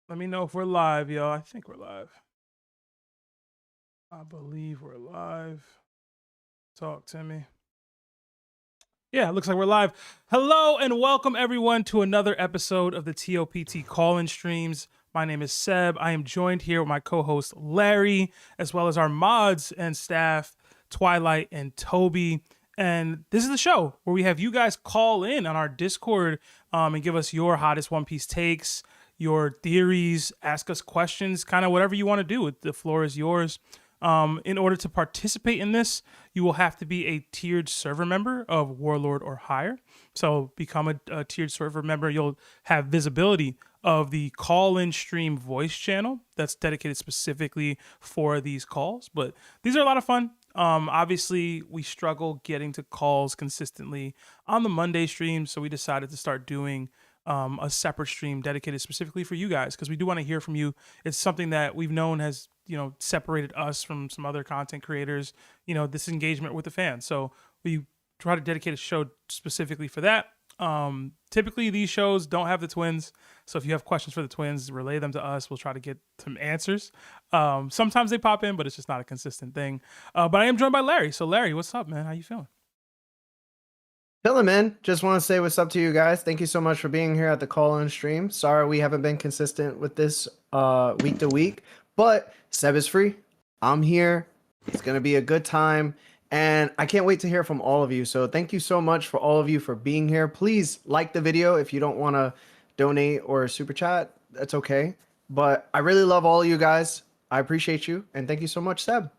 Let me know if we're live, y'all. I think we're live. I believe we're live. Talk to me. Yeah, it looks like we're live. Hello and welcome everyone to another episode of the TOPT call-in streams. My name is Seb. I am joined here with my co-host Larry, as well as our mods and staff, Twilight and Toby. And this is the show where we have you guys call in on our Discord and give us your hottest One Piece takes, your theories, ask us questions, kind of whatever you want to do. The floor is yours. In order to participate in this, you will have to be a tiered server member of Warlord or higher. So become a tiered server member. You'll have visibility of the call-in stream voice channel that's dedicated specifically for these calls. But these are a lot of fun. Obviously, we struggle getting to calls consistently on the Monday streams, so we decided to start doing a separate stream dedicated specifically for you guys because we do want to hear from you. It's something that we've known has separated us from some other content creators, this engagement with the fans. So we try to dedicate a show specifically for that. Typically these shows don't have the twins, so if you have questions for the twins, relay them to us. We'll try to get some answers. Sometimes they pop in, but it's just not a consistent thing. But I am joined by Larry. So Larry, what's up, man? How you feeling? Chilling, man. Just want to say what's up to you guys. Thank you so much for being here at the call-in stream. Sorry we haven't been consistent with this week to week, but Seb is free. I'm here. It's going to be a good time, and I can't wait to hear from all of you. So thank you so much for all of you for being here. Please like the video if you don't want to donate or super chat. That's okay. But I really love all of you guys. I appreciate you, and thank you so much, Seb.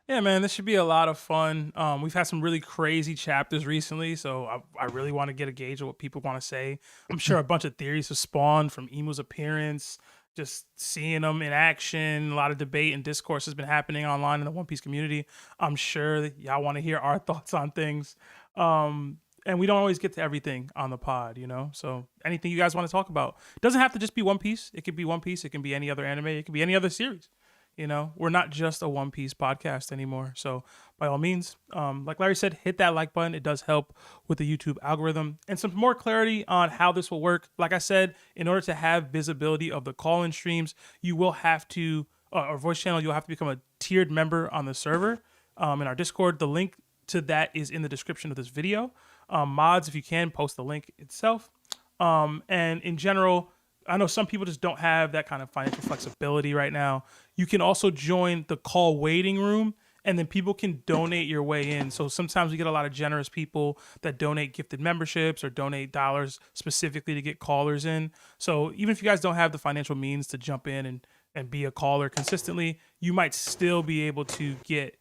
Yeah, man, this should be a lot of fun. We've had some really crazy chapters recently, so I really want to get a gauge of what people want to say. I'm sure a bunch of theories have spawned from Imu's appearance, just seeing them in action. A lot of debate and discourse has been happening online in the One Piece community. I'm sure that y'all want to hear our thoughts on things. And we don't always get to everything on the pod, So anything you guys want to talk about. It doesn't have to just be One Piece. It could be One Piece. It can be any other anime. It could be any other series. We're not just a One Piece podcast anymore. So by all means, like Larry said, hit that like button. It does help with the YouTube algorithm. And some more clarity on how this will work. Like I said, in order to have visibility of the call-in streams, you will have to, our voice channel, you'll have to become a tiered member on the server in our Discord. The link to that is in the description of this video. Mods, if you can, post the link itself. And in general, I know some people just don't have that kind of financial flexibility right now. You can also join the call waiting room, and then people can donate your way in. So sometimes we get a lot of generous people that donate gifted memberships or donate dollars specifically to get callers in. So even if you guys don't have the financial means to jump in and be a caller consistently, you might still be able to get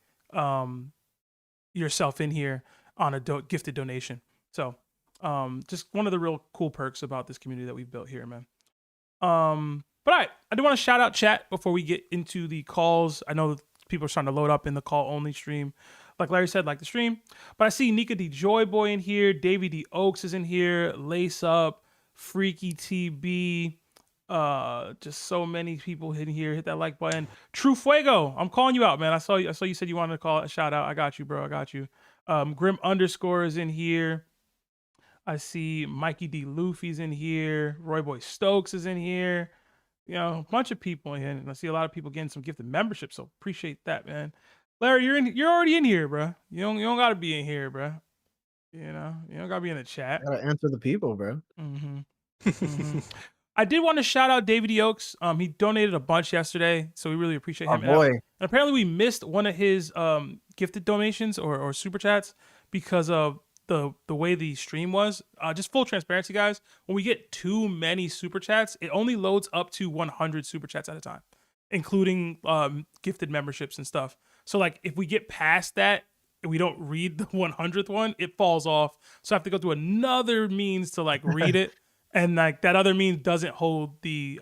yourself in here on a gifted donation. So just one of the real cool perks about this community that we've built here, man. But all right, I do want to shout out chat before we get into the calls. I know people are starting to load up in the call only stream. Like Larry said, like the stream. But I see Nika D Joy Boy in here, Davey D Oaks is in here, Lace Up, Freaky TB, just so many people in here. Hit that like button. True Fuego, I'm calling you out, man. I saw you said you wanted to call a shout out. I got you, bro. I got you. Grim underscore is in here. I see Mikey D. Luffy's in here. Roy Boy Stokes is in here. A bunch of people in here. And I see a lot of people getting some gifted memberships, so appreciate that, man. Larry, you're already in here, bro. You don't got to be in here, bro. You don't got to be in the chat. Gotta answer the people, bro. I did want to shout out Davey D. Oaks. He donated a bunch yesterday, so we really appreciate him. Oh, boy. And apparently we missed one of his gifted donations or super chats because of the way the stream was. Just full transparency, guys, when we get too many super chats, it only loads up to 100 super chats at a time, including gifted memberships and stuff. So like if we get past that and we don't read the 100th one, it falls off. So I have to go through another means to like read it, and like that other means doesn't hold the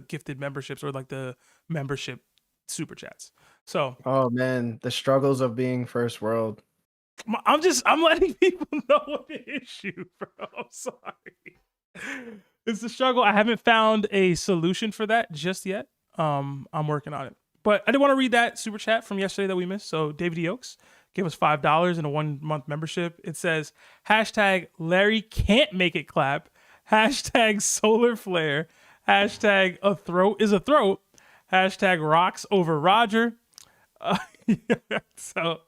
gifted memberships or like the membership super chats. So oh man, the struggles of being first world. I'm letting people know the issue, bro. I'm sorry. It's a struggle. I haven't found a solution for that just yet. I'm working on it. But I did want to read that super chat from yesterday that we missed. So David D. Oaks gave us $5 and a 1-month membership. It says, #Larry can't make it clap. Hashtag solar flare. Hashtag a throat is a throat. Hashtag rocks over Roger. So,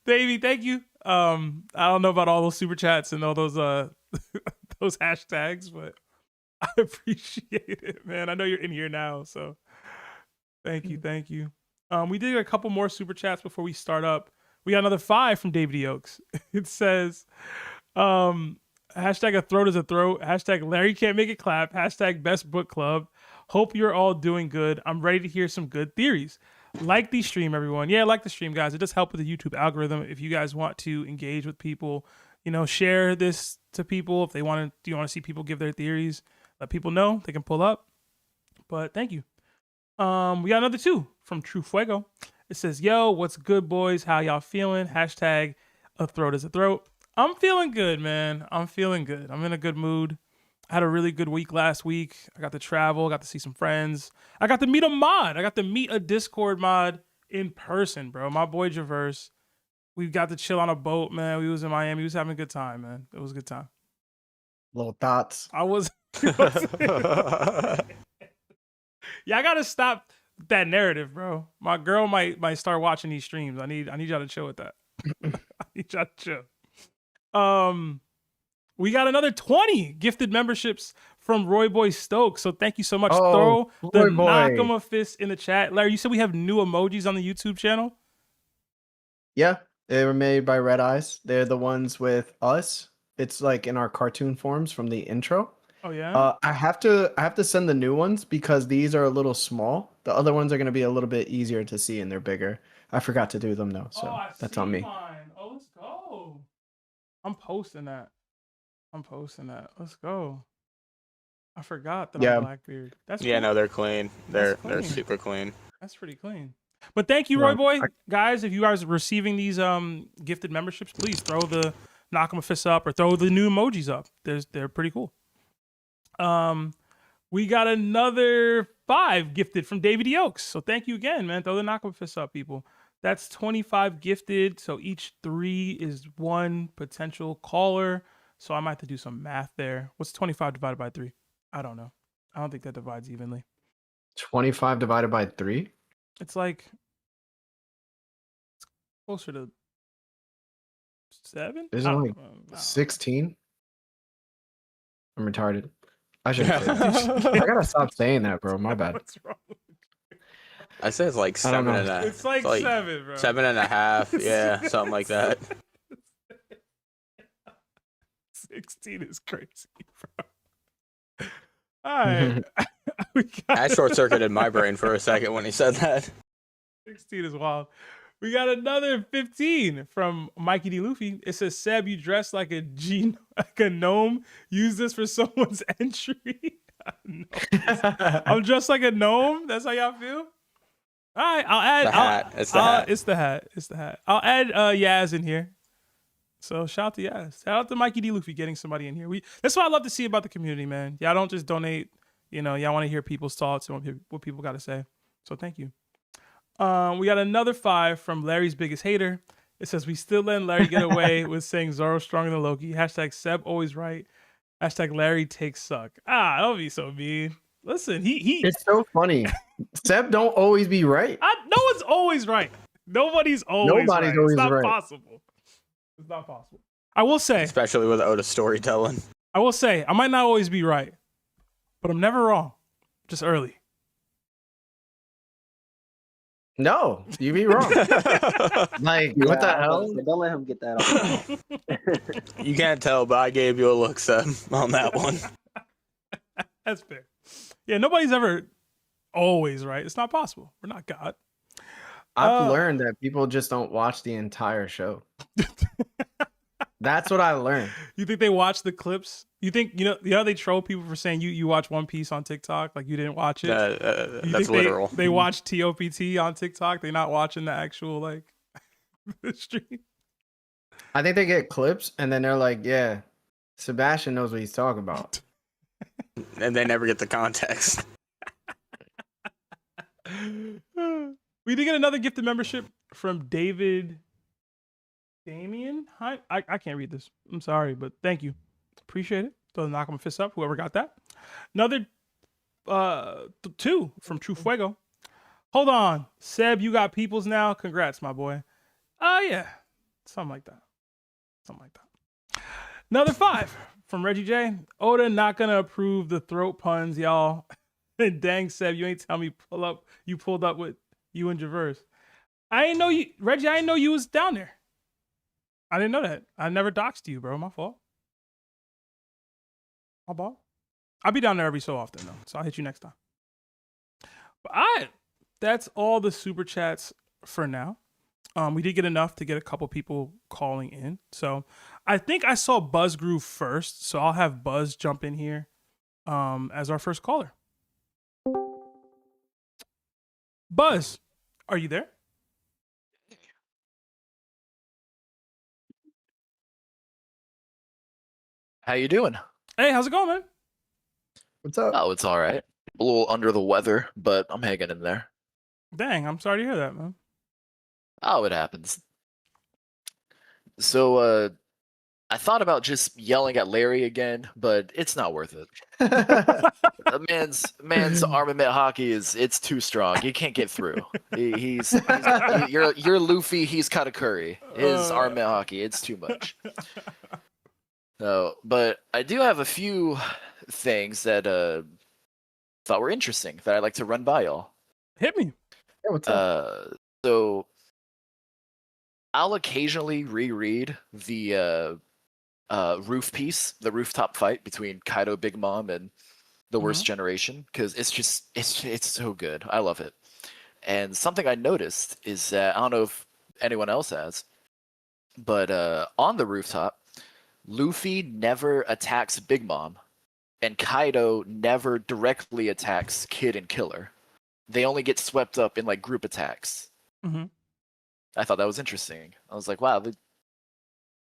Davey, thank you. I don't know about all those super chats and all those those hashtags, but I appreciate it, man. I know you're in here now, so thank you. We did a couple more super chats before we start up. We got another 5 from David Oaks. It says, hashtag a throat is a throat. Hashtag Larry can't make it clap. Hashtag best book club. Hope you're all doing good. I'm ready to hear some good theories. Like the stream, everyone. Yeah, like the stream, guys. It does help with the YouTube algorithm. If you guys want to engage with people, share this to people. If they want to, do you want to see people give their theories? Let people know. They can pull up. But thank you. We got another 2 from True Fuego. It says, yo, what's good, boys? How y'all feeling? Hashtag a throat is a throat. I'm feeling good, man. I'm feeling good. I'm in a good mood. I had a really good week last week. I got to travel, got to see some friends. I got to meet a mod. I got to meet a Discord mod in person, bro. My boy Traverse. We got to chill on a boat, man. We was in Miami. We was having a good time, man. It was a good time. Little thoughts. I was. Yeah, I gotta stop that narrative, bro. My girl might start watching these streams. I need y'all to chill with that. I need y'all to chill. We got another 20 gifted memberships from Roy Boy Stokes. So thank you so much. Throw the Nakama fist in the chat. Larry, you said we have new emojis on the YouTube channel? Yeah, they were made by Red Eyes. They're the ones with us. It's like in our cartoon forms from the intro. Oh yeah. I have to send the new ones because these are a little small. The other ones are going to be a little bit easier to see and they're bigger. I forgot to do them though, so that's on me. Mine. Oh, let's go. I'm posting that. Let's go. I forgot that I'm Blackbeard. That's cool. No, they're clean. They're super clean. That's pretty clean. But thank you, Roy Boy. Guys, if you guys are receiving these gifted memberships, please throw the Nakama fist up or throw the new emojis up. They're pretty cool. We got another 5 gifted from David E. Oaks. So thank you again, man. Throw the Nakama fist up, people. That's 25 gifted. So each 3 is 1 potential caller. So I might have to do some math there. What's 25 divided by 3? I don't know. I don't think that divides evenly. 25 divided by 3? It's like it's closer to 7? Isn't it like 16? I'm retarded. I should say that. I gotta stop saying that, bro. My bad. What's wrong? I said it's like 7 and a half. It's like 7, bro. 7 and a half. Yeah, something like that. 16 is crazy, bro. All right. I short-circuited my brain for a second when he said that. 16 is wild. We got another 15 from Mikey D. Luffy. It says, Seb, you dress like a gnome. Use this for someone's entry. I'm dressed like a gnome. That's how y'all feel? All right, I'll add the hat. It's the hat. It's the hat. I'll add Yaz in here. So shout out to Yaz. Shout out to Mikey D. Luffy getting somebody in here. That's what I love to see about the community, man. Y'all don't just donate. Y'all want to hear people's thoughts and what people got to say. So thank you. We got another 5 from Larry's biggest hater. It says, we still letting Larry get away with saying Zoro's stronger than Loki. Hashtag Seb always right. Hashtag Larry takes suck. Don't be so mean. Listen, he It's so funny. Seb don't always be right. No one's always right. Nobody's always right. Always it's not right. possible. It's not possible. I will say, especially with Oda storytelling. I will say, I might not always be right, but I'm never wrong. Just early. No, you be wrong. Like, what the hell? Don't let him get that off. You can't tell, but I gave you a look, Seb, on that one. That's fair. Yeah, nobody's ever always right. It's not possible. We're not God. I've learned that people just don't watch the entire show. That's what I learned. You think they watch the clips? You think they troll people for saying you watch One Piece on TikTok like you didn't watch it? That's literal. They watch TOPT on TikTok. They're not watching the actual the stream. I think they get clips and then they're like, "Yeah, Sebastian knows what he's talking about," and they never get the context. We did get another gifted membership from David. Damien? Hi. I can't read this. I'm sorry, but thank you. Appreciate it. So knock my fist up. Whoever got that. Another 2 from True Fuego. Hold on, Seb, you got peoples now. Congrats, my boy. Yeah, something like that. Something like that. Another 5 from Reggie J. Oda not gonna approve the throat puns, y'all. And dang, Seb, you ain't tell me you pulled up with you and Traverse. I ain't know you, Reggie. I didn't know you was down there. I didn't know that. I never doxed you, bro. My fault. My fault. I'll be down there every so often though, so I'll hit you next time. But that's all the super chats for now. We did get enough to get a couple people calling in. So I think I saw BuzGroove first. So I'll have Buzz jump in here as our first caller. Buzz, are you there? How you doing? Hey, how's it going, man? What's up? Oh, it's all right. A little under the weather, but I'm hanging in there. Dang, I'm sorry to hear that, man. Oh, it happens. So, I thought about just yelling at Larry again, but it's not worth it. The man's armament hockey it's too strong. He can't get through. You're Luffy. He's Katakuri. His armament hockey, it's too much. No, but I do have a few things that thought were interesting that I'd like to run by y'all. Hit me. Yeah, what's up? So I'll occasionally reread the roof piece, the rooftop fight between Kaido, Big Mom, and the Worst Generation, because it's so good. I love it. And something I noticed is that I don't know if anyone else has, but on the rooftop, Luffy never attacks Big Mom, and Kaido never directly attacks Kid and Killer. They only get swept up in like group attacks. Mm-hmm. I thought that was interesting. I was like, wow,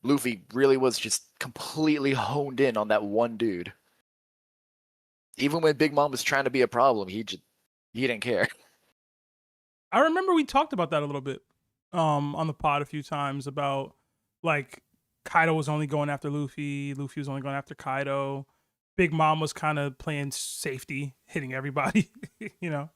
Luffy really was just completely honed in on that one dude. Even when Big Mom was trying to be a problem, he didn't care. I remember we talked about that a little bit on the pod a few times about like Kaido was only going after Luffy, Luffy was only going after Kaido. Big Mom was kind of playing safety, hitting everybody, you know.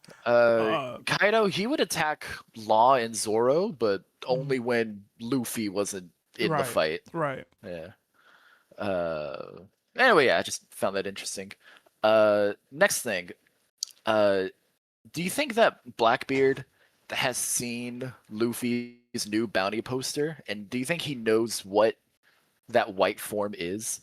Kaido, he would attack Law and Zoro, but only when Luffy wasn't in the fight. Right. Yeah. Anyway, yeah, I just found that interesting. Next thing. Do you think that Blackbeard has seen Luffy's new bounty poster? And do you think he knows what that white form is?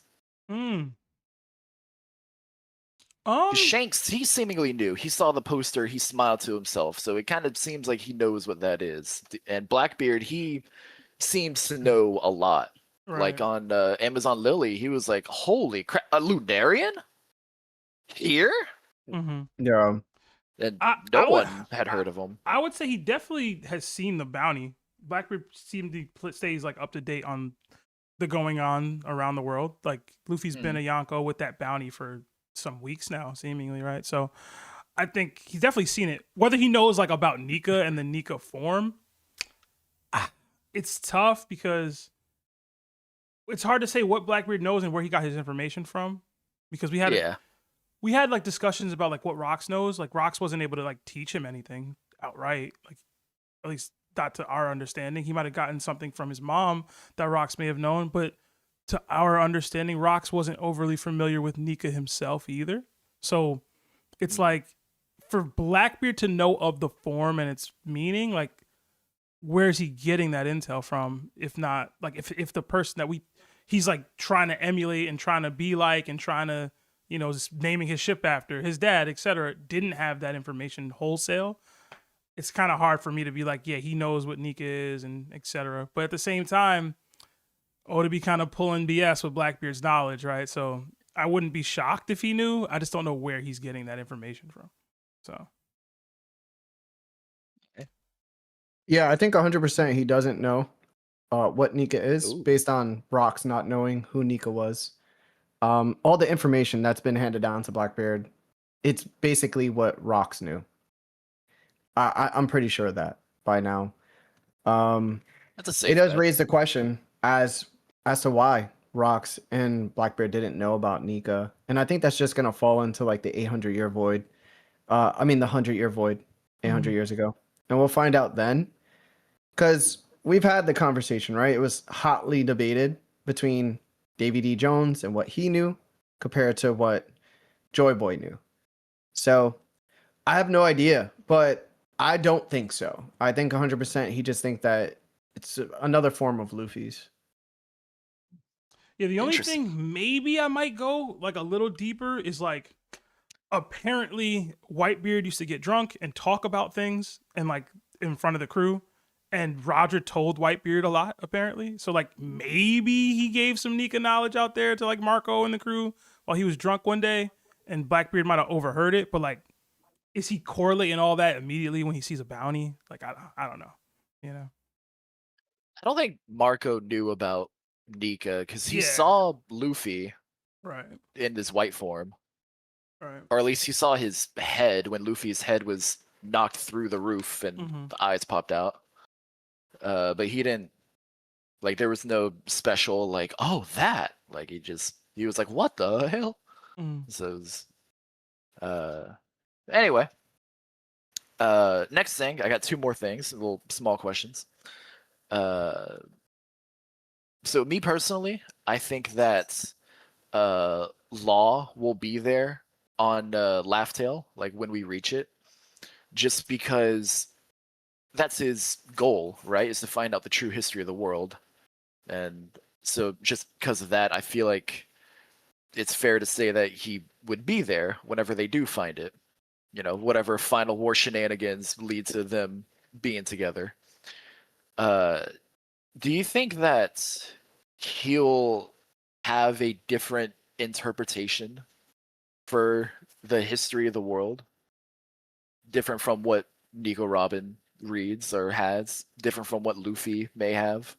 Shanks, he seemingly knew. He saw the poster, he smiled to himself, so it kind of seems like he knows what that is. And Blackbeard, he seems to know a lot. Right. Like on Amazon Lily, he was like, holy crap, a Lunarian? Here? Mm-hmm. Yeah. And no one had heard of him. I would say he definitely has seen the bounty. Blackbeard seemed to stays like up to date on the going on around the world. Like Luffy's been a Yonko with that bounty for some weeks now, seemingly, right? So I think he's definitely seen it. Whether he knows like about Nika and the Nika form, it's tough because it's hard to say what Blackbeard knows and where he got his information from. Because we had like discussions about like what Rox knows. Like Rox wasn't able to like teach him anything outright, like at least not to our understanding. He might have gotten something from his mom that Rox may have known, but to our understanding, Rox wasn't overly familiar with Nika himself either. So it's like for Blackbeard to know of the form and its meaning, like where's he getting that intel from? If not, like if the person that he's like trying to emulate and trying to be like and trying to, you know, just naming his ship after his dad, etc., didn't have that information wholesale, it's kind of hard for me to be like, yeah, he knows what Nika is and etc. But at the same time, to be kind of pulling BS with Blackbeard's knowledge, right? So I wouldn't be shocked if he knew. I just don't know where he's getting that information from. So. Yeah, I think 100% he doesn't know what Nika is based on Rox not knowing who Nika was. All the information that's been handed down to Blackbeard, it's basically what Rox knew. I'm pretty sure of that by now. That's a safe it does bet. raise the question as to why Rox and Blackbeard didn't know about Nika, and I think that's just gonna fall into like the 800-year void. I mean the 100-year void, 800 years ago, and we'll find out then. Because we've had the conversation, right? It was hotly debated between Davey D. Jones and what he knew compared to what Joy Boy knew. So I have no idea, but I don't think so. I think 100% he just think that it's another form of Luffy's. Yeah, the only Interesting. thing maybe I might go like a little deeper is like apparently Whitebeard used to get drunk and talk about things and like in front of the crew. And Roger told Whitebeard a lot, apparently. So like maybe he gave some Nika knowledge out there to like Marco and the crew while he was drunk one day, and Blackbeard might have overheard it. But like, is he correlating all that immediately when he sees a bounty? Like I don't know, you know. I don't think Marco knew about Nika because he Yeah. saw Luffy Right. in his white form, Right. or at least he saw his head when Luffy's head was knocked through the roof and Mhm. the eyes popped out. But he didn't like. There was no special like, oh that. Like he was like, what the hell? Mhm. So it was, anyway. Next thing, I got two more things, little small questions. So me personally, I think that Law will be there on Laugh Tale, like when we reach it, just because that's his goal, right? Is to find out the true history of the world. And so just because of that, I feel like it's fair to say that he would be there whenever they do find it. You know, whatever final war shenanigans lead to them being together. Do you think that he'll have a different interpretation for the history of the world? Different from what Nico Robin reads or has? Different from what Luffy may have?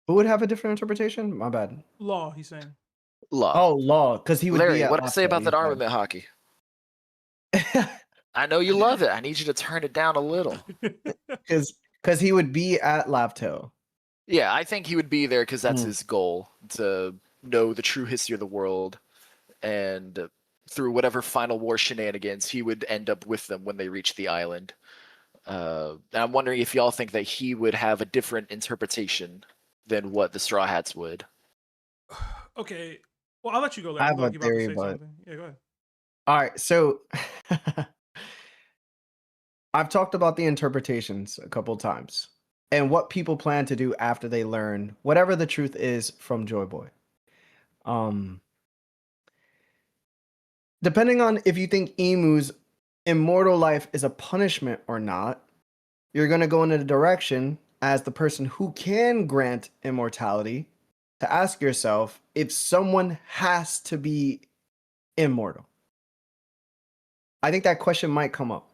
Who would have a different interpretation? My bad. Law, he's saying. Law. Oh, Law, because he would Larry, be at what I say about that Lockdown, armament hockey? you I know you love it. I need you to turn it down a little. said. Because he would be at Laptail. Yeah, I think he would be there because that's Mm. his goal, to know the true history of the world, and through whatever final war shenanigans, he would end up with them when they reach the island. And I'm wondering if y'all think that he would have a different interpretation than what the Straw Hats would. Okay. Well, I'll let you go, Larry. I have Look, a you about to theory, say but something. Yeah, go ahead. all right. So I've talked about the interpretations a couple times and what people plan to do after they learn whatever the truth is from Joy Boy. Depending on if you think Emu's immortal life is a punishment or not, you're going to go in a direction as the person who can grant immortality to ask yourself if someone has to be immortal. I think that question might come up.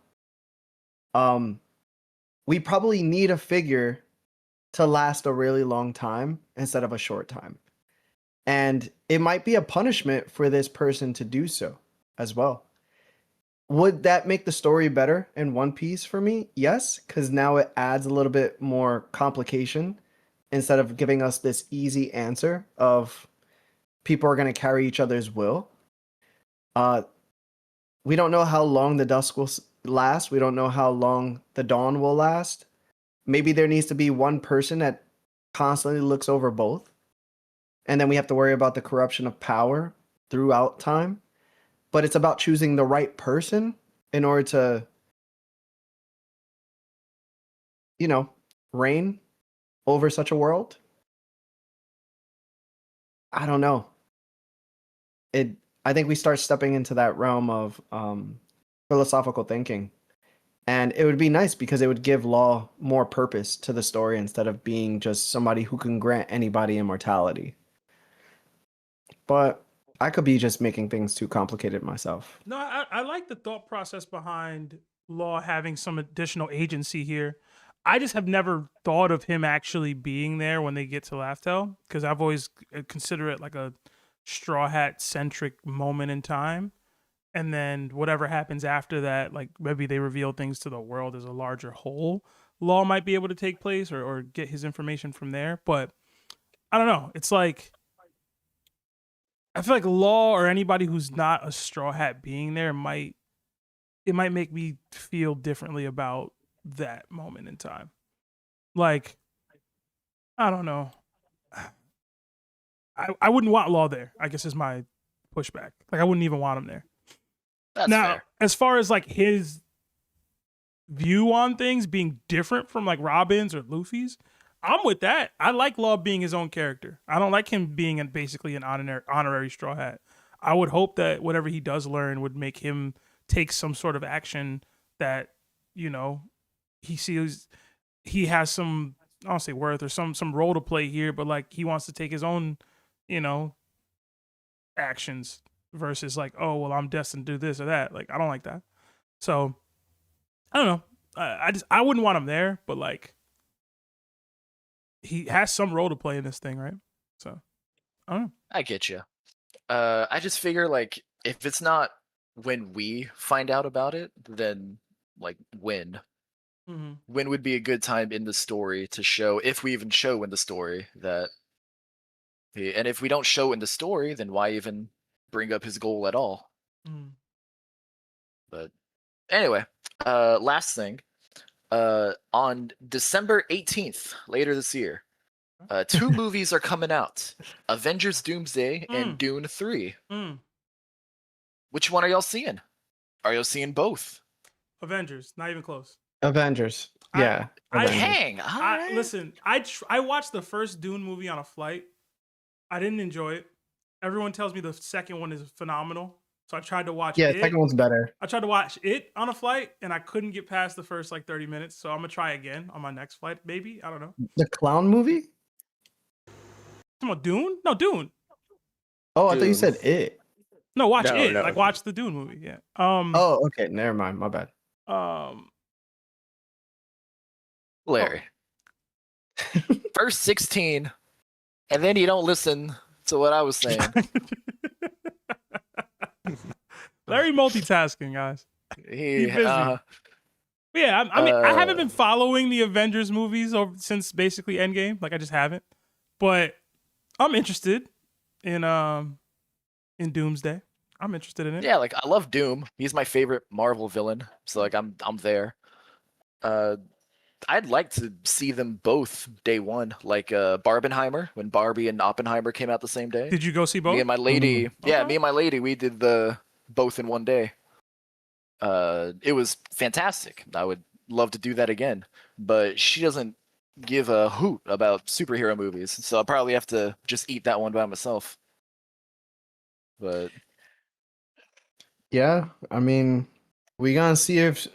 We probably need a figure to last a really long time instead of a short time. And it might be a punishment for this person to do so as well. Would that make the story better in One Piece for me? Yes, because now it adds a little bit more complication instead of giving us this easy answer of people are going to carry each other's will. We don't know how long the dusk will last. We don't know how long the dawn will last. Maybe there needs to be one person that constantly looks over both. And then we have to worry about the corruption of power throughout time. But it's about choosing the right person in order to, you know, reign over such a world. I don't know. I think we start stepping into that realm of philosophical thinking. And it would be nice because it would give Law more purpose to the story instead of being just somebody who can grant anybody immortality. But I could be just making things too complicated myself. No, I like the thought process behind Law having some additional agency here. I just have never thought of him actually being there when they get to Laughtell, because I've always considered it like a Straw Hat centric moment in time. And then whatever happens after that, like maybe they reveal things to the world as a larger whole. Law might be able to take place or get his information from there. But I don't know. It's like I feel like Law or anybody who's not a Straw Hat being there might make me feel differently about that moment in time. Like, I don't know. I wouldn't want Law there, I guess is my pushback. Like I wouldn't even want him there. That's Now, fair. as far as like his view on things being different from like Robin's or Luffy's, I'm with that. I like Law being his own character. I don't like him being basically an honorary Straw Hat. I would hope that whatever he does learn would make him take some sort of action that, you know, he sees he has some, I don't say worth or some role to play here, but like he wants to take his own, you know, actions versus like, oh well, I'm destined to do this or that. Like I don't like that. So I don't know. I wouldn't want him there, but like he has some role to play in this thing, right? So I don't know. I get you. I just figure like if it's not when we find out about it, then like when would be a good time in the story to show, if we even show in the story that and if we don't show in the story, then why even bring up his goal at all? But anyway, last thing, on December 18th, later this year, 2 movies are coming out: Avengers Doomsday and Dune 3. Which one are y'all seeing? Are y'all seeing both? Avengers, not even close. Avengers. Yeah. Hang. Listen, I watched the first Dune movie on a flight. I didn't enjoy it. Everyone tells me the second one is phenomenal. So I tried to watch Yeah, it. the second one's better. I tried to watch it on a flight and I couldn't get past the first like 30 minutes. So I'm going to try again on my next flight, maybe. I don't know. The clown movie? Come on, Dune? No, Dune. Oh, I thought you Dune. said it. No, watch No, it. no. Like watch the Dune movie. Yeah. Oh, okay. Never mind. My bad. Larry. First 16, and then you don't listen to what I was saying. Larry multitasking, guys. He, busy. Yeah, I mean, I haven't been following the Avengers movies since basically Endgame. Like, I just haven't. But I'm interested in Doomsday. I'm interested in it. yeah, like I love Doom. He's my favorite Marvel villain. So like I'm there. I'd like to see them both day one, like Barbenheimer, when Barbie and Oppenheimer came out the same day. Did you go see both? Me and my lady, yeah, Okay. me and my lady, we did the both in one day. It was fantastic. I would love to do that again, but she doesn't give a hoot about superhero movies, so I'll probably have to just eat that one by myself. But Yeah, I mean, we gonna see if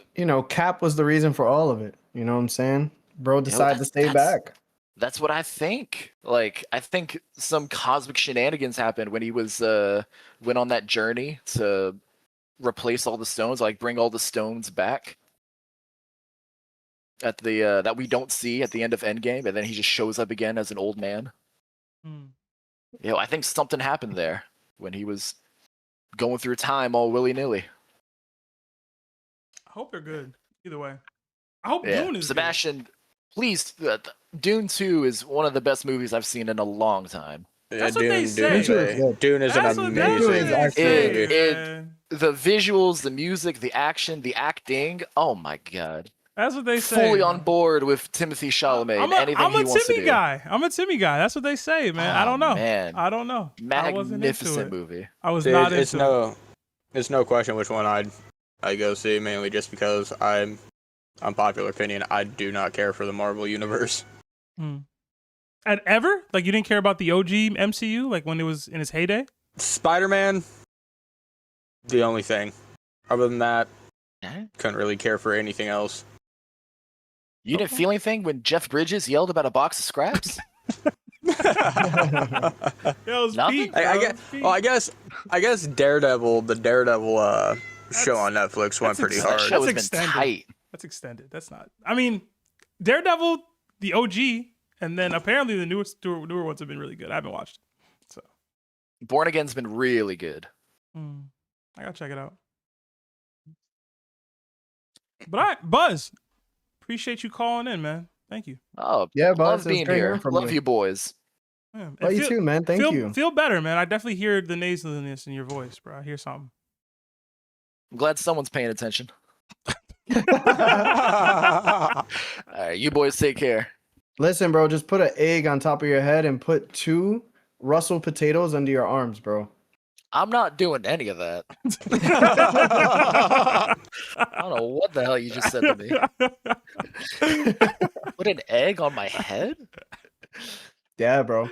Cap was the reason for all of it. You know what I'm saying? Bro decided to stay back. that's what I think. Like, I think some cosmic shenanigans happened when he was went on that journey to replace all the stones, like bring all the stones back at the that we don't see at the end of Endgame, and then he just shows up again as an old man. I think something happened there when he was going through time all willy-nilly. I hope they're good. Either way. I hope Yeah, Dune is Sebastian, please. Dune 2 is one of the best movies I've seen in a long time. That's what they say. Dune is an That's what they amazing say, Actually, man. The visuals, the music, the action, the acting. Oh my god! That's what they say. Fully on man. board with Timothy Chalamet. I'm Anything a he wants to Timmy do. guy. I'm a Timmy guy. That's what they say, man. I Oh, don't know. man. I don't know. I wasn't into Magnificent it. movie. I was Dude, not it's into it. it's no question which one I'd go see, mainly just because I'm unpopular opinion. I do not care for the Marvel universe. And ever? Like, you didn't care about the OG MCU, like when it was in its heyday? Spider-Man, the only thing. Other than that, couldn't really care for anything else. You didn't feel anything when Jeff Bridges yelled about a box of scraps? Yeah, it was Nothing? peak, bro. I It guess. was peak. Well, I guess Daredevil, the Daredevil show on Netflix went pretty that's That hard. show has been extended. tight. That's extended. That's not. I mean, Daredevil, the OG, and then apparently the newer ones have been really good. I haven't watched it. So Born Again's been really good. I gotta check it out. But Buzz, appreciate you calling in, man. Thank you. Oh, Yeah, Buzz, love it's being great here. hearing from Love you. you boys. Yeah. And Well, you too, man. Thank you. Feel better, man. I definitely hear the nasaliness in your voice, bro. I hear something. I'm glad someone's paying attention. All right, you boys take care. Listen, bro, just put an egg on top of your head and put 2 Russell potatoes under your arms, bro. I'm not doing any of that. I don't know what the hell you just said to me. Put an egg on my head? Yeah, bro.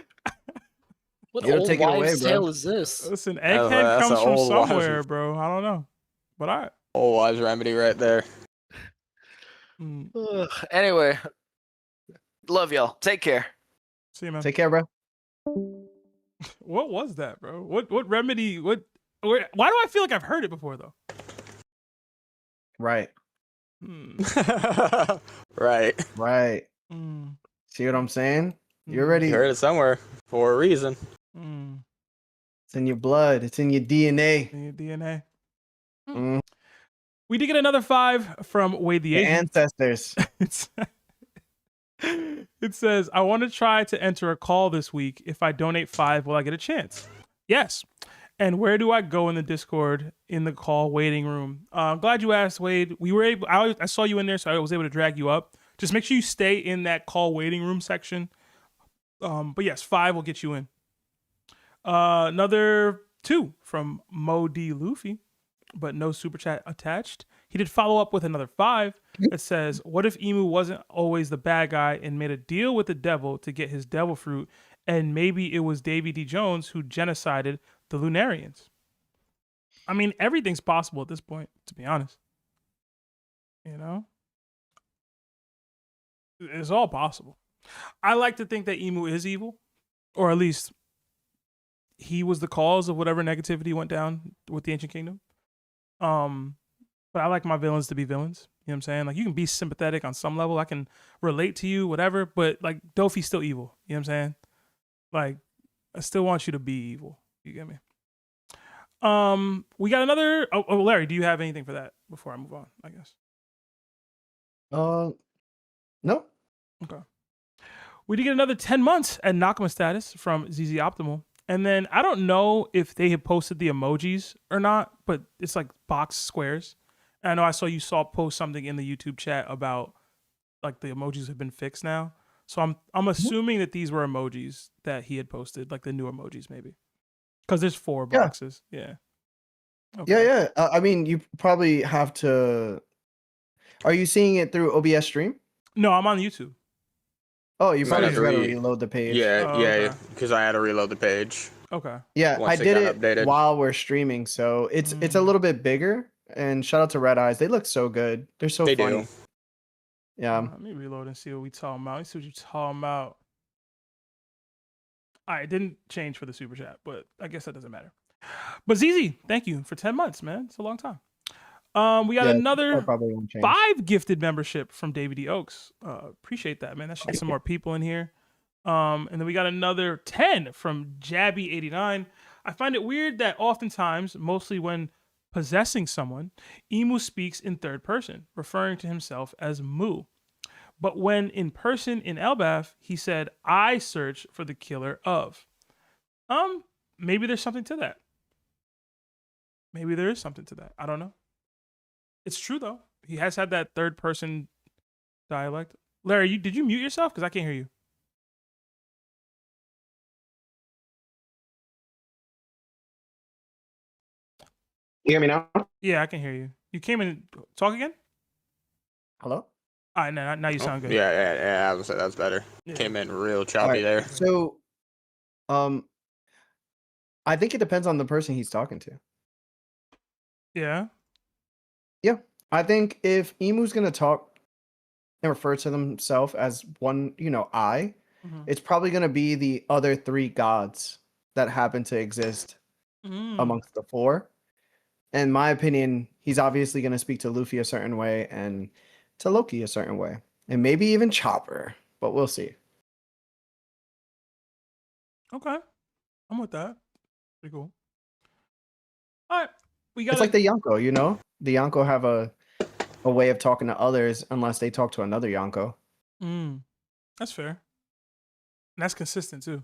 What You gotta old take it away, wives' bro. tale is this? Listen, That's egghead an comes from old wives' somewhere, bro. I don't know. But all right. Old wives remedy right there. Mm. Anyway, love y'all. Take care. See you, man. Take care, bro. What was that, bro? What remedy? Why do I feel like I've heard it before though? Right. Hmm. Right. Right. Mm. See what I'm saying? You're Mm. ready. You heard it somewhere for a reason. Mm. It's in your blood. It's in your DNA. In your DNA. Mm. We did get another 5 from Your WadetheAsian. ancestors. It says, I want to try to enter a call this week. If I donate 5, will I get a chance? Yes. And where do I go in the Discord in the call waiting room? I'm glad you asked, Wade. We were able. I saw you in there, so I was able to drag you up. Just make sure you stay in that call waiting room section. But yes, 5 will get you in. Another 2 from Mo D. Luffy, but no super chat attached. He did follow up with another 5 that says, what if Imu wasn't always the bad guy and made a deal with the devil to get his devil fruit, and maybe it was Davey D. Jones who genocided the Lunarians? I mean, everything's possible at this point, to be honest. You know? It's all possible. I like to think that Imu is evil, or at least he was the cause of whatever negativity went down with the Ancient Kingdom. But I like my villains to be villains. You know what I'm saying? Like, you can be sympathetic on some level. I can relate to you, whatever. But, like, Dofi's still evil. You know what I'm saying? Like, I still want you to be evil. You get me? We got another... Oh, Larry, do you have anything for that before I move on, I guess? No. Okay. We did get another 10 months at Nakama status from ZZ Optimal. And then I don't know if they had posted the emojis or not, but it's like box squares. And I know I saw you post something in the YouTube chat about like the emojis have been fixed now. So I'm assuming that these were emojis that he had posted, like the new emojis maybe. Because there's 4 boxes. Yeah. Okay. Yeah. I mean, you probably have to. Are you seeing it through OBS stream? No, I'm on YouTube. Oh, you Might probably have just to gotta re- reload the page. Yeah, Oh, yeah, okay. because I had to reload the page. Okay. Yeah, Once I it did got it updated. while we're streaming, so it's a little bit bigger. And shout out to Red Eyes; they look so good. They're so They funny. do. Yeah. Let me reload and see what we talking about. Let's see what you're talking about. All right, it didn't change for the super chat, but I guess that doesn't matter. But ZZ, thank you for 10 months, man. It's a long time. We got Yeah, another probably won't change. 5 gifted membership from Davey D. Oaks. Appreciate that, man. That should get some more people in here. And then we got another 10 from Jabby89. I find it weird that oftentimes, mostly when possessing someone, Imu speaks in third person, referring to himself as Mu. But when in person in Elbaf, he said, I search for the killer of. Maybe there's something to that. Maybe there is something to that. I don't know. It's true, though. He has had that third person dialect. Larry, did you mute yourself? Because I can't hear you. You hear me now? Yeah, I can hear you. You came in. Talk again? Hello? All right, now you sound good. Yeah, I would say that's better. Yeah. Came in real choppy Alright, there. So, I think it depends on the person he's talking to. Yeah. Yeah, I think if Emu's gonna talk and refer to himself as one, I, Mhm. it's probably gonna be the other 3 gods that happen to exist amongst the 4. In my opinion, he's obviously gonna speak to Luffy a certain way and to Loki a certain way, and maybe even Chopper, but we'll see. Okay. I'm with that. Pretty cool. All right. We got It's like the Yonko, The Yonko have a a way of talking to others unless they talk to another Yonko. That's fair. And that's consistent too.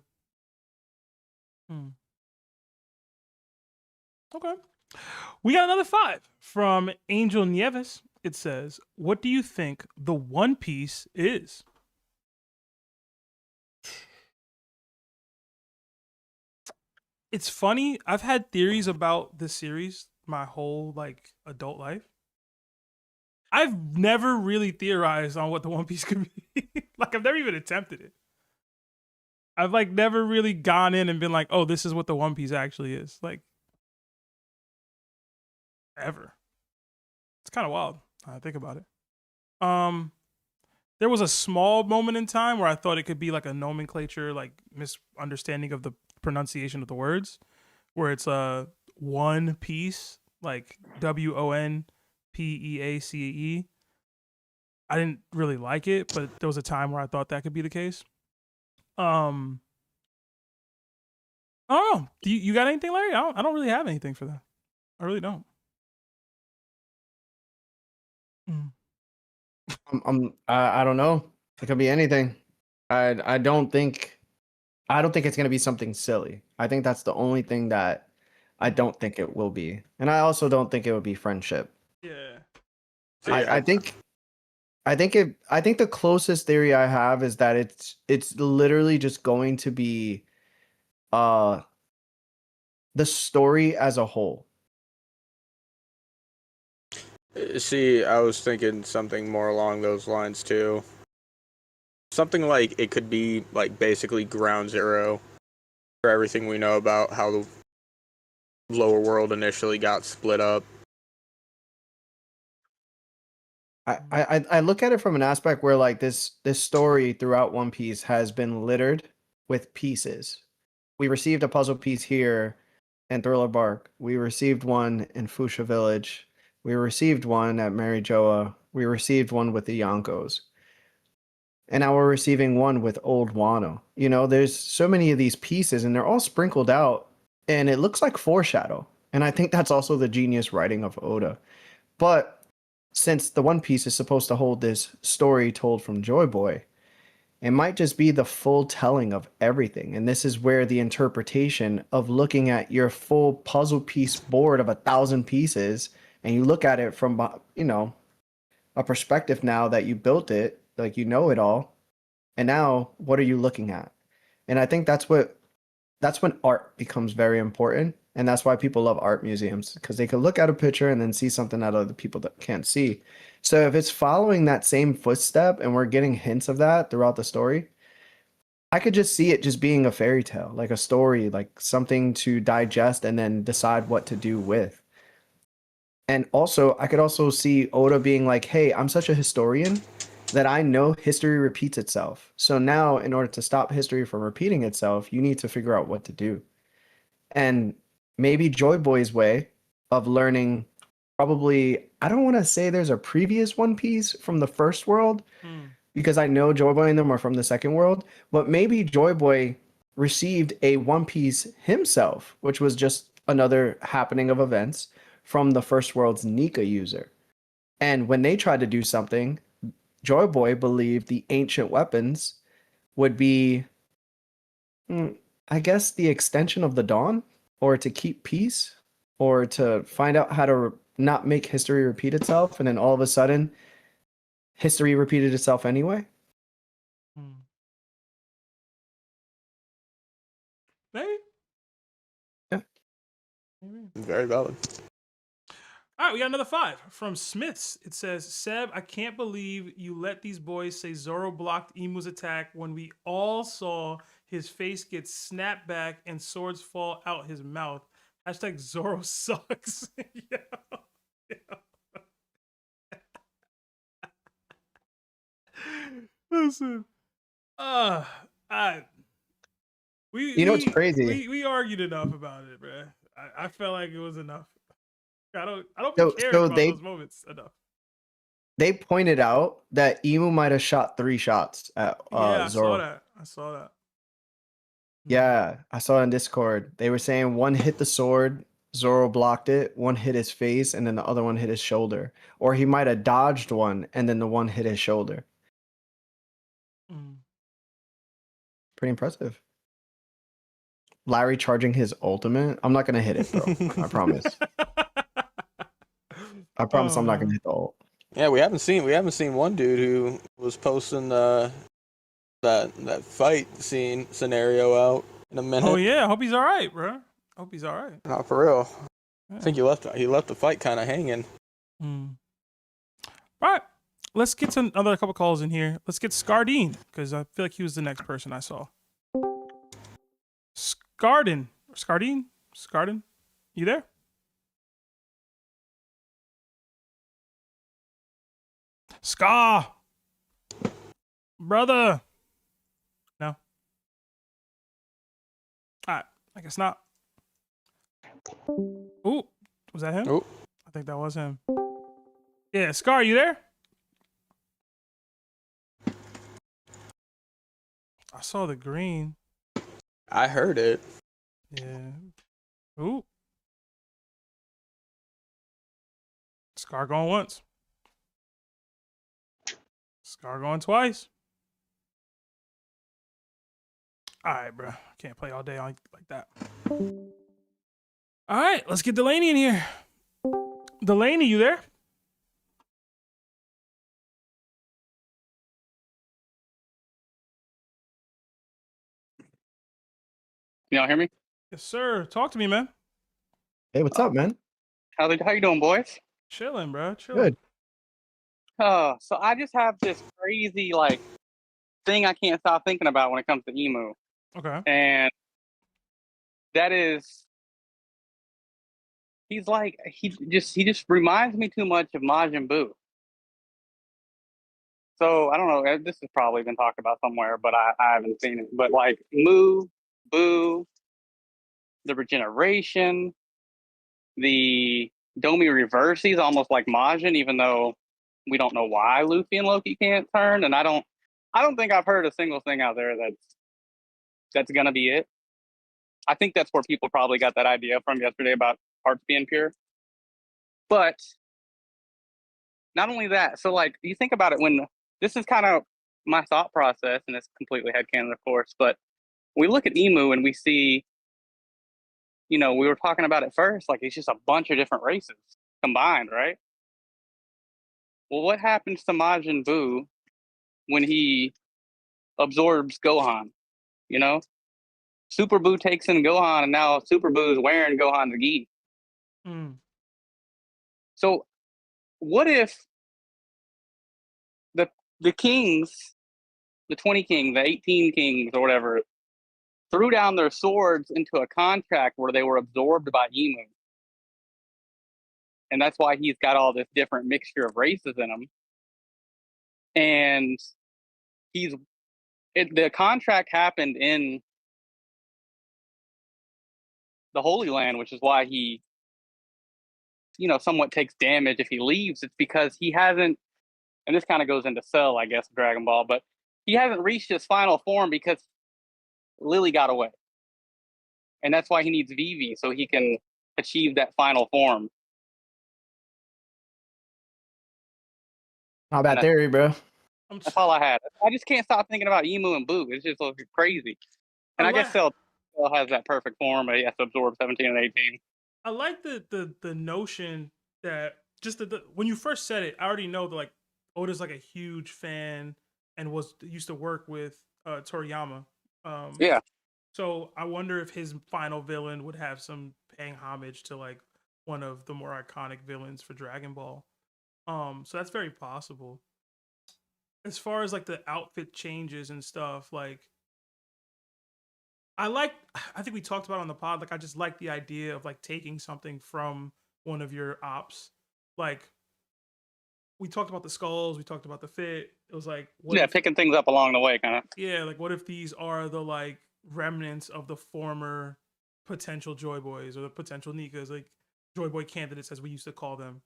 Okay. We got another 5 from Angel Nieves. It says, what do you think the One Piece is? It's funny. I've had theories about this series my whole like adult life. I've never really theorized on what the One Piece could be. Like I've never even attempted it. I've like never really gone in and been like, oh, this is what the One Piece actually is. Like ever. It's kind of wild. I think about it. There was a small moment in time where I thought it could be like a nomenclature, like misunderstanding of the pronunciation of the words, where it's One Piece, like WONPEACE. I didn't really like it, but there was a time where I thought that could be the case. I don't know. Do you got anything, Larry? I don't really have anything for that. I really don't. I don't know. It could be anything. I don't think it's gonna be something silly. I think that's the only thing that I don't think it will be, and I also don't think it would be friendship. Yeah. I think the closest theory I have is that it's literally just going to be the story as a whole. See, I was thinking something more along those lines too. Something like it could be like basically ground zero for everything we know about how the lower world initially got split up. I look at it from an aspect where like this story throughout One Piece has been littered with pieces. We received a puzzle piece here in Thriller Bark. We received one in Fuchsia Village. We received one at Mary Joa. We received one with the Yonkos. And now we're receiving one with Old Wano. You know, there's so many of these pieces and they're all sprinkled out and it looks like foreshadow. And I think that's also the genius writing of Oda. But since the One Piece is supposed to hold this story told from Joy Boy, it might just be the full telling of everything. And this is where the interpretation of looking at your full puzzle piece board of 1,000 pieces, and you look at it from, you know, a perspective now that you built it, like you know it all. And now what are you looking at? And I think that's when art becomes very important. And that's why people love art museums, because they can look at a picture and then see something that other people that can't see. So if it's following that same footstep and we're getting hints of that throughout the story, I could just see it just being a fairy tale, like a story, like something to digest and then decide what to do with. And also, I could also see Oda being like, hey, I'm such a historian that I know history repeats itself. So now, in order to stop history from repeating itself, you need to figure out what to do. And maybe Joy Boy's way of learning, probably, I don't want to say there's a previous One Piece from the first world, because I know Joy Boy and them are from the second world, but maybe Joy Boy received a One Piece himself, which was just another happening of events from the first world's Nika user. And when they tried to do something, Joy Boy believed the ancient weapons would be, I guess, the extension of the dawn, or to keep peace, or to find out how to not make history repeat itself. And then all of a sudden, history repeated itself anyway. Maybe. Yeah. Very valid. All right, we got another 5 from Smiths. It says, Seb, I can't believe you let these boys say Zoro blocked Imu's attack when we all saw his face get snapped back and swords fall out his mouth. Hashtag Zoro sucks. Yeah. Listen, You know what's crazy? We argued enough about it, bro. I felt like it was enough. I don't care about those moments enough. They pointed out that Imu might have shot 3 shots at Zoro. I saw that. Yeah, I saw it on Discord. They were saying one hit the sword, Zoro blocked it, one hit his face, and then the other one hit his shoulder. Or he might have dodged one, and then the one hit his shoulder. Mm. Pretty impressive. Larry charging his ultimate. I'm not gonna hit it, bro. I promise. I promise Oh, I'm not gonna man. hit the ult. Yeah, we haven't seen one dude who was posting that fight scene scenario out in a minute. Oh yeah, I hope he's all right, bro. I hope he's all right. Not for real. Yeah. I think he left the fight kind of hanging. Mm. All right, let's get to another couple calls in here. Let's get Scardine because I feel like he was the next person I saw. Scardine, you there? Scar, brother. No. All right, I guess not. Ooh, was that him? Ooh. I think that was him. Yeah, Scar, you there? I saw the green. I heard it. Yeah. Ooh. Scar going once. Scar going twice. All right, bro. Can't play all day like that. All right, let's get Delaney in here. Delaney, you there? Y'all hear me? Yes, sir. Talk to me, man. Hey, what's up, man? How you doing, boys? Chilling, bro. Chilling. Good. So I just have this crazy thing I can't stop thinking about when it comes to Imu, Okay. and that is he just reminds me too much of Majin Buu. So I don't know. This has probably been talked about somewhere, but I haven't seen it. But like Mu, Buu, the Regeneration, the Domi reverse, he's almost like Majin, even though we don't know why Luffy and Loki can't turn. And I don't think I've heard a single thing out there that's gonna be it. I think that's where people probably got that idea from yesterday about hearts being pure. But not only that, so like you think about it, when this is kind of my thought process, and it's completely headcanon, of course, but we look at Imu and we see, we were talking about it first, like it's just a bunch of different races combined, right? Well, what happens to Majin Buu when he absorbs Gohan? Super Buu takes in Gohan, and now Super Buu is wearing Gohan's gi. Mm. So, what if the kings, the 20 kings, the 18 kings, or whatever, threw down their swords into a contract where they were absorbed by Imu? And that's why he's got all this different mixture of races in him. And the contract happened in the Holy Land, which is why he, somewhat takes damage if he leaves. It's because he hasn't, and this kind of goes into Cell, I guess, Dragon Ball, but he hasn't reached his final form because Lily got away. And that's why he needs Vivi, so he can achieve that final form. Not bad theory, bro. That's all I had. I just can't stop thinking about Imu and Buu. It's just crazy. And I guess Cell has that perfect form, but he has to absorb 17 and 18. I like the notion that just when you first said it, I already know that like Oda's like a huge fan and used to work with Toriyama. Yeah. So I wonder if his final villain would have some paying homage to like one of the more iconic villains for Dragon Ball. So that's very possible. As far as like the outfit changes and stuff, like I think we talked about it on the pod, like I just like the idea of like taking something from one of your ops. Like we talked about the skulls, we talked about the fit. It was like picking things up along the way, kind of. Yeah, like what if these are the like remnants of the former potential Joy Boys or the potential Nikas, like Joy Boy candidates as we used to call them.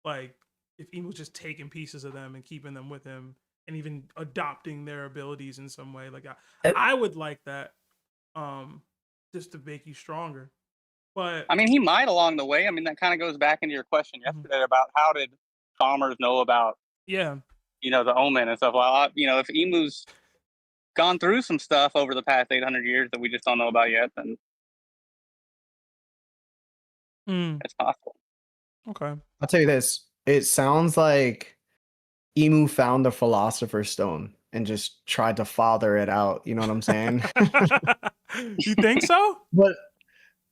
Like if Imu's just taking pieces of them and keeping them with him and even adopting their abilities in some way. Like I would like that. Just to make you stronger. But I mean, he might along the way. I mean, that kind of goes back into your question yesterday about how did farmers know about, yeah, the omen and stuff. Well, if Imu's gone through some stuff over the past 800 years that we just don't know about yet, then it's possible. Okay. I'll tell you this. It sounds like Imu found the Philosopher's Stone and just tried to father it out. You know what I'm saying? You think so? But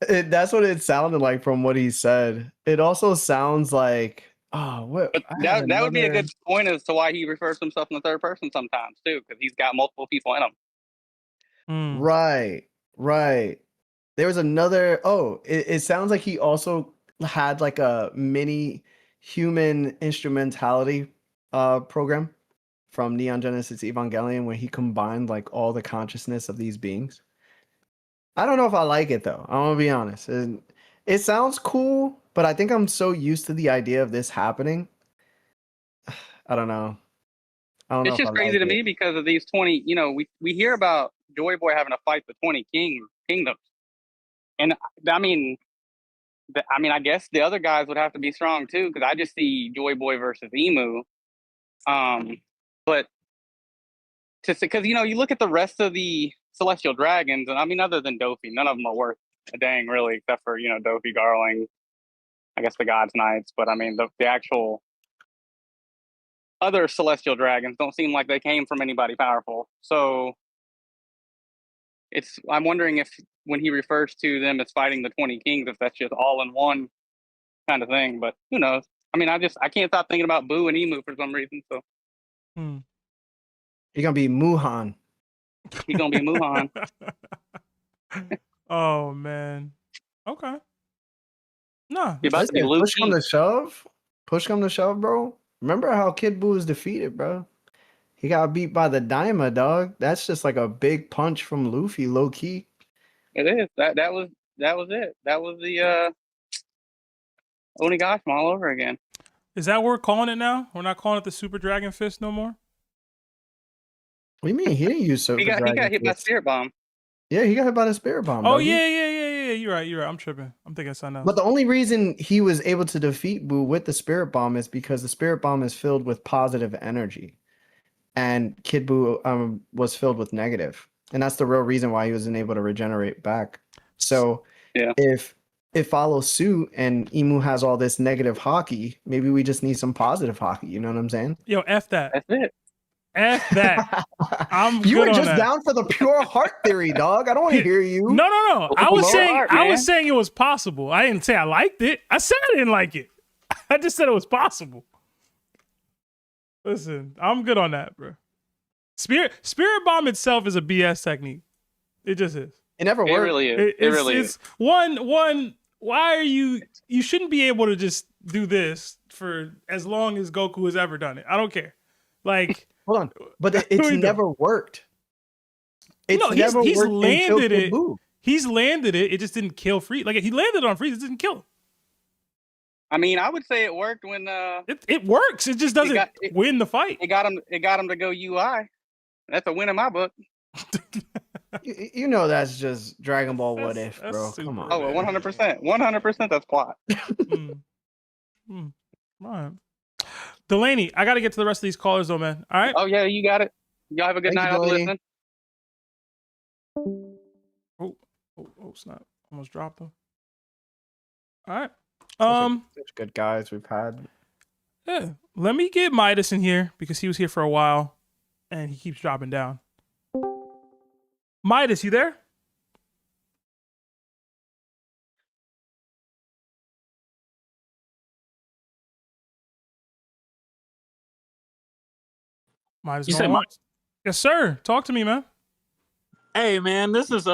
that's what it sounded like from what he said. It also sounds like, what? But that would be a good point as to why he refers to himself in the third person sometimes too, because he's got multiple people in him. Right. There was another. It sounds like he also had like a mini human instrumentality program from Neon Genesis Evangelion where he combined like all the consciousness of these beings. I don't know if I like it though. I'm gonna be honest. It sounds cool, but I think I'm so used to the idea of this happening. I don't know. It's just crazy to me because of these 20. We hear about Joy Boy having to fight the 20 kingdoms, and I mean, I guess the other guys would have to be strong too, because I just see Joy Boy versus Imu. But because you look at the rest of the celestial dragons, and I mean, other than Dofi, none of them are worth a dang really, except for Dofi, Garling, I guess the God's Knights. But I mean, the actual other celestial dragons don't seem like they came from anybody powerful. So I'm wondering if when he refers to them as fighting the 20 kings, if that's just all in one kind of thing. But who knows? I mean, I can't stop thinking about Boo and Imu for some reason. So He's gonna be Muhan. He's gonna be Muhan. Oh man. Okay. No. You're about to be Push come to shove. Push come to shove, bro. Remember how Kid Buu was defeated, bro? He got beat by the Daima, dog. That's just like a big punch from Luffy, low key. It is. That was it. That was the Onigashima all over again. Is that what we're calling it now? We're not calling it the Super Dragon Fist no more? What do you mean? He didn't use Super Dragon He got hit by Spirit Bomb. Yeah, he got hit by the Spirit Bomb. Oh, doggy. yeah. You're right. I'm tripping. I'm thinking of something else. But the only reason he was able to defeat Buu with the Spirit Bomb is because the Spirit Bomb is filled with positive energy. And Kid Buu was filled with negative. And that's the real reason why he wasn't able to regenerate back. So if it follows suit and Imu has all this negative Haki, maybe we just need some positive Haki. You know what I'm saying? Yo, F that. That's it. F that. You were just that. down for the pure heart theory, dog. I don't want to hear you. No. I was Heart, saying it was possible. I didn't say I liked it. I said I didn't like it. I just said it was possible. Listen, I'm good on that, bro. Spirit Bomb itself is a BS technique. It just is. It never worked. It really is. It really is. One. Why are you shouldn't be able to just do this for as long as Goku has ever done it. I don't care. Like, hold on, but it's never worked. He's landed it. He's landed it. It just didn't kill Frieza. Like, he landed on Frieza, it didn't kill him. I mean, I would say it worked when it works. It just doesn't win the fight. It got him to go UI. That's a win in my book. You know that's just Dragon Ball What If, bro. Come on. Oh, 100%. 100% that's plot. All right. Delaney, I got to get to the rest of these callers, though, man. All right? Oh, yeah, you got it. Y'all have a good night. I'll be listening. Oh, snap. Almost dropped them. All right. Such good guys we've had. Yeah. Let me get Midas in here because he was here for a while and he keeps dropping down. Midas, you there? Midas, you said yes, sir. Talk to me, man. Hey, man, this is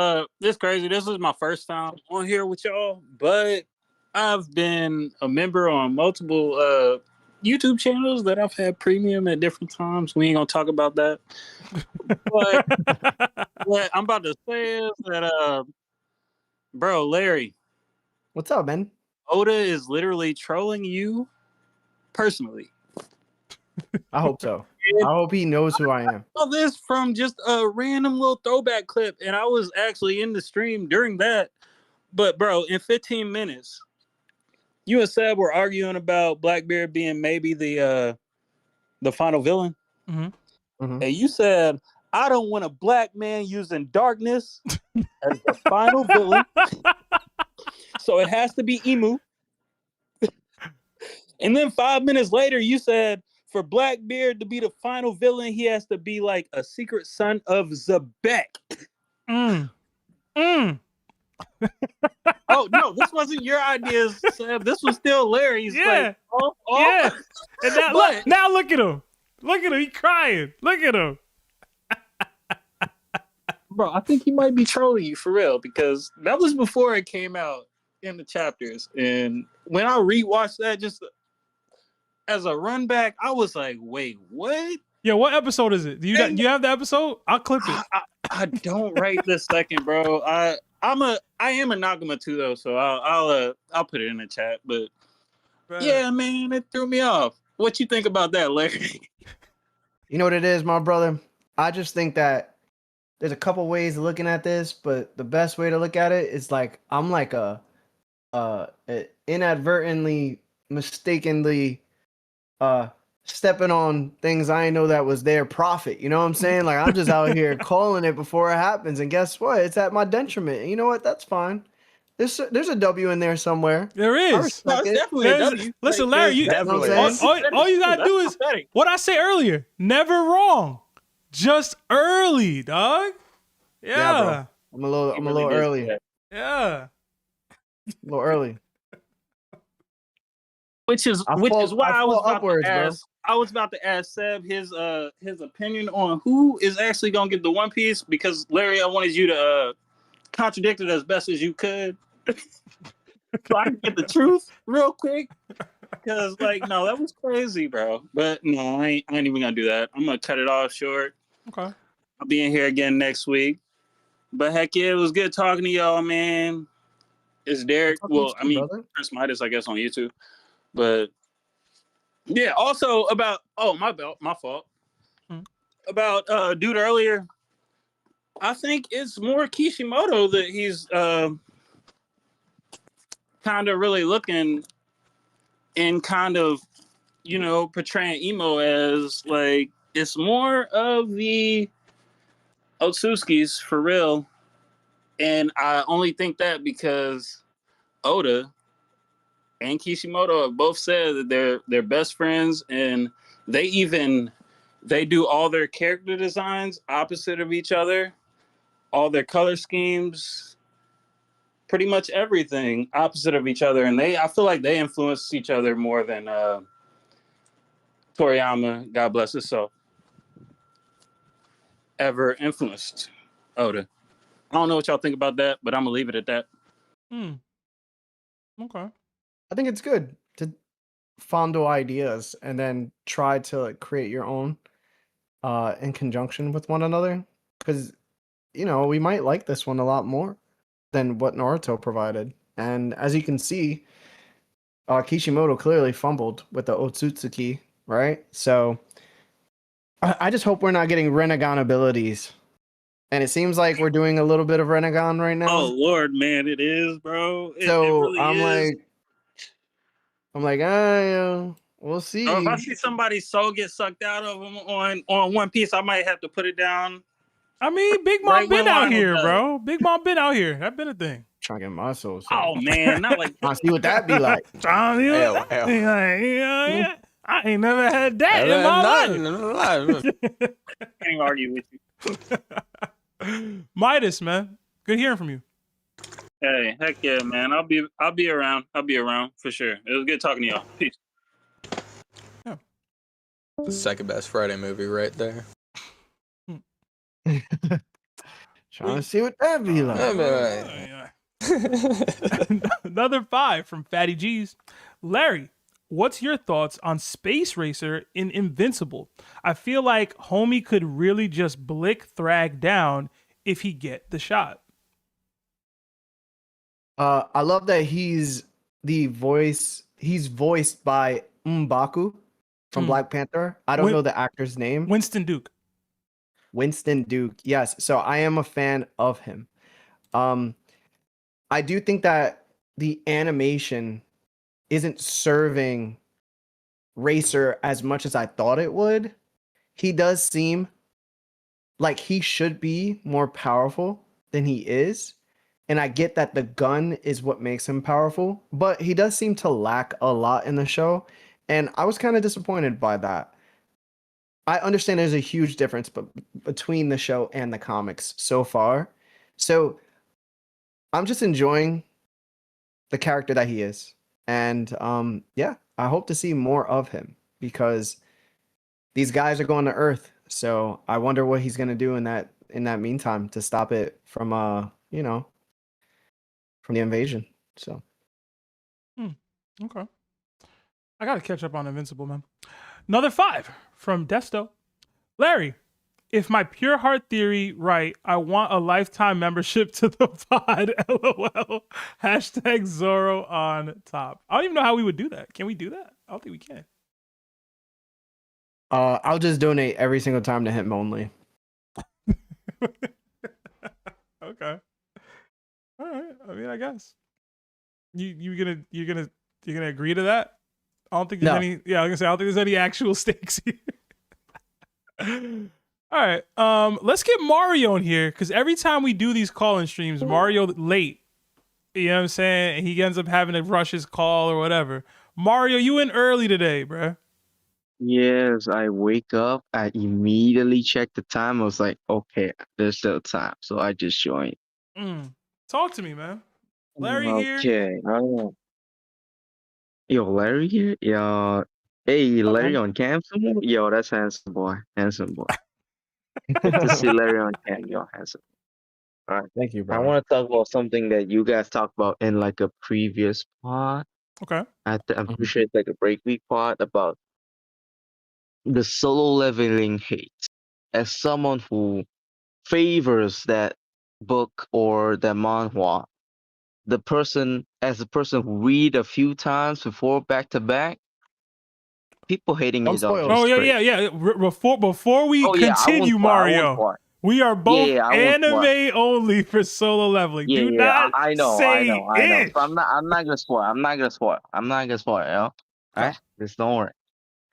crazy. This is my first time on here with y'all, but I've been a member on multiple YouTube channels that I've had premium at different times. We ain't gonna talk about that. But what I'm about to say is that, bro, Larry, what's up, man? Oda is literally trolling you personally. I hope so. I hope he knows who I am. All this from just a random little throwback clip, and I was actually in the stream during that. But bro, in 15 minutes, you and Seb were arguing about Blackbeard being maybe the final villain. Mhm. And you said, I don't want a black man using darkness as the final villain. So it has to be Imu. And then 5 minutes later, you said, for Blackbeard to be the final villain, he has to be like a secret son of Zebek. Oh, no, this wasn't your ideas, Seb. This was still Larry's. Yeah. Like, Yeah. And now, But- now look at him. Look at him. He crying. Look at him. Bro, I think he might be trolling you for real, because that was before it came out in the chapters. And when I rewatched that just as a run back, I was like, wait, what? Yo, what episode is it? Do you have the episode? I'll clip it. I don't right this second, bro. I am a Nagama too though, so I'll put it in the chat. But yeah, man, it threw me off. What you think about that, Larry? You know what it is, my brother? I just think that there's a couple ways of looking at this, but the best way to look at it is like I'm like a inadvertently, mistakenly stepping on things I didn't know that was their profit. You know what I'm saying? Like I'm just out here calling it before it happens, and guess what? It's at my detriment. And you know what? That's fine. There's a W in there somewhere. There I is. respect it. Definitely a W. Listen, Larry, you definitely all you gotta do is what I say earlier. Never wrong. Just early, dog. Yeah, Yeah. I'm a little early. Yeah. A little early. Which is I why fall I was about upwards, to bro. ask. I was about to ask Seb his opinion on who is actually gonna get the One Piece, because Larry, I wanted you to contradict it as best as you could, so I can get the truth real quick. Because like, no, that was crazy, bro. But no, I ain't even gonna do that. I'm gonna cut it off short. Okay. I'll be in here again next week. But heck yeah, it was good talking to y'all, man. It's Derek. Well, I mean, PrinceMidas, I guess, on YouTube. But yeah, also about my fault. About dude earlier. I think it's more Kishimoto that he's kind of really looking and kind of, portraying Emo as like it's more of the Otsutskis for real. And I only think that because Oda and Kishimoto have both said that they're best friends, and they do all their character designs opposite of each other, all their color schemes, pretty much everything opposite of each other, and I feel like they influence each other more than Toriyama, God bless his soul, ever influenced Oda. I don't know what y'all think about that, but I'm gonna leave it at that. Okay. I think it's good to fondle ideas and then try to like create your own in conjunction with one another, because we might like this one a lot more than what Naruto provided. And as you can see, Kishimoto clearly fumbled with the Otsutsuki, right? So I just hope we're not getting Renegon abilities. And it seems like we're doing a little bit of Renegon right now. Oh Lord, man, it is, bro. It really I'm is. we'll see. If I see somebody's soul get sucked out of them on One Piece, I might have to put it down. I mean, Big Mom Right been when out Lionel here, does. bro. Big Mom been out here. That been a thing. Trying to get my soul. Oh man, not like I see what that be like. Hell. I ain't never had that in my life. can't argue with you. Midas, man. Good hearing from you. Hey, heck yeah, man. I'll be around. I'll be around for sure. It was good talking to y'all. Peace. The second best Friday movie right there. Trying to see what that be like. Another 5 from Fatty G's. Larry, what's your thoughts on Space Racer in Invincible? I feel like homie could really just blick Thrag down if he get the shot. I love that he's voiced by M'Baku from Black Panther. I don't know the actor's name. Winston Duke. Winston Duke. Yes. So I am a fan of him. I do think that the animation isn't serving Racer as much as I thought it would. He does seem like he should be more powerful than he is. And I get that the gun is what makes him powerful, but he does seem to lack a lot in the show. And I was kind of disappointed by that. I understand there's a huge difference between the show and the comics so far. So I'm just enjoying the character that he is. And yeah, I hope to see more of him because these guys are going to Earth. So I wonder what he's gonna do in that meantime to stop it from from the invasion. So Okay. I gotta catch up on Invincible, man. Another 5 from Desto. Larry, if my pure heart theory right, I want a lifetime membership to the pod. LOL. Hashtag Zoro on top. I don't even know how we would do that. Can we do that? I don't think we can. I'll just donate every single time to him only. Okay. All right. I mean, I guess you're gonna agree to that. I don't think there's No. any. Yeah, I was gonna say I don't think there's any actual stakes here. All right. Let's get Mario in here because every time we do these call-in streams, Mario late. You know what I'm saying? And he ends up having to rush his call or whatever. Mario, you in early today, bruh. Yes, I wake up, I immediately check the time. I was like, okay, there's still time. So I just joined. Talk to me, man. Larry here. Okay. Yo, Larry here? Yo. Hey, Larry on cam somewhere? Yo, that's handsome boy. Handsome boy. Good to see Larry on cam. Yo, handsome. All right. Thank you, I bro. want to talk about something that you guys talked about in like a previous pod. Okay. I'm pretty sure it's like a break week pod about the solo leveling hate. As someone who favors that book or that manhwa, the person who read a few times before back to back, people hating Don't it spoil on it. Oh just yeah. Before we I won't continue, spoil. I won't Mario, spoil. we are both Yeah, I won't spoil. anime only for solo leveling. Yeah, Do yeah, not I know. say So I'm not gonna spoil. I'm not gonna spoil. You know? Alright? Just don't worry.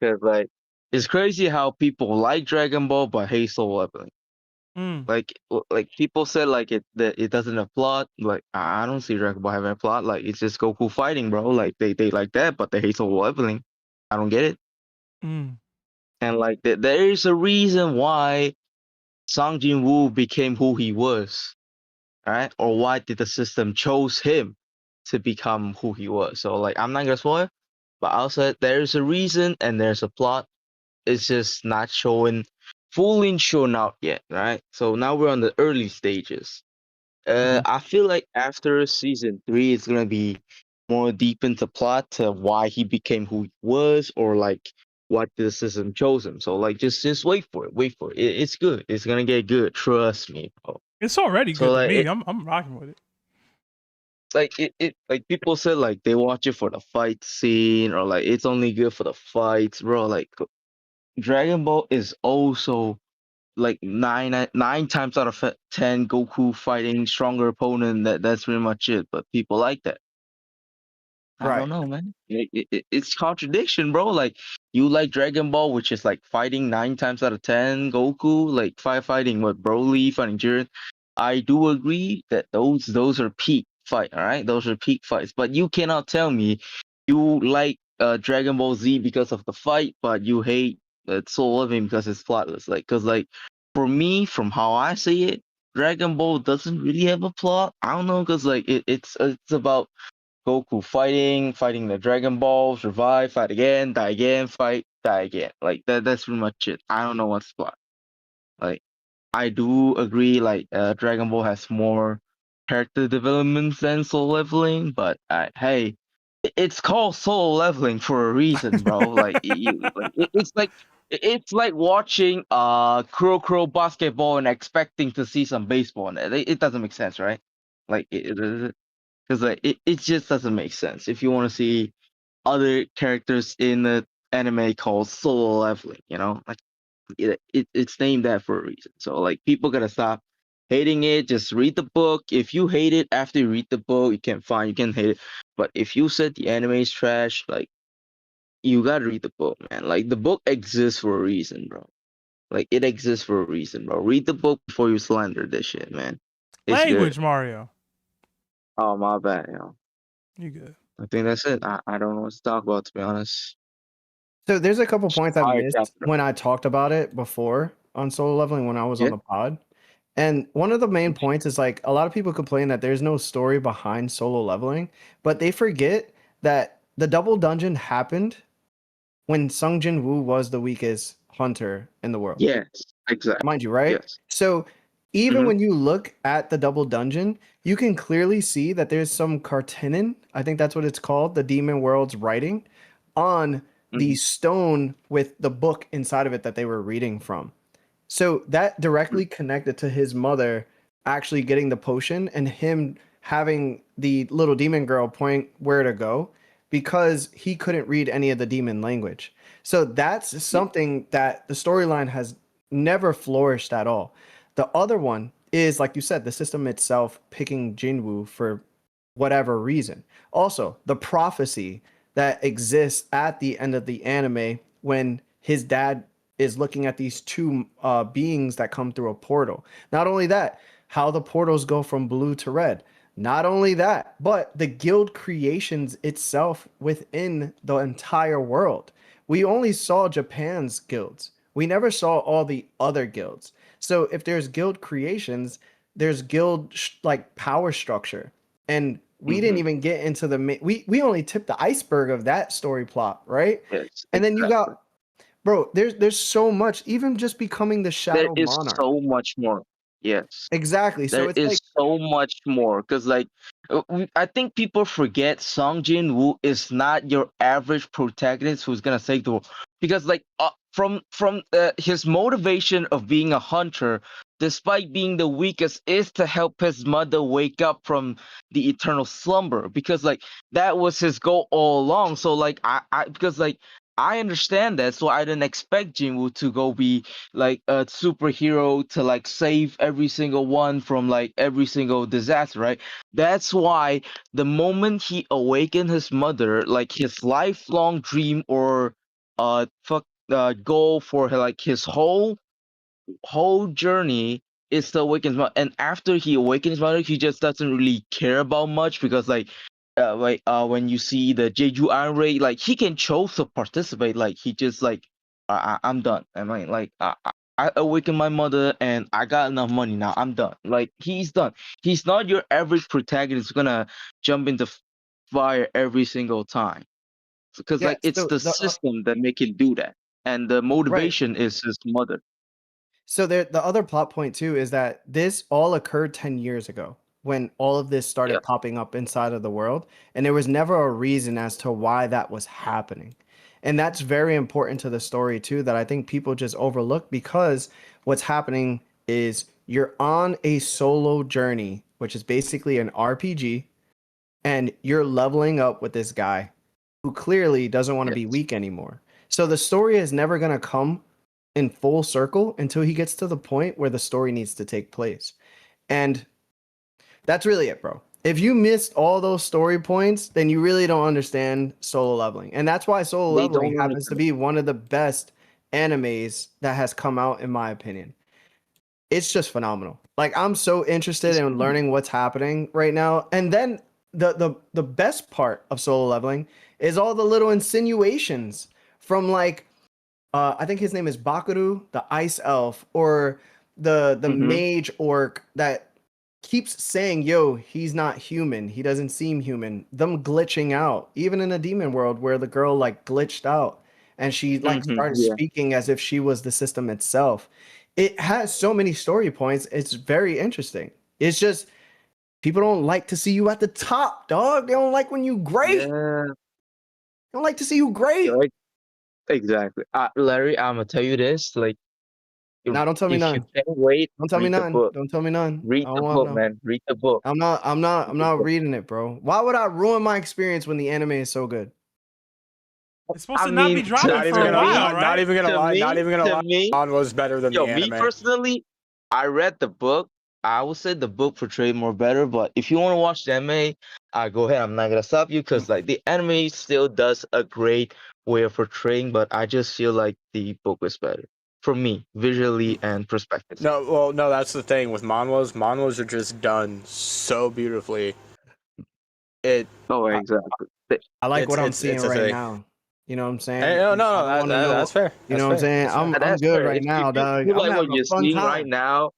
Cause like it's crazy how people like Dragon Ball but hate solo leveling. Like people said like that it doesn't have plot. Like I don't see Dragon Ball having a plot. Like it's just Goku fighting, bro. Like they like that, but they hate solo leveling. I don't get it. And like there is a reason why Song Jin Woo became who he was, right? Or why did the system chose him to become who he was? So like I'm not gonna spoil, but I'll say there's a reason and there's a plot. It's just not fully shown out yet, right? So now we're on the early stages. I feel like after season 3, it's gonna be more deep into plot to why he became who he was, or like what the system chose him. So like just wait for it. It's good. It's gonna get good. Trust me, bro. It's already So good like to me. I'm rocking with it. It like people said like they watch it for the fight scene, or like it's only good for the fights, bro. Like Dragon Ball is also like nine times out of 10 Goku fighting stronger opponent. That's pretty much it. But people like that. I don't know, man. It's contradiction, bro. Like you like Dragon Ball, which is like fighting 9 times out of 10 Goku, like fighting what Broly, fighting Jiren. I do agree that those are peak fight, all right? Those are peak fights. But you cannot tell me you like Dragon Ball Z because of the fight, but you hate Soul Living because it's plotless. Like, cause like for me, from how I see it, Dragon Ball doesn't really have a plot. I don't know, cause like it's about Goku fighting the Dragon Balls, revive, fight again, fight, die again. Like that's pretty much it. I don't know what's the plot. Like I do agree like Dragon Ball has more character developments than soul leveling, but hey, it's called soul leveling for a reason, bro. Like it's like watching Crow basketball and expecting to see some baseball in it. It doesn't make sense, right? Like because like it just doesn't make sense if you want to see other characters in the anime called solo leveling, you know, like it's named that for a reason. So like people gotta stop hating it, just read the book. If you hate it after you read the book, you can fine, you can hate it. But if you said the anime is trash, like you gotta read the book, man. Like the book exists for a reason, bro. Like it exists for a reason, bro. Read the book before you slander this shit, man. It's Language, good. Mario. Oh my bad, You good? I think that's it. I don't know what to talk about, to be honest. So there's a couple points I Fire missed chapter. when I talked about it before on Solo Leveling when I was on Yeah. the pod. And one of the main points is like a lot of people complain that there's no story behind Solo Leveling, but they forget that the double dungeon happened when Sung Jin Woo was the weakest hunter in the world. Yes, exactly. Mind you, right? Yes. So even Mhm. when you look at the double dungeon, you can clearly see that there's some Kartinin, I think that's what it's called, the demon world's writing, on the stone with the book inside of it that they were reading from. So that directly connected to his mother actually getting the potion and him having the little demon girl point where to go because he couldn't read any of the demon language. So that's something that the storyline has never flourished at all. The other one is, like you said, the system itself picking Jinwoo for whatever reason. Also, the prophecy that exists at the end of the anime when his dad is looking at these two beings that come through a portal. Not only that, how the portals go from blue to red. Not only that, but the guild creations itself within the entire world. We only saw Japan's guilds. We never saw all the other guilds. So if there's guild creations, there's guild like power structure. And we didn't even get into the we only tipped the iceberg of that story plot, right? Yes. And then you Exactly. got bro, there's so much, even just becoming the There shadow is monarch. so much more. Yes. Exactly. So There it's is like so much more because, like, I think people forget Song Jin Woo is not your average protagonist who's gonna save the world. Because, like, from his motivation of being a hunter, despite being the weakest, is to help his mother wake up from the eternal slumber. Because, like, that was his goal all along. So, like, because, like, I understand that, so I didn't expect Jinwoo to go be like a superhero to like save every single one from like every single disaster, right? That's why the moment he awakened his mother, like his lifelong dream or goal for like his whole journey is to awaken his mother. And after he awakens his mother, he just doesn't really care about much because when you see the Jeju Iron Ray, like he can choose to participate. Like he just like I'm done. I mean, like I awakened my mother and I got enough money now. I'm done. Like he's done. He's not your average protagonist who's gonna jump into fire every single time. Because yeah, like it's so the the system that make him do that, and the right. motivation is his mother. So the other plot point too is that this all occurred 10 years ago when all of this Yeah. started popping up inside of the world, and there was never a reason as to why that was happening. And that's very important to the story too that I think people just overlook because what's happening is you're on a solo journey, which is basically an RPG, and you're leveling up with this guy who clearly doesn't want to be Yes. weak anymore. So the story is never going to come in full circle until he gets to the point where the story needs to take place. And that's really it, bro. If you missed all those story points, then you really don't understand Solo Leveling. And that's why Solo They Leveling don't happens to understand. be one of the best animes that has come out, in my opinion. It's just phenomenal. Like I'm so interested in learning what's happening right now. And then the best part of Solo Leveling is all the little insinuations from like I think his name is Bakuru, the ice elf, or the mage orc that keeps saying, "Yo, he's not human. He doesn't seem human." Them glitching out, even in a demon world where the girl like glitched out and she like started Yeah. speaking as if she was the system itself. It has so many story points. It's very interesting. It's just people don't like to see you at the top, dog. They don't like when you great. They Yeah. don't like to see you great. Like, exactly. Larry, I'm gonna tell you this. Like, Now, don't tell me if you none. can't wait, Don't tell me read the none. book. Don't tell me none. Read I the don't want book, no. man. Read the book. I'm Read the not book. reading it, bro. Why would I ruin my experience when the anime is so good? It's supposed I to not be mean, dropping Not even for a gonna while, lie. right? Not even gonna lie. Not even gonna to lie. me, On was better than yo, the me anime. personally, I read the book I would say the book portrayed more better, but if you want to watch the anime, go ahead. I'm not gonna stop you because like the anime still does a great way of portraying, but I just feel like the book was better for me, visually and perspective. No, that's the thing with manhwas. Manhwas are just done so beautifully. Oh, exactly. I like It's- what I'm it's- seeing it's a right thing. now. You know what I'm saying? Hey, no, I don't wanna know- that's fair. You That's know what I'm fair. saying? That's fair. I'm That's good fair. right If now, you dog. feel I'm like what having a you're fun seeing time. right now,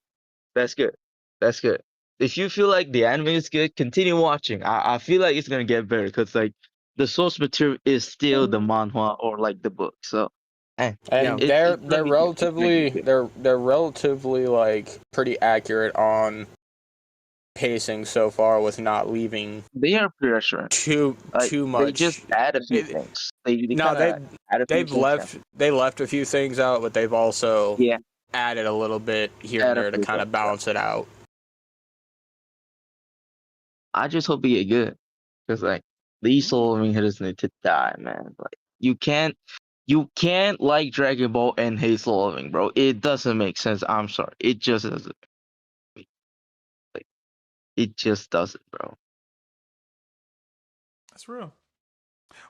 that's good. That's good. If you feel like the anime is good, continue watching. I feel like it's gonna get better because like the source material is still the manhwa or like the book. So, And Yeah. they're it's gonna be good. It's gonna be good. they're relatively like pretty accurate on pacing so far with not leaving They are pretty restaurant. too They much. just add a few It- things. They No, kinda add a few they've things, left a few things out, but they've also Yeah, added a little bit here add and a there to few kind of things, balance it out. I just hope he get good because like these solo leveling hitters need to die, man. Like you can't like Dragon Ball and hate solo leveling, bro. It doesn't make sense. I'm sorry. It just doesn't. Like it just doesn't, bro. That's real.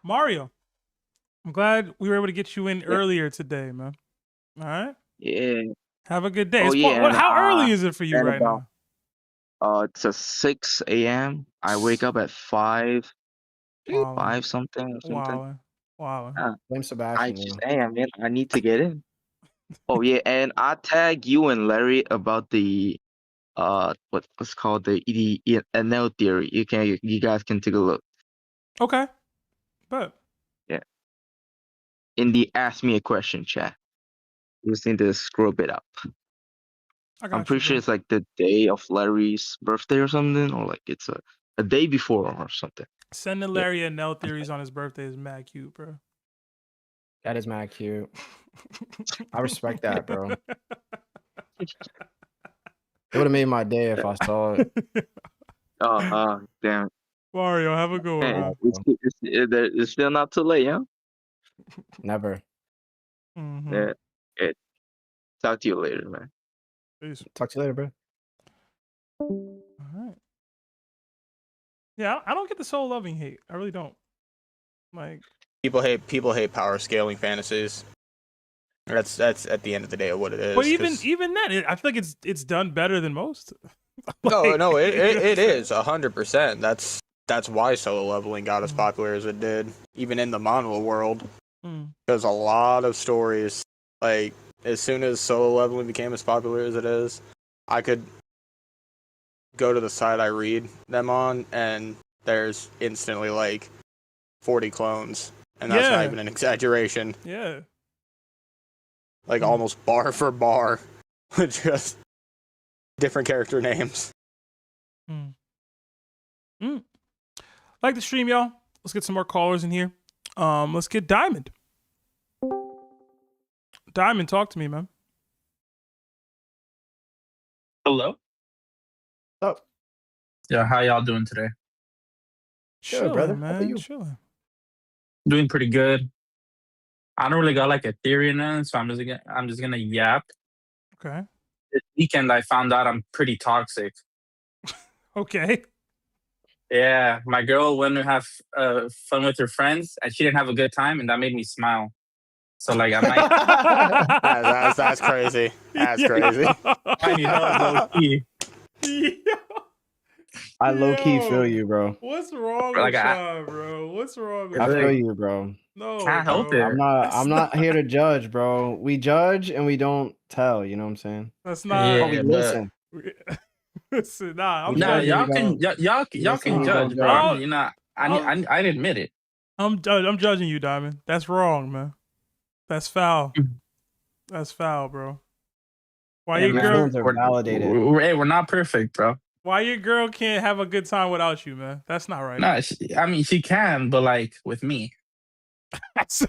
Mario, I'm glad we were able to get you in earlier today, man. All right. Yeah. Have a good day. Oh, It's yeah, and, how early is it for you and right about- now? It's a 6 a.m. I wake up at 5 Wow. something or something. Wow. Blame I Sebastian. just yo. man, I need to get in. Oh yeah, and I tag you and Larry about the what's called the NL theory. You guys can take a look Okay. But in the ask me a question chat. You just need to scrub it up. I got I'm pretty sure it's like the day of Larry's birthday or something, or like it's a day before or something. sending Larry a Nell theories on his birthday is mad cute, bro. That is mad cute. I respect that, bro. It would have made my day if I saw it. Damn. Mario, have a good one, Hey, man. it's still not too late, yeah. Never. Mhm. Yeah. Okay. Talk to you later, man. Peace. Talk to you later, bro. All right. Yeah, I don't get the soul loving hate. I really don't. Like, People hate power scaling fantasies. That's at the end of the day what it is. but 'cause- even then, I feel like it's done better than most. no, it is 100%. That's why solo leveling got as popular as it did, even in the manhwa world. Mm. There's a lot of stories. Like as soon as solo leveling became as popular as it is, I could go to the site I read them on, and there's instantly like 40 clones, and that's Yeah. not even an exaggeration. Yeah. Like almost bar for bar, with just different character names. Like the stream, y'all. Let's get some more callers in here. Let's get Diamond. Diamond, talk to me, man. Hello. Oh, Yeah, how y'all doing today? Chilling, brother. How man. about you? Chilling. Doing pretty good. I don't really got like a theory in it, so I'm just gonna yap. Okay. This weekend I found out I'm pretty toxic. Okay. Yeah, my girl went to have fun with her friends, and she didn't have a good time, and that made me smile. So like I might, That's crazy. That's crazy. I need help low key. I low key feel Yo. you, bro. What's wrong Like, with I- y'all, bro? What's wrong with I Is feel it- you, bro. No, Can't help bro. it. I'm not here to judge, bro. We judge and we don't tell. You know what I'm saying? That's not. Yeah, But we but- listen. Listen, nah, I'm Nah, judge, judging. y'all we can don't- y'all listen, can we judge, don't bro. judge. You know, I admit it. I'm judging you, Diamond. That's wrong, man. That's foul. That's foul, bro. Why Hey, your My man, girl? feelings are validated. We're not perfect, bro. Why your girl can't have a good time without you, man? That's not right. No, I mean she can, but like with me. I said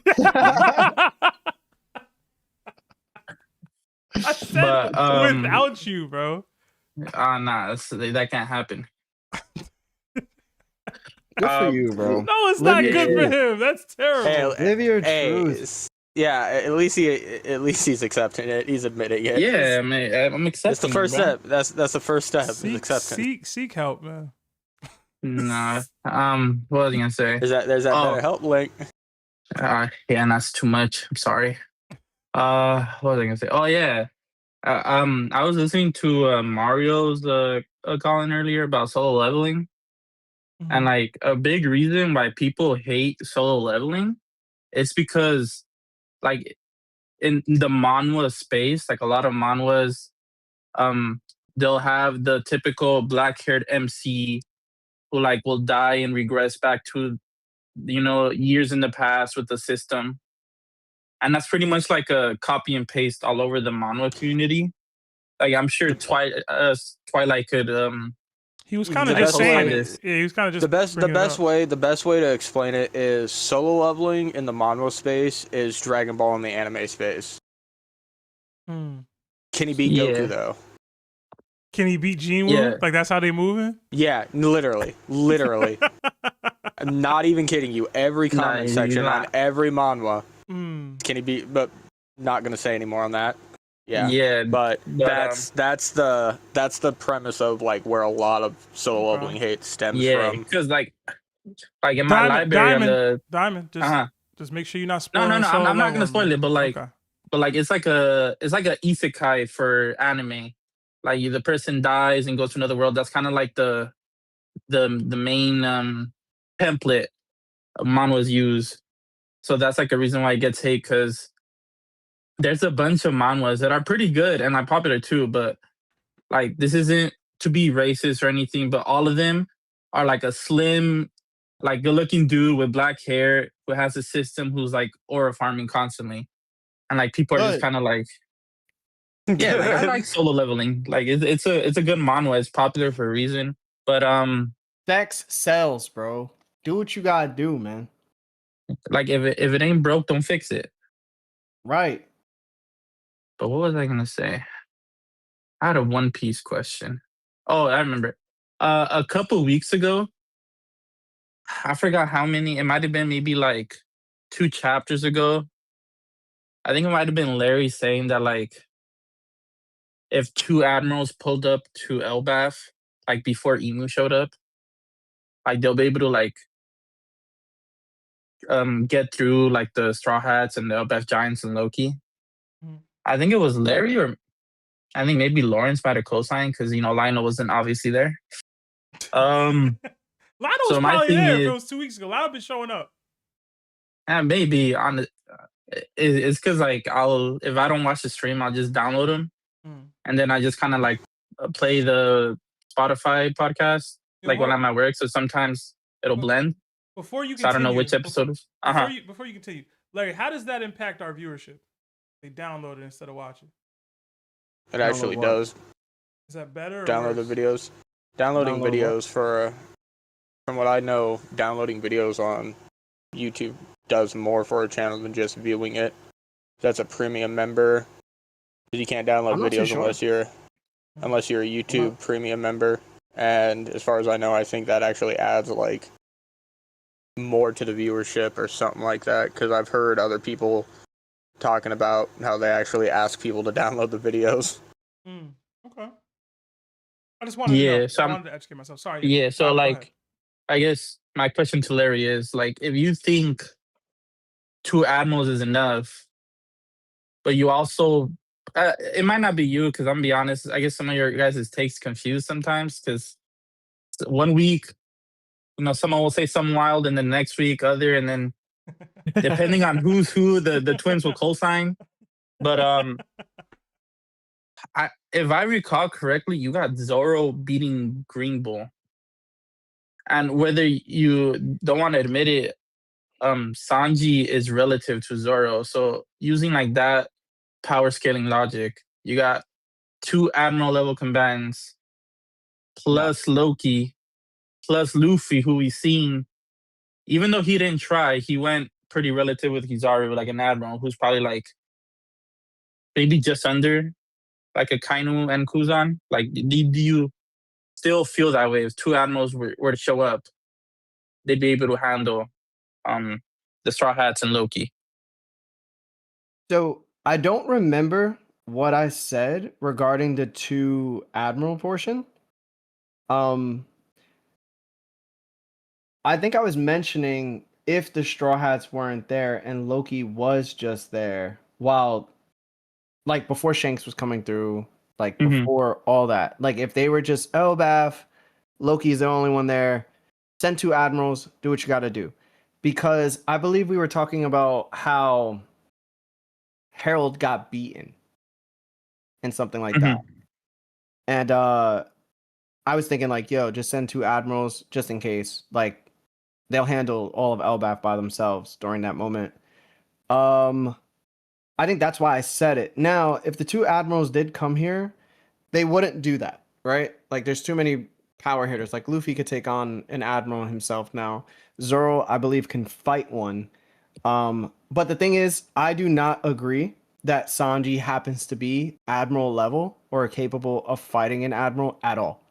But, without you, bro. Nah, that can't happen. Good for you, bro. No, it's not Live good your for him. That's terrible. Live your Hey, truth. Yeah, at least he's accepting it. He's admitting it. Yeah, I mean, I'm accepting. It's the first it, bro. step. That's the first step. Is acceptance. Seek help, man. Nah. What was I gonna say? There's that BetterHelp link. Yeah, and that's too much. I'm sorry. What was I gonna say? Oh yeah. I was listening to Mario's calling earlier about solo leveling, and like a big reason why people hate solo leveling is because like in the manhwa space, like a lot of manhwas, they'll have the typical black-haired MC who like will die and regress back to years in the past with the system, and that's pretty much like a copy and paste all over the manhwa community. Like I'm sure Twilight could he was kind of The just best saying way- it. Yeah, he was kind of just the best way to explain it is solo leveling in the manhwa space is Dragon Ball in the anime space. Can he beat Goku though? Can he beat Jinwoo? Yeah. Like that's how they moving? Yeah, literally. I'm not even kidding you. Every comment he's section on not. every manhwa. Can he beat? But not gonna say any more on that. Yeah, but that's the premise of like where a lot of solo leveling hate stems from. because like in my library, Diamond, just make sure you're not no, spoiling. I'm not gonna spoil man. it, but like it's like a isekai for anime. Like the person dies and goes to another world. That's kind of like the main template manhwas use. So that's like a reason why it gets hate, because there's a bunch of manhwas that are pretty good and like popular too, but like this isn't to be racist or anything, but all of them are like a slim, like good-looking dude with black hair who has a system who's like aura farming constantly, and like people are just kind of like, yeah, like, I like solo leveling. Like it's a good manhwa. It's popular for a reason, but Sex sells, bro. Do what you gotta do, man. like if it ain't broke, don't fix it. Right. But what was I gonna say? I had a One Piece question. Oh, I remember. A couple weeks ago, I forgot how many. It might have been maybe like 2 chapters ago. I think it might have been Larry saying that like if 2 admirals pulled up to Elbaf, like before Imu showed up, like they'll be able to like get through like the Straw Hats and the Elbaf Giants and Loki. I think it was Larry, or I think maybe Lawrence might have co-signed because Lionel wasn't obviously there. Lionel was so my probably thing there if is- it was 2 weeks ago. Lionel been showing up. And maybe on the, it's because like if I don't watch the stream, I'll just download them, and then I just kind of like play the Spotify podcast like when I'm at work. So sometimes it'll blend. Before you So I don't know continue, which episode. Before you continue, Larry, how does that impact our viewership? They download it instead of watching. It actually does. Is that better? Or Download worse? the videos. Downloading Download videos from what I know, downloading videos on YouTube does more for a channel than just viewing it. That's a premium member. You can't download I'm not too videos sure. unless you're a YouTube premium member. And as far as I know, I think that actually adds like more to the viewership or something like that. Because I've heard other people talking about how they actually ask people to download the videos. Okay. I just wanted to know. I wanted to educate myself. Sorry. Yeah. So Go like, ahead. I guess my question to Larry is like, if you think 2 admirals is enough, but you also, it might not be you, because I'm gonna be honest, I guess some of your guys' takes confused sometimes, because 1 week, someone will say something wild, and then next week other, and then depending on who's who, the twins will co-sign. But if I recall correctly, you got Zoro beating Green Bull. And whether you don't want to admit it, Sanji is relative to Zoro. So using like that power scaling logic, you got 2 admiral level combatants plus Loki plus Luffy, who we've seen, even though he didn't try, he went pretty relative with Kizaru, like an admiral who's probably like maybe just under like a Kainu and Kuzan. Like, do you still feel that way? If 2 admirals were to show up, they'd be able to handle the Straw Hats and Loki? So I don't remember what I said regarding the 2 Admiral portion. Um, I think I was mentioning if the Straw Hats weren't there and Loki was just there while, like, before Shanks was coming through, like, Mhm. before all that. Like, if they were just Elbaf, Loki's the only one there, send 2 Admirals, do what you gotta do. Because I believe we were talking about how Harold got beaten and something like that. And I was thinking like, yo, just send 2 Admirals just in case. Like, they'll handle all of Elbaf by themselves during that moment. I think that's why I said it. Now, if the 2 Admirals did come here, they wouldn't do that, right? Like, there's too many power hitters. Like, Luffy could take on an Admiral himself now. Zoro, I believe, can fight one. But the thing is, I do not agree that Sanji happens to be Admiral level or capable of fighting an Admiral at all.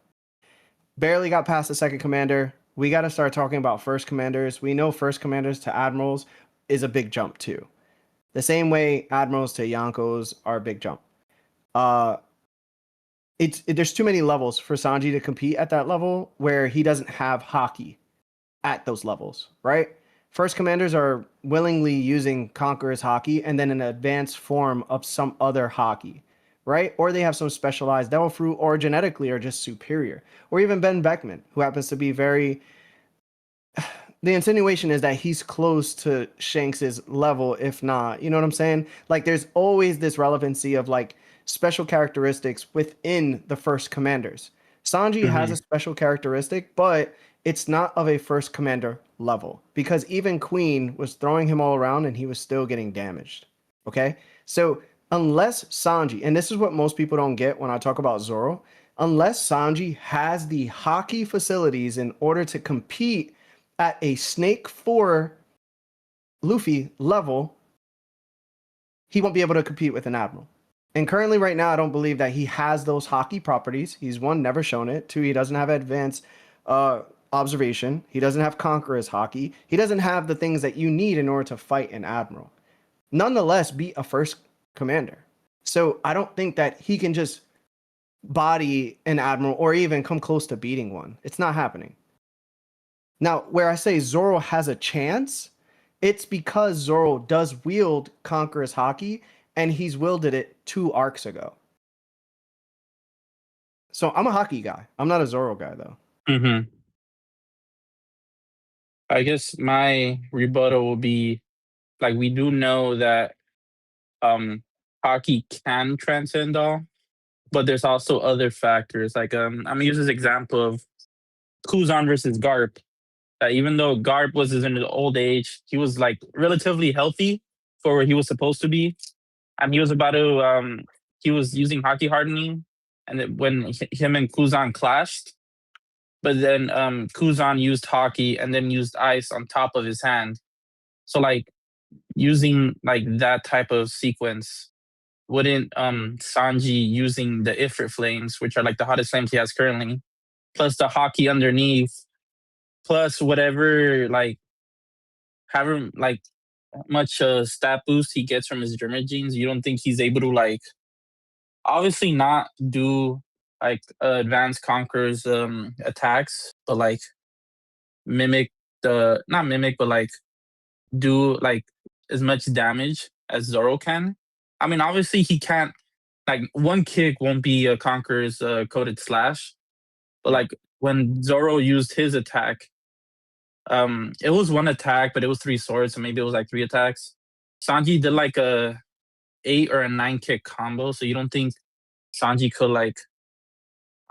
Barely got past the second commander. We got to start talking about first commanders. We know first commanders to Admirals is a big jump too. The same way Admirals to Yonkos are a big jump. There's too many levels for Sanji to compete at that level where he doesn't have Haki at those levels, right? First commanders are willingly using Conqueror's Haki and then an advanced form of some other Haki, right? Or they have some specialized Devil Fruit or genetically are just superior. Or even Ben Beckman, who happens to be very... The insinuation is that he's close to Shanks's level, if not, you know what I'm saying? Like, there's always this relevancy of like special characteristics within the first commanders. Sanji has a special characteristic, but it's not of a first commander level because even Queen was throwing him all around and he was still getting damaged. Okay, so unless Sanji, and this is what most people don't get when I talk about Zoro, unless Sanji has the Haki facilities in order to compete at a Snake 4 Luffy level, he won't be able to compete with an Admiral. And currently, right now, I don't believe that he has those Haki properties. He's, 1, never shown it. 2, he doesn't have advanced observation. He doesn't have Conqueror's Haki. He doesn't have the things that you need in order to fight an Admiral. Nonetheless, be a first commander. So I don't think that he can just body an Admiral or even come close to beating one. It's not happening. Now, where I say Zoro has a chance, it's because Zoro does wield Conqueror's Haki, and he's wielded it 2 arcs ago. So I'm a Haki guy. I'm not a Zoro guy, though. I guess my rebuttal will be like we do know that Haki can transcend all, but there's also other factors. Like I'm gonna use this example of Kuzan versus Garp. Even though Garp was in his old age, he was like relatively healthy for where he was supposed to be, and he was about to he was using Haki hardening, and when him and Kuzan clashed, but then Kuzan used Haki and then used ice on top of his hand. So like using like that type of sequence, wouldn't Sanji using the Ifrit flames, which are like the hottest flames he has currently, plus the Haki underneath, plus whatever like however like much stat boost he gets from his German genes, you don't think he's able to like obviously not do like advanced Conqueror's attacks, but like mimic the not mimic, but like do like as much damage as Zoro can. I mean, obviously he can't like one kick won't be a Conqueror's coded slash, but like when Zoro used his attack, it was 1 attack, but it was 3 swords, so maybe it was like 3 attacks. Sanji did like a 8 or a 9 kick combo, so you don't think Sanji could like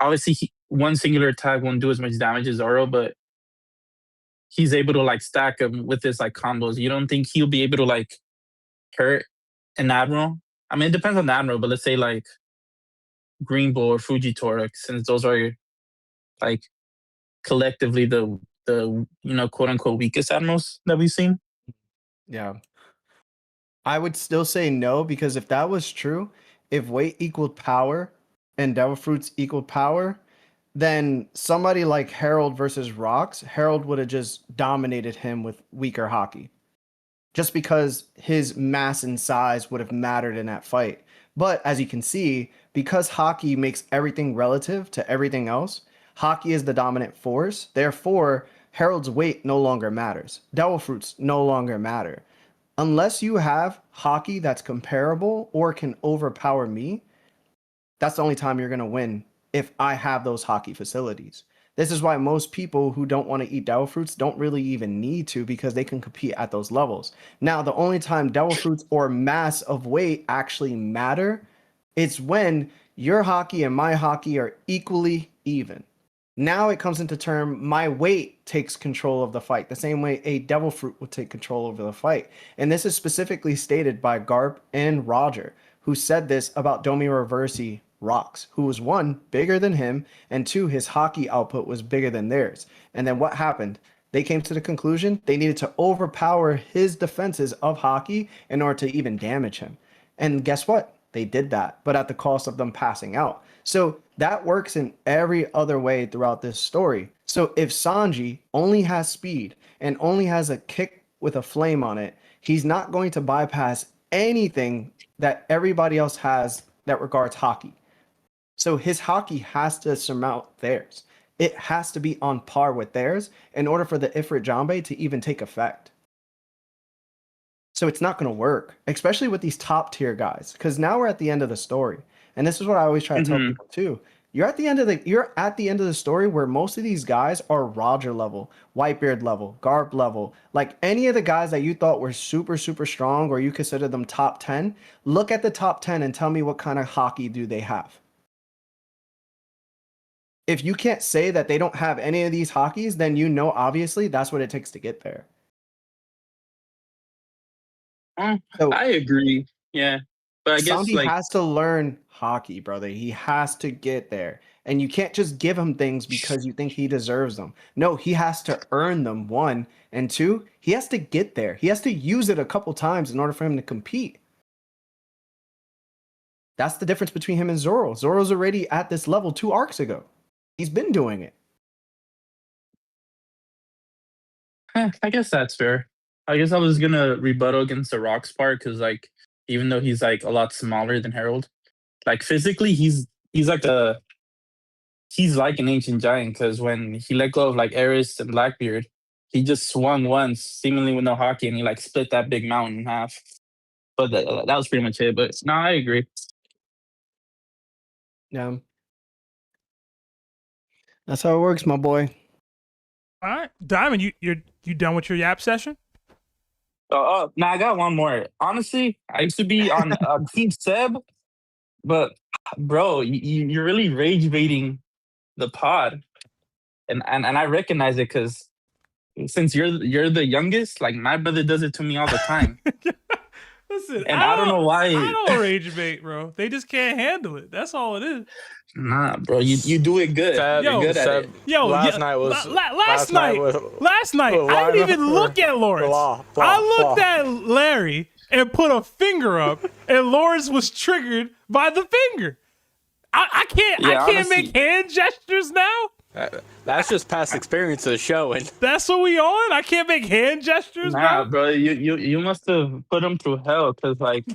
obviously one singular attack won't do as much damage as Zoro, but he's able to like stack them with his like combos. You don't think he'll be able to like hurt an Admiral? I mean, it depends on the Admiral, but let's say like Green Bull or Fujitora, since those are like collectively the you know quote unquote weakest Admirals that we've seen. Yeah. I would still say no, because if that was true, if weight equaled power and Devil Fruits equaled power, then somebody like Harold versus Rocks, Harold would have just dominated him with weaker Haki. just because his mass and size would have mattered in that fight. But as you can see, because Haki makes everything relative to everything else, Haki is the dominant force. Therefore, Herald's weight no longer matters. Devil Fruits no longer matter. Unless you have Haki that's comparable or can overpower me, that's the only time you're going to win if I have those Haki facilities. This is why most people who don't want to eat devil fruits don't really even need to, because they can compete at those levels. Now, the only time devil fruits or mass of weight actually matter, it's when your Haki and my Haki are equally even. Now it comes into term, my weight takes control of the fight, the same way a devil fruit would take control over the fight. And this is specifically stated by Garp and Roger, who said this about Domi Reversi Rocks, who was one, bigger than him, and two, his Haki output was bigger than theirs. And then what happened? They came to the conclusion they needed to overpower his defenses of Haki in order to even damage him. And guess what? They did that, but at the cost of them passing out. So that works in every other way throughout this story. So if Sanji only has speed and only has a kick with a flame on it, he's not going to bypass anything that everybody else has that regards Haki. So his Haki has to surmount theirs. It has to be on par with theirs in order for the Ifrit Jambe to even take effect. So it's not going to work, especially with these top tier guys, because now we're at the end of the story. And this is what I always try to tell people too. You're at the end of the story where most of these guys are Roger level, Whitebeard level, Garp level. Like any of the guys that you thought were super, super strong or you consider them top 10, look at the top 10 and tell me what kind of Haki do they have. If you can't say that they don't have any of these Hakis, then you know obviously that's what it takes to get there. So, I agree. Yeah. But I guess Sanji has to learn Haki, brother. He has to get there. And you can't just give him things because you think he deserves them. No, he has to earn them, one. And two, he has to get there. He has to use it a couple times in order for him to compete. That's the difference between him and Zoro. Zoro's already at this level 2 arcs ago. He's been doing it. I guess that's fair. I guess I was gonna rebuttal against the Rocks part because, like, even though he's like a lot smaller than Harold, like physically he's like an ancient giant. Because when he let go of like Eris and Blackbeard, he just swung once, seemingly with no Haki, and he like split that big mountain in half. But that was pretty much it. But no, I agree. Yeah. That's how it works, my boy. All right, Diamond, you done with your yap session? Now I got one more. Honestly, I used to be on Team Seb, but bro, you're really rage baiting the pod, and I recognize it because since you're the youngest, like my brother does it to me all the time. Listen, and I don't know why. I don't rage bait, bro. They just can't handle it. That's all it is. Nah, bro, you do it good. Seb, You're good at it. Yo, last night I didn't even look at Lawrence. I looked at Larry and put a finger up, and Lawrence was triggered by the finger. I can't make hand gestures now. That's just past experiences showing. That's what we on. I can't make hand gestures, nah, bro. You must have put him through hell because like.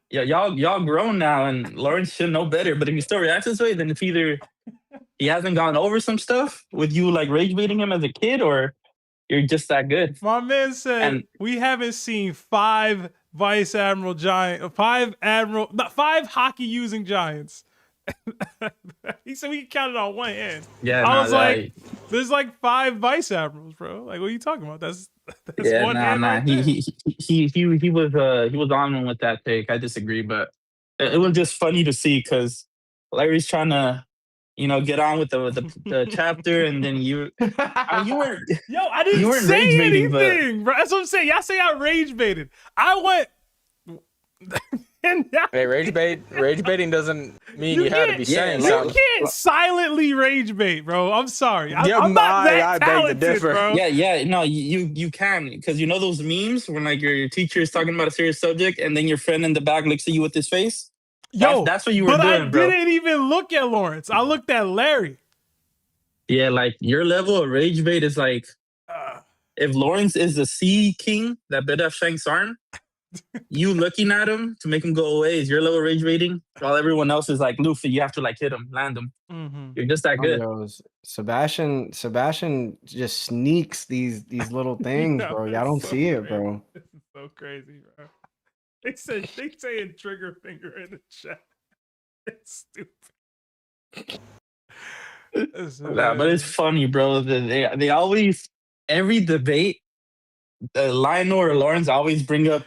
Yeah, y'all grown now, and Lawrence should know better. But if he still reacts this way, then it's either he hasn't gone over some stuff with you, like rage baiting him as a kid, or you're just that good. My man said we haven't seen 5 Vice Admiral five Haki using giants. He said we can count it on one hand. Yeah, I was like, there's like 5 Vice Admirals, bro. Like, what are you talking about? That's one hand. Nah. He was on one with that take. I disagree, but it was just funny to see because Larry's trying to, get on with the chapter, and then you weren't. Yo, I didn't say anything, bro. That's what I'm saying. Y'all say I rage baited. I went. Hey, rage baiting doesn't mean you have to be saying you something. You can't silently rage bait, bro. I'm sorry. I'm not that talented, bro. Yeah. No, you can, because those memes when like your teacher is talking about a serious subject, and then your friend in the back looks at you with his face. That's what you were doing, bro. But I didn't even look at Lawrence. I looked at Larry. Yeah, like your level of rage bait is like if Lawrence is the Sea King that bit off Shank's arm, you looking at him to make him go away is your little rage rating, while everyone else is like, Luffy, you have to like hit him, land him. Mm-hmm. You're just that good. Sebastian just sneaks these little things, Yo, bro. Y'all it's don't so see it, crazy. bro. This is so crazy, bro. They saying trigger finger in the chat. It's stupid. Nah, but it's funny, bro. They always, every debate, Lionel or Lawrence always bring up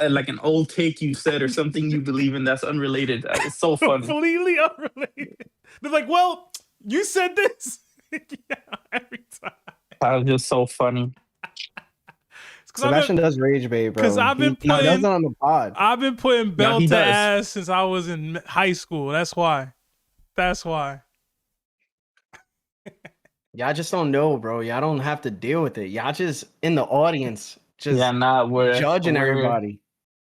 like an old take you said or something you believe in that's unrelated. It's so funny. Completely unrelated. They're like, well, you said this. Yeah, every time. That was just so funny. Sebastian does rage bait, bro. Because I've been he does putting it on the pod. I've been putting Yeah, belt he to does. ass since I was in high school. That's why. Y'all just don't know, bro. Y'all don't have to deal with it. Y'all just in the audience, just Yeah, nah, we're judging everybody.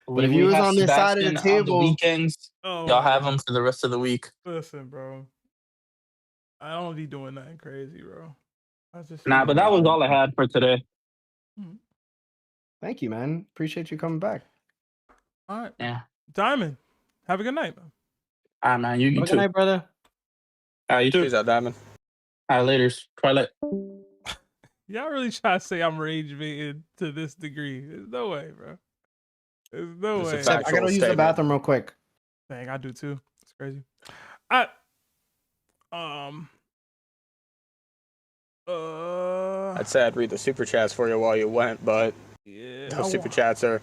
But if we you was have on this side of the Sebastian on the table, weekends, Oh, y'all have him for the rest of the week. listen, bro. I don't be doing nothing crazy, bro. I just Nah, but that was all I had for today. thank you, man. Appreciate you coming back. All right. Yeah. Diamond, have a good night. All right, man. You Good too. night, brother. All right, you too. Peace out, Diamond. All right, later. Twilight. Y'all really try to say I'm rage baiting to this degree. There's no way, bro. There's no It's a way. fact. I gotta use the statement. bathroom real quick. Dang, I do too. It's crazy. I'd say I'd read the super chats for you while you went, but yeah, those super chats are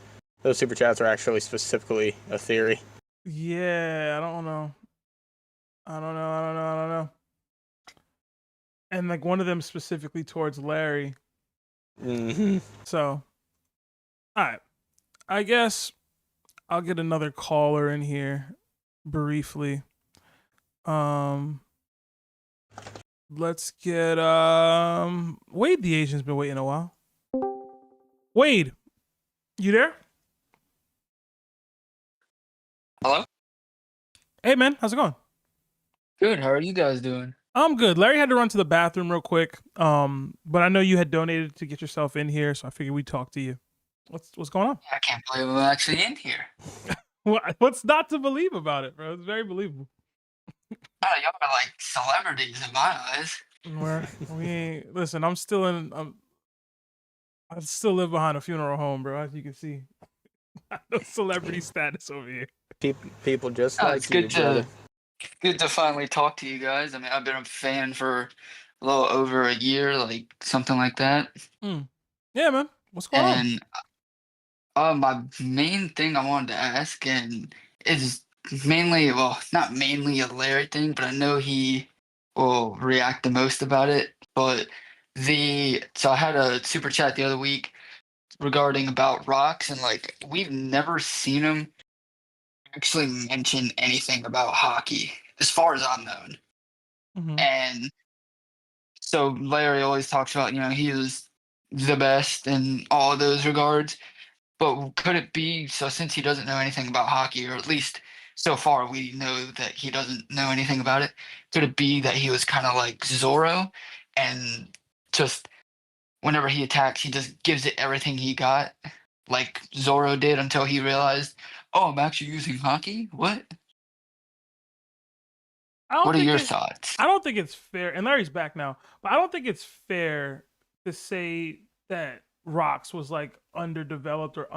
actually specifically a theory. Yeah, I don't know. And like one of them specifically towards Larry. Mm-hmm. So, all right. I guess I'll get another caller in here briefly. Let's get Wade the Asian's been waiting a while. Wade, you there? Hello? Hey man, how's it going? Good. How are you guys doing? I'm good. Larry had to run to the bathroom real quick. But I know you had donated to get yourself in here, so I figured we'd talk to you. What's going on? I can't believe I'm actually in here. What's not to believe about it, bro? It's very believable. Oh, y'all are like celebrities in my eyes. We ain't listen. I still live behind a funeral home, bro. As you can see, no celebrity status over here. People just Oh, like it's you, brother. good to finally talk to you guys. I mean, I've been a fan for a little over a year, like something like that. Yeah, man. What's going on? And my main thing I wanted to ask, and it's mainly, well, not mainly a Larry thing, but I know he will react the most about it. But so I had a super chat the other week regarding about rocks, and like we've never seen him actually mention anything about Haki, as far as I'm known. And so Larry always talks about, he was the best in all of those regards. But could it be, so since he doesn't know anything about Haki, or at least so far we know that he doesn't know anything about it, could it be that he was kind of like Zoro and just whenever he attacks, he just gives it everything he got, like Zoro did until he realized, oh, I'm actually using Haki? What? What are your thoughts? I don't think it's fair, and Larry's back now, but I don't think it's fair to say that Rox was like underdeveloped or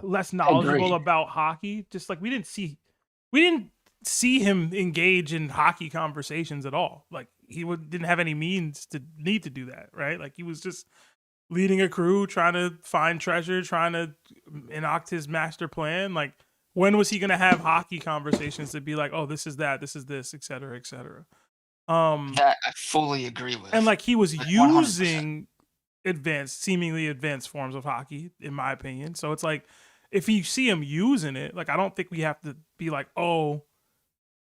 less knowledgeable about Haki. Just like we didn't see him engage in Haki conversations at all. Like he didn't have any means to need to do that, right? Like he was just leading a crew, trying to find treasure, trying to enact his master plan. Like when was he gonna have Haki conversations to be like, oh, this is that, this is this, et cetera, et cetera. That I fully agree with. And like he was like, using seemingly advanced forms of Haki, in my opinion. So it's like, if you see him using it, like I don't think we have to be like, oh,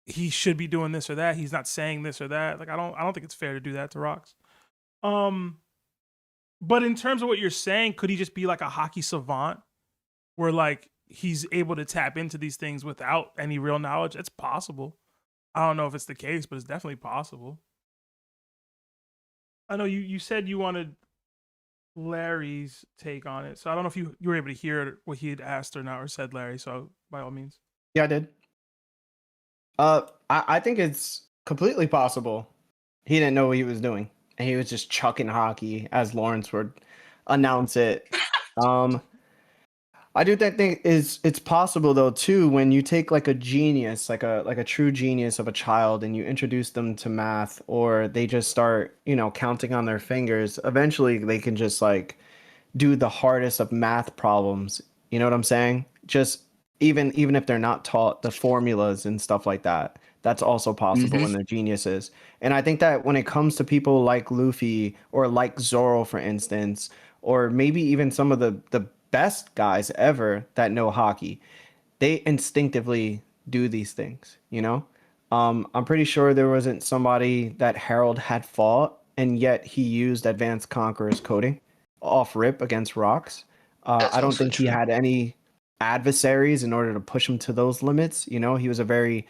he should be doing this or that. He's not saying this or that. Like I don't think it's fair to do that to Rox. But in terms of what you're saying, could he just be like a Haki savant, where like he's able to tap into these things without any real knowledge? It's possible. I don't know if it's the case, but it's definitely possible. I know you said you wanted Larry's take on it, so I don't know if you were able to hear what he had asked or not, or said Larry. So by all means, Yeah, I did. I think it's completely possible he didn't know what he was doing, and he was just chucking Haki as Lawrence would announce it. I do think it's possible though too when you take like a genius, like a true genius of a child, and you introduce them to math, or they just start counting on their fingers. Eventually, they can just like do the hardest of math problems. You know what I'm saying? Just even if they're not taught the formulas and stuff like that. That's also possible when they're geniuses. And I think that when it comes to people like Luffy or like Zoro, for instance, or maybe even some of the best guys ever that know hockey, they instinctively do these things, I'm pretty sure there wasn't somebody that Harold had fought, and yet he used Advanced Conqueror's coding off rip against rocks. That's I don't also think he true. had any adversaries in order to push him to those limits. He was a very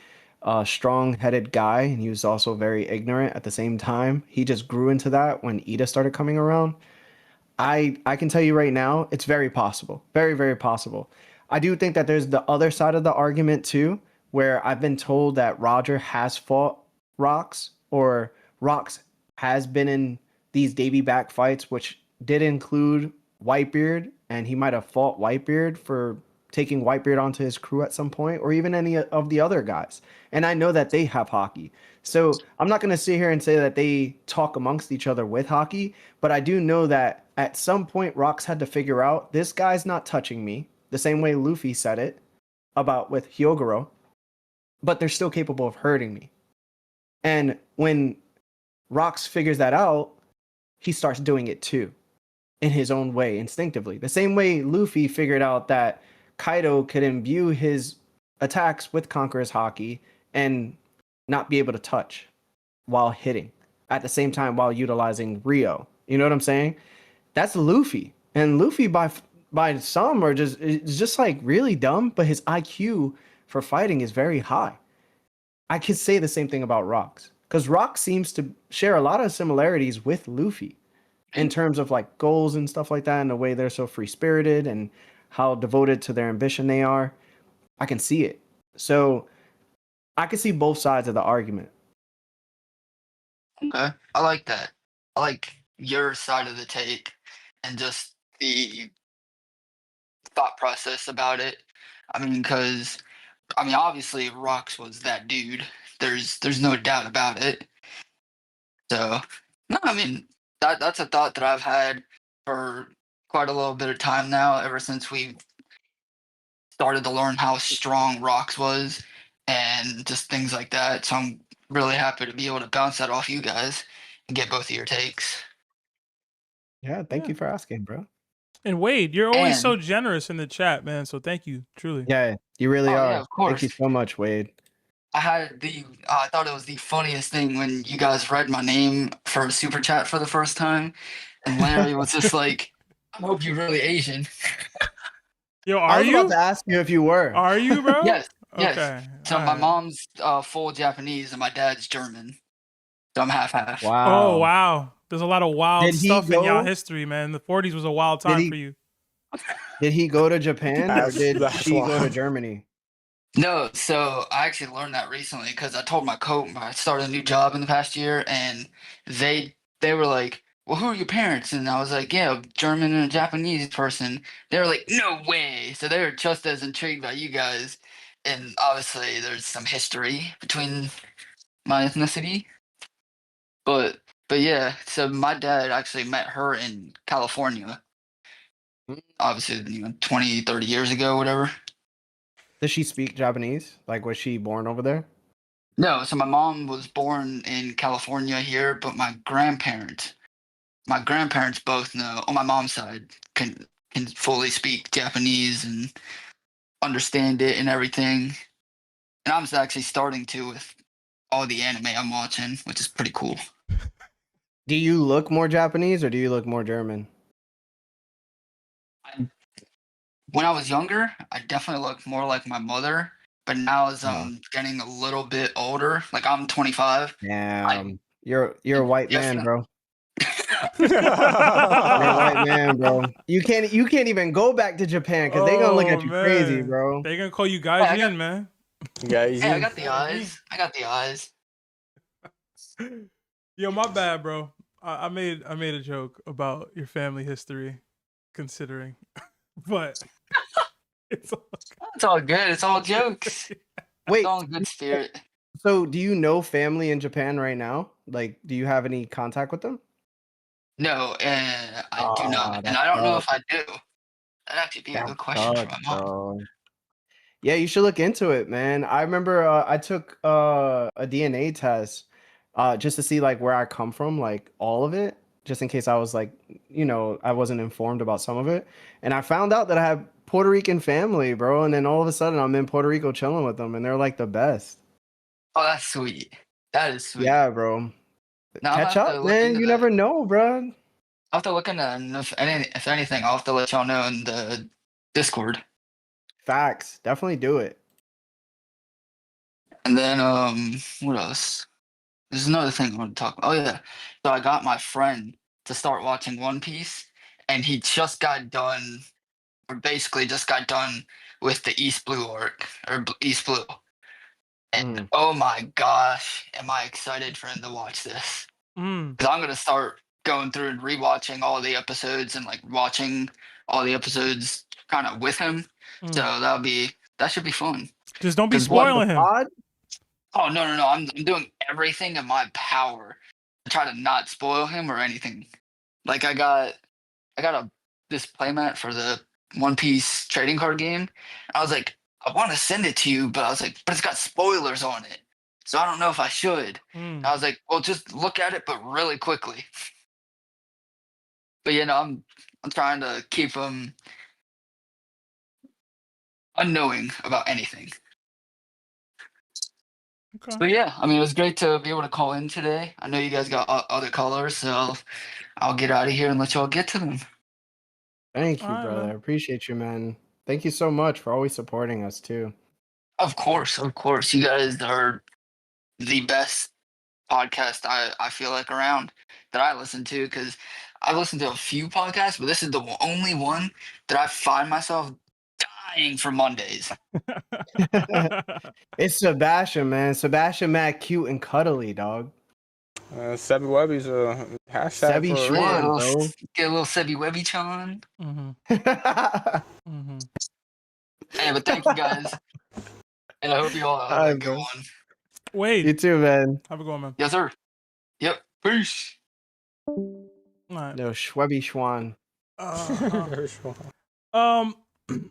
strong-headed guy, and he was also very ignorant at the same time. He just grew into that when Ida started coming around. I can tell you right now, it's very possible. Very, very possible. I do think that there's the other side of the argument too, where I've been told that Roger has fought Rocks, or Rocks has been in these Davy back fights, which did include Whitebeard, and he might have fought Whitebeard for taking Whitebeard onto his crew at some point, or even any of the other guys. And I know that they have hockey. So I'm not going to sit here and say that they talk amongst each other with hockey, but I do know that at some point Rocks had to figure out this guy's not touching me, the same way Luffy said it about with Hyogoro, but they're still capable of hurting me. And when Rocks figures that out, he starts doing it too, in his own way, instinctively. The same way Luffy figured out that Kaido could imbue his attacks with Conqueror's Haki and not be able to touch while hitting at the same time while utilizing Rio. You know what I'm saying? That's Luffy. And Luffy by some are just like really dumb, but his IQ for fighting is very high. I could say the same thing about Rocks, because Rocks seems to share a lot of similarities with Luffy in terms of like goals and stuff like that, and the way they're so free spirited and how devoted to their ambition they are. I can see it. So I can see both sides of the argument. Okay, I like that. I like your side of the take and just the thought process about it. Because obviously Rocks was that dude. There's no doubt about it. So no, that's a thought that I've had for quite a little bit of time now, ever since we started to learn how strong Rocks was and just things like that. So I'm really happy to be able to bounce that off you guys and get both of your takes. Yeah, thank Yeah. you for asking, bro. And Wade, you're always so And generous in the chat, man. So thank you, truly. Yeah, you really oh are. yeah, of Thank you course. so much, Wade. I thought it was the funniest thing when you guys read my name for a super chat for the first time, and Larry was just like, "I hope you're really Asian." Yo, I are was about you? to ask you if you were. Are you, bro? Yes, yes. Okay. So all my right. mom's full Japanese and my dad's German, so I'm half. Oh Wow. wow. There's a lot of wild Did he stuff in y'all go? history, man. The 40s was a wild Did time for he you. did he go to Japan, or did That's she go to wild. Germany? No, so I actually learned that recently because I told my I started a new job in the past year, and they were like, "Well, who are your parents?" And I was like, "Yeah, a German and a Japanese person." They were like, "No way!" So they were just as intrigued by you guys, and obviously there's some history between my ethnicity, but yeah. So my dad actually met her in California, obviously 20, 30 years ago, whatever. Does she speak Japanese? Like, was she born over there? No, so my mom was born in California here, but my grandparents both know on my mom's side can fully speak Japanese and understand it and everything. And I'm actually starting to with all the anime I'm watching, which is pretty cool. Do you look more Japanese or do you look more German? When I was younger, I definitely looked more like my mother, but now as Uh-huh. I'm getting a little bit older, like I'm 25, I Damn. You're a white man, definitely bro. You're a white man, bro. You can't even go back to Japan because they're gonna look at you crazy, bro. They're gonna call you Gaijin, man. Guys, Hey, I got the eyes. I got the eyes. Yo, my bad, bro. I made a joke about your family history, considering, but it's all It's all good. It's all jokes. Wait, It's all in good spirit. so do you know family in Japan right now? Like, do you have any contact with them? No, I do not, and I don't know if I do. That'd actually be a good question for my mom. Yeah, you should look into it, man. I remember I took a DNA test just to see like where I come from, like all of it, just in case I was like, I wasn't informed about some of it. And I found out that I have Puerto Rican family, bro. And then all of a sudden I'm in Puerto Rico chilling with them and they're like the best. Oh, that's sweet. That is sweet. Yeah, bro. Now, Catch up, man. You never know, bro. I'll have to look into, and if anything, I'll have to let y'all know in the Discord. Facts. Definitely do it. And then, what else? There's another thing I want to talk about. Oh, yeah. So I got my friend to start watching One Piece, and he just got done, or basically just got done with the East Blue arc, or East Blue. And oh my gosh, am I excited for him to watch this. Because I'm going to start going through and rewatching all the episodes and like watching all the episodes kind of with him. So that should be fun. Just don't be spoiling him. Oh no! I'm doing everything in my power to try to not spoil him or anything. Like I got this playmat for the One Piece trading card game. I was like, I want to send it to you, but I was like, but it's got spoilers on it, so I don't know if I should. I was like, well, just look at it, but really quickly. But I'm trying to keep him unknowing about anything. Okay. But yeah, I mean, it was great to be able to call in today. I know you guys got other callers, so I'll get out of here and let y'all get to them. Thank you, brother. I appreciate you, man. Thank you so much for always supporting us too. Of course. You guys are the best podcast I feel like around that I listen to, because I've listened to a few podcasts, but this is the only one that I find myself dying for Mondays. It's Sebastian, man. Sebastian, mad cute and cuddly, dog. Sebby Webby's a hashtag Sebby for Schwan, bro. Get a little Sebby Webby Chan. Hey, but thank you guys. And I hope you all have a good one. Wait. You too, man. Have a good one, man. Yes, sir. Yep. Peace. All right. No, Schwebby Schwan.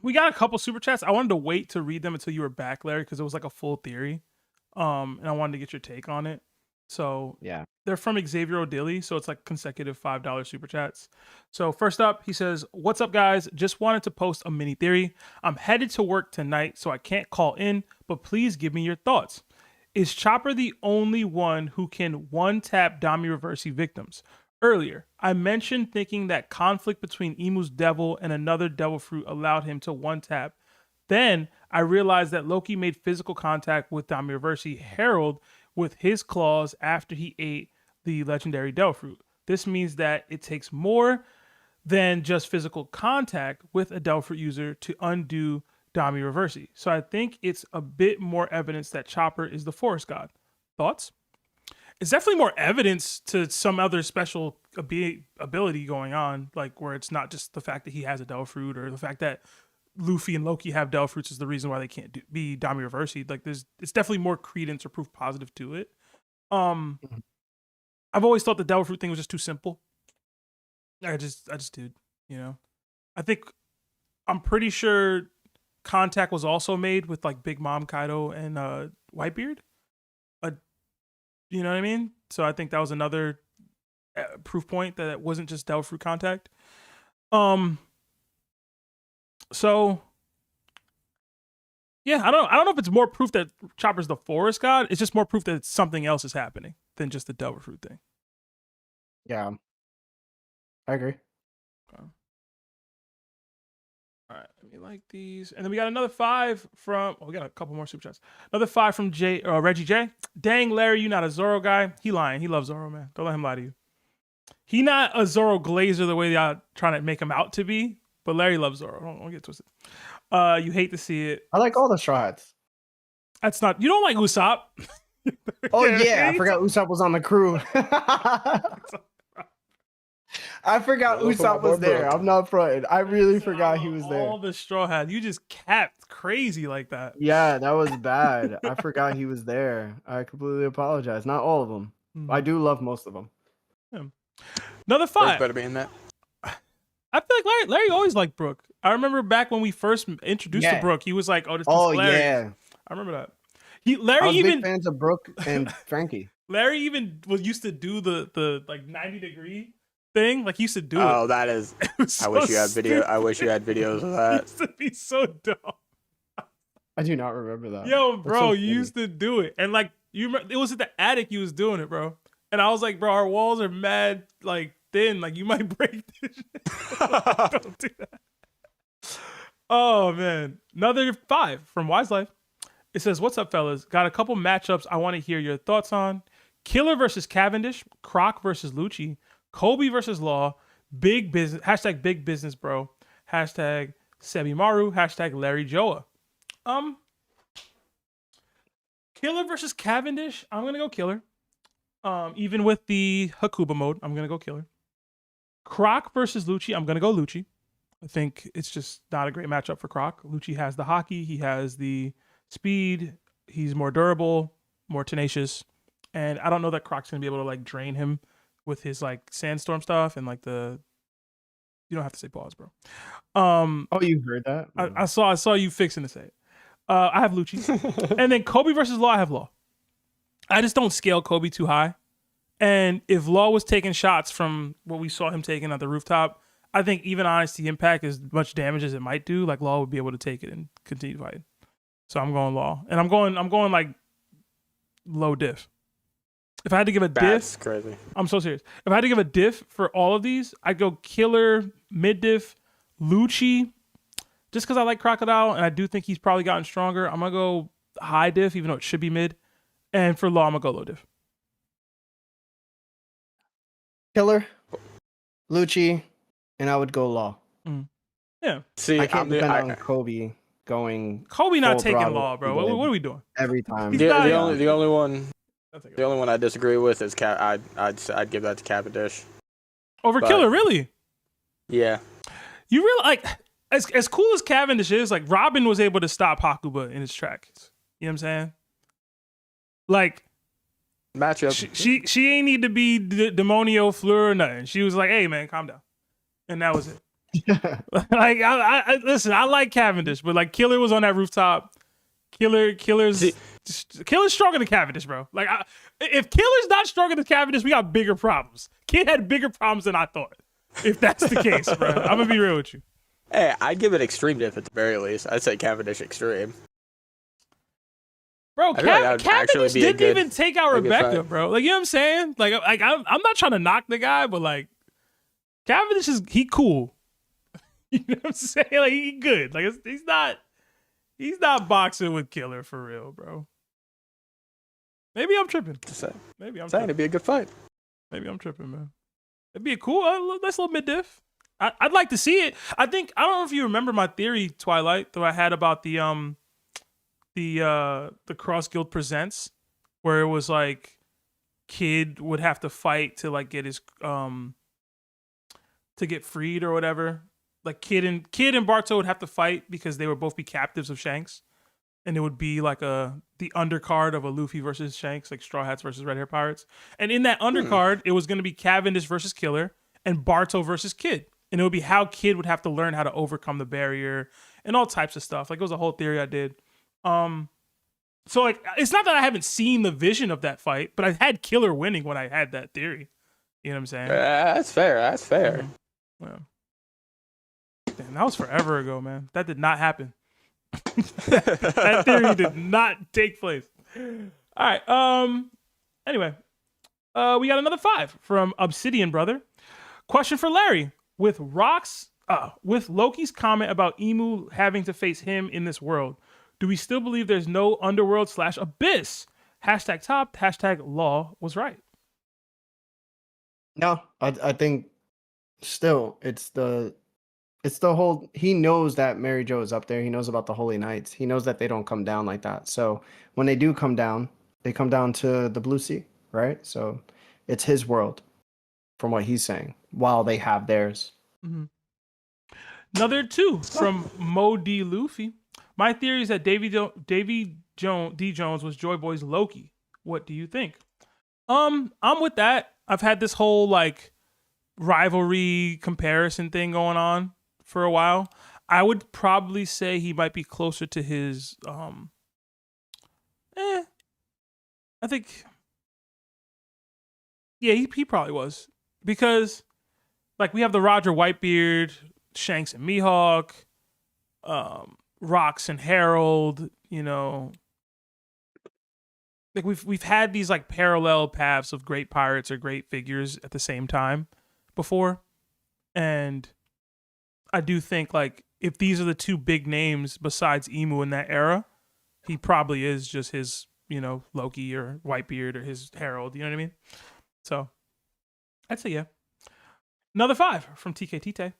We got a couple super chats. I wanted to wait to read them until you were back, Larry, because it was like a full theory. And I wanted to get your take on it. So yeah, they're from Xavier O'Dilly, so it's like consecutive $5 super chats. So first up, he says, "What's up, guys? Just wanted to post a mini theory. I'm headed to work tonight, so I can't call in, but please give me your thoughts. Is Chopper the only one who can one-tap Dami Reversi victims? Earlier, I mentioned thinking that conflict between Imu's devil and another devil fruit allowed him to one-tap. Then I realized that Loki made physical contact with Dami Reversi Herald with his claws after he ate the legendary devil fruit. This means that it takes more than just physical contact with a devil fruit user to undo Dami Reversi. So I think it's a bit more evidence that Chopper is the forest god. Thoughts?" It's definitely more evidence to some other special ability going on, like where it's not just the fact that he has a devil fruit or the fact that Luffy and Loki have devil fruits is the reason why they can't be Dami Reversi. Like it's definitely more credence or proof positive to it. I've always thought the devil fruit thing was just too simple. I just did, I'm pretty sure contact was also made with like Big Mom Kaido and Whitebeard. You know what I mean? So I think that was another proof point that it wasn't just devil fruit contact. So yeah, I don't know if it's more proof that Chopper's the forest god. It's just more proof that something else is happening than just the devil fruit thing. Yeah, I agree. Okay. All right, let me like these, and then we got another 5 from. Oh, we got a couple more super chats. Another 5 from Reggie J. "Dang, Larry, you not a Zoro guy? He lying. He loves Zoro, man. Don't let him lie to you." He not a Zoro glazer the way they are trying to make him out to be, but Larry loves Zoro. Don't get twisted. You hate to see it. I like all the Straw Hats. That's not. You don't like Usopp. Oh yeah, I forgot Usopp was on the crew. I forgot Usopp was there. I'm not fronting. I really forgot he was there. All the Straw Hat. You just capped crazy like that. Yeah, that was bad. I forgot he was there. I completely apologize. Not all of them. I do love most of them. Another Brooke 5. better be in that. I feel like Larry always liked Brooke. I remember back when we first introduced to Brooke, he was like, "Oh, this is hilarious." Yeah, I remember that. I Larry was even big fans of Brooke and Frankie. Larry even used to do the like 90-degree thing. Like he used to do it. Oh, that is. I wish you had video. I wish you had videos of It that. used to be so dumb. I do not remember that. Yo, That's bro, so you funny. used to do it, and like you remember, it was at the attic. You was doing it, bro. And I was like, bro, our walls are mad like thin. Like you might break this shit. Don't do that. Oh man, another 5 from Wise Life. It says, "What's up, fellas? Got a couple matchups I want to hear your thoughts on. Killer versus Cavendish, Croc versus Lucci, Kobe versus Law, big business, hashtag big business, bro, hashtag Sebimaru, hashtag Larry Joa." Killer versus Cavendish, I'm gonna go Killer. Even with the Hakuba mode, I'm gonna go Killer. Croc versus Lucci, I'm gonna go Lucci. I think it's just not a great matchup for Croc. Lucci has the Haki, he has the speed, he's more durable, more tenacious, and I don't know that Croc's gonna be able to like drain him with his like sandstorm stuff and like the. You don't have to say pause, bro. Oh, you heard that? I saw you fixing to say it. I have Lucci, and then Kobe versus Law. I have Law. I just don't scale Kobe too high, and if Law was taking shots from what we saw him taking at the rooftop, I think even honesty impact as much damage as it might do, like Law would be able to take it and continue fighting. So I'm going Law, and I'm going like low diff. If I had to give a That's diff, crazy. I'm so serious. If I had to give a diff for all of these, I'd go Killer, mid diff, Lucci, just because I like Crocodile and I do think he's probably gotten stronger. I'm gonna go high diff, even though it should be mid. And for Law, I'm gonna go low diff. Killer, Lucci, and I would go Law. Yeah. See, I can't I'm the- depend I- on Kobe going Kobe not full taking throttle Law, bro. What are we doing? every time. He's the, not- the only the only one I'll take it. the only one I disagree with is I'd give that to Cavendish. Over but- Killer, really? Yeah. You really like as cool as Cavendish is, like Robin was able to stop Hakuba in his tracks. You know what I'm saying? Like Matchup. she ain't need to be Demonio Fleur or nothing. She was like, "Hey man, calm down," and that was it. Like I listen, I like Cavendish, but like Killer was on that rooftop. Killer's stronger than Cavendish, bro. Like if Killer's not stronger than Cavendish, we got bigger problems. Kid had bigger problems than I thought. If that's the case, bro, I'm gonna be real with you. Hey, I'd give it extreme diff at the very least. I'd say Cavendish extreme. Bro, I feel like that would actually Cavendish be a didn't good- even take out a good Rebecca, fight. bro. Like you know what I'm saying? Like I'm not trying to knock the guy, but like Cavendish he cool. You know what I'm saying? Like he good. Like he's not boxing with Killer for real, bro. Maybe I'm tripping. Maybe I'm Saying tripping. it'd be a good fight. Maybe I'm tripping, man. It'd be a cool, nice little mid diff. I'd like to see it. I don't know if you remember my theory, Twilight, that I had about the Cross Guild Presents, where it was like Kid would have to fight to like get his to get freed or whatever. Like Kid and Barto would have to fight because they would both be captives of Shanks. And it would be like the undercard of a Luffy versus Shanks, like Straw Hats versus Red Hair Pirates. And in that undercard, it was going to be Cavendish versus Killer and Barto versus Kid. And it would be how Kid would have to learn how to overcome the barrier and all types of stuff. Like it was a whole theory I did. So like it's not that I haven't seen the vision of that fight, but I had Killer winning when I had that theory. You know what I'm saying? That's fair. That's fair. Yeah. Damn, that was forever ago, man. That did not happen. That theory did not take place. All right. Anyway, we got another 5 from Obsidian Brother. Question for Larry: with Loki's comment about Imu having to face him in this world, do we still believe there's no underworld / abyss? #TOPT, #Law was right. No, I think still it's the whole. He knows that Mary Jo is up there. He knows about the Holy Knights. He knows that they don't come down like that. So when they do come down, they come down to the Blue Sea, right? So it's his world, from what he's saying, while they have theirs. Mm-hmm. Another 2 from Mo D. Luffy. My theory is that Davey D. Jones was Joy Boy's Loki. What do you think? I'm with that. I've had this whole like rivalry comparison thing going on for a while. I would probably say he might be closer to his I think yeah, he probably was. Because like we have the Roger Whitebeard, Shanks and Mihawk, Rox and Harold, you know. Like we've had these like parallel paths of great pirates or great figures at the same time before. And I do think like if these are the 2 big names besides Imu in that era, he probably is just his, you know, Loki or Whitebeard or his Harold, you know what I mean? So I'd say yeah. Another 5 from TK.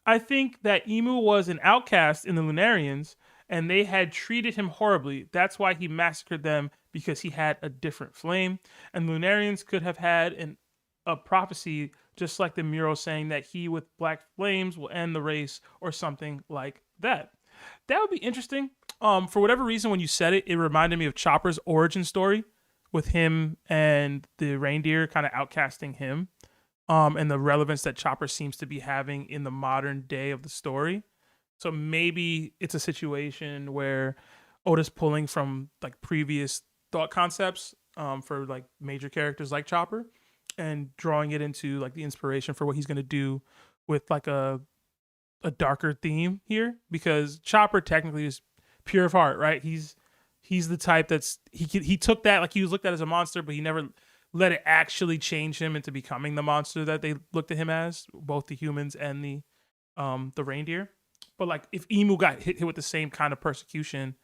I think that Imu was an outcast in the Lunarians and they had treated him horribly. That's why he massacred them, because he had a different flame. And Lunarians could have had a prophecy just like the mural saying that he with black flames will end the race or something like that. That would be interesting. For whatever reason, when you said it, it reminded me of Chopper's origin story with him and the reindeer kind of outcasting him. And the relevance that Chopper seems to be having in the modern day of the story. So maybe it's a situation where Oda's pulling from like previous thought concepts for like major characters like Chopper and drawing it into like the inspiration for what he's going to do with like a darker theme here, because Chopper technically is pure of heart, right? He's the type that's he took that, like he was looked at as a monster, but he never let it actually change him into becoming the monster that they looked at him as, both the humans and the reindeer. But like if Imu got hit with the same kind of persecution,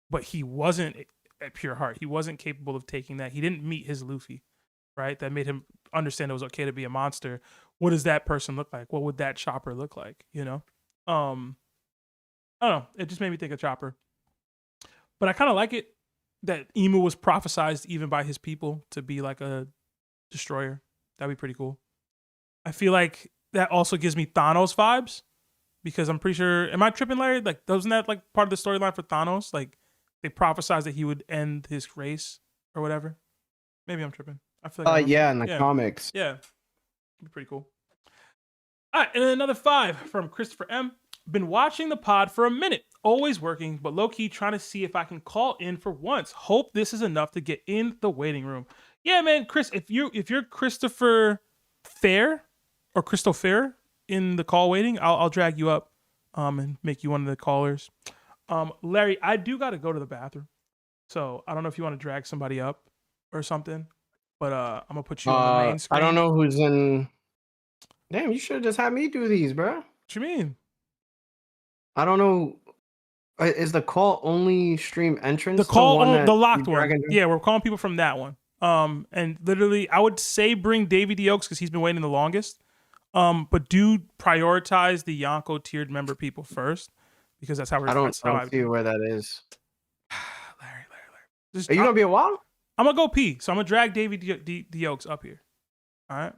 but he wasn't at pure heart, he wasn't capable of taking that. He didn't meet his Luffy, right? That made him understand it was okay to be a monster. What does that person look like? What would that Chopper look like? You know? I don't know. It just made me think of Chopper. But I kind of like it that Imu was prophesized even by his people to be like a destroyer. That'd be pretty cool. I feel like that also gives me Thanos vibes, because I'm pretty sure, am I tripping, Larry? Like, wasn't that like part of the storyline for Thanos? Like they prophesized that he would end his race or whatever. Maybe I'm tripping. I feel like Yeah, in the comics. Yeah. It'd be pretty cool. All right, and then another 5 from Christopher M. Been watching the pod for a minute, always working, but low-key trying to see if I can call in for once. Hope this is enough to get in the waiting room. Yeah, man, Chris, if you're Christopher Fair or Crystal Fair in the call waiting, I'll drag you up and make you one of the callers. Larry, I do got to go to the bathroom, so I don't know if you want to drag somebody up or something, but I'm gonna put you on the main screen. I don't know who's in. Damn, you should have just had me do these, bro. What you mean? I don't know. Is the call only stream entrance? The call, the locked one. Yeah, we're calling people from that one. And literally, I would say bring Davey D. Oaks because he's been waiting the longest. But do prioritize the Yonko tiered member people first, because that's how we're. I don't see where that is. Larry. Are you gonna be a while? I'm gonna go pee, so I'm gonna drag Davey D. Oaks up here. All right.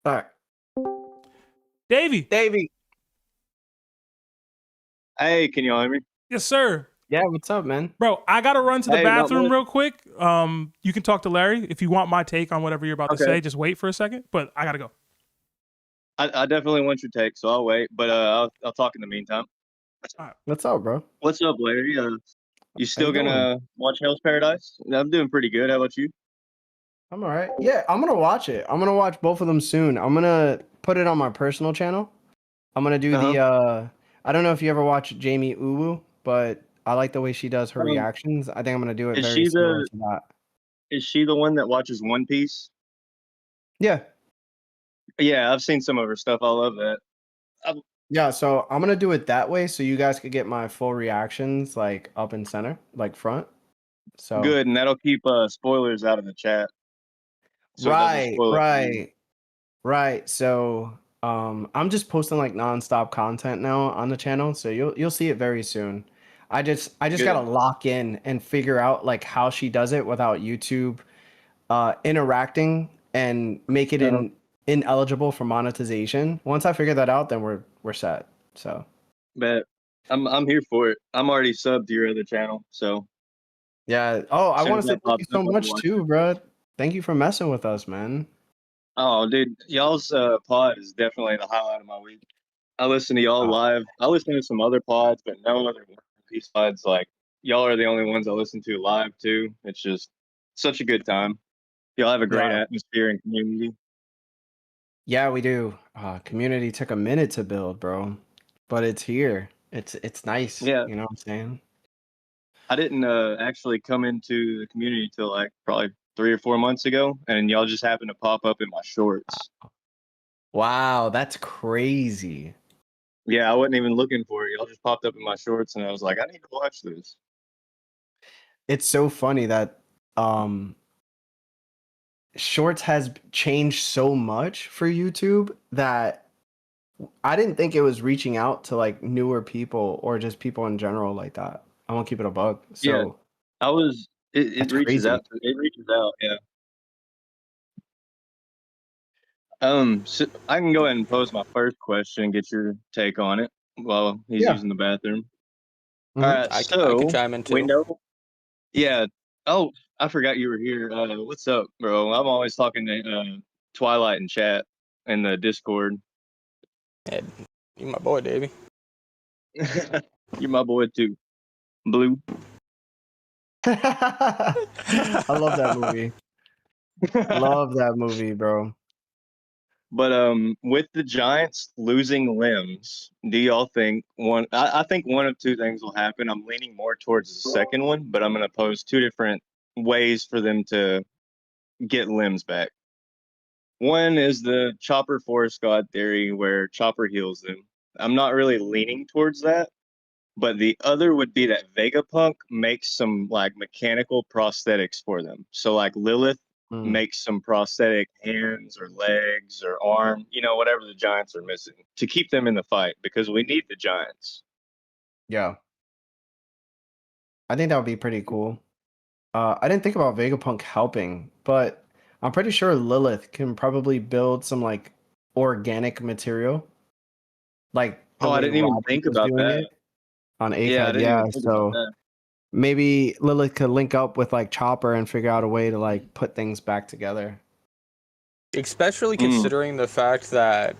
All right. Davey. Hey, can you all hear me? Yes, sir. Yeah, what's up, man? Bro, I gotta run to the bathroom real quick. You can talk to Larry if you want my take on whatever you're about to say. Just wait for a second, but I gotta go. I definitely want your take, so I'll wait. But I'll talk in the meantime. Right. What's up, bro? What's up, Larry? You still gonna watch Hell's Paradise? I'm doing pretty good. How about you? I'm all right. Yeah, I'm gonna watch it. I'm gonna watch both of them soon. I'm gonna put it on my personal channel. I'm gonna do the I don't know if you ever watch Jamie Uwu, but I like the way she does her reactions. I think I'm gonna do it very similar to that. Is she the one that watches One Piece? Yeah. Yeah, I've seen some of her stuff. I love that. Yeah, so I'm gonna do it that way so you guys could get my full reactions like up and center, like front. So good, and that'll keep spoilers out of the chat. So right. Right. So I'm just posting like nonstop content now on the channel, so you'll see it very soon. I just Good. gotta lock in and figure out like how she does it without YouTube interacting and make it Uh-huh. ineligible for monetization. Once I figure that out, then we're set. So But I'm here for it. I'm already subbed to your other channel, so yeah. Oh, I as soon want as to say that thank you pops up, so I'll be much watching too, it. bro. Thank you for messing with us, man. Oh, dude, y'all's pod is definitely the highlight of my week. I listen to y'all Oh, live. I listen to some other pods, but no other One Piece pods. Like y'all are the only ones I listen to live too. It's just such a good time. Y'all have a great yeah. atmosphere and community. Yeah, we do. Community took a minute to build, bro, but it's here. It's nice. Yeah, You know what I'm saying? I didn't actually come into the community till like probably 3 or 4 months ago, and y'all just happened to pop up in my shorts. Wow, that's crazy. Yeah, I wasn't even looking for it. Y'all just popped up in my shorts, and I was like, I need to watch this. It's so funny that um Shorts has changed so much for YouTube that I didn't think it was reaching out to like newer people or just people in general like that. I won't keep it a bug. Yeah, So I was. It that's reaches crazy. out. It reaches out. Yeah. So I can go ahead and pose my first question and get your take on it while he's Yeah. using the bathroom. All Hmm. right, I could so chime in we too. know. Yeah. Oh, I forgot you were here. What's up, bro? I'm always talking to Twilight in chat in the Discord. Yeah, you my boy, Davey. You're my boy too, Blue. I love that movie. Love that movie, bro. But with the Giants losing limbs, do y'all think one? I think one of two things will happen. I'm leaning more towards the second one, but I'm going to pose two different ways for them to get limbs back. One is the Chopper Forest God theory, where Chopper heals them. I'm not really leaning towards that, but the other would be that Vegapunk makes some like mechanical prosthetics for them. So like Lilith Mm, makes some prosthetic hands or legs or arm, whatever the Giants are missing to keep them in the fight because we need the Giants. yeah. I think that would be pretty cool. I didn't think about Vegapunk helping, but I'm pretty sure Lilith can probably build some like organic material, like the Oh, I way didn't even Robin think was about doing that. it on Yeah, I AFAD. didn't Yeah, even think about so that. maybe Lilith could link up with like Chopper and figure out a way to like put things back together. Especially Mm. considering the fact that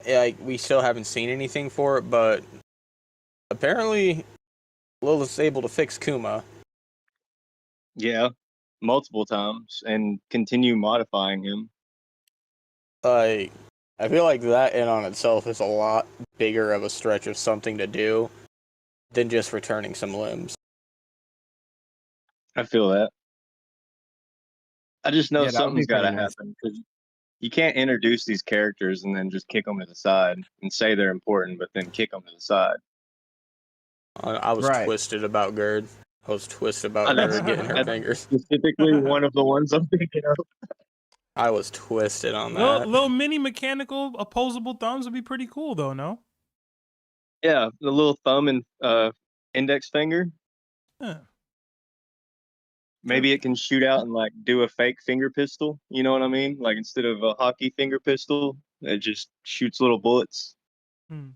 like we still haven't seen anything for it, but apparently Lilith's able to fix Kuma. Yeah, multiple times and continue modifying him. Like, I feel like that in on itself is a lot bigger of a stretch of something to do than just returning some limbs. I feel that. I just know Yeah, that would be something's got pretty to nice. happen because you can't introduce these characters and then just kick them to the side and say they're important, but then kick them to the side. I was Right. twisted about Gerd. I was twisted I about know Gerd getting her that's fingers. specifically one of the ones I'm thinking of. I was twisted on Little, that. little mini mechanical opposable thumbs would be pretty cool, though. No. Yeah, the little thumb and index finger. Yeah. Maybe it can shoot out and like do a fake finger pistol. You know what I mean? Like instead of a hockey finger pistol, it just shoots little bullets. Hmm.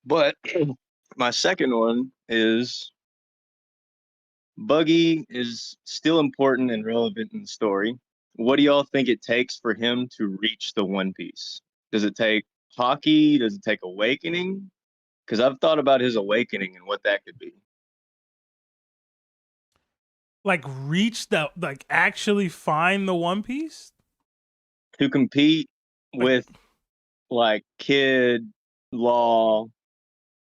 But my second one is Buggy is still important and relevant in the story. What do y'all think it takes for him to reach the One Piece? Does it take Haki? Does it take awakening? Because I've thought about his awakening and what that could be. Like reach that, like actually find the One Piece. To compete Like, with like Kid, Law,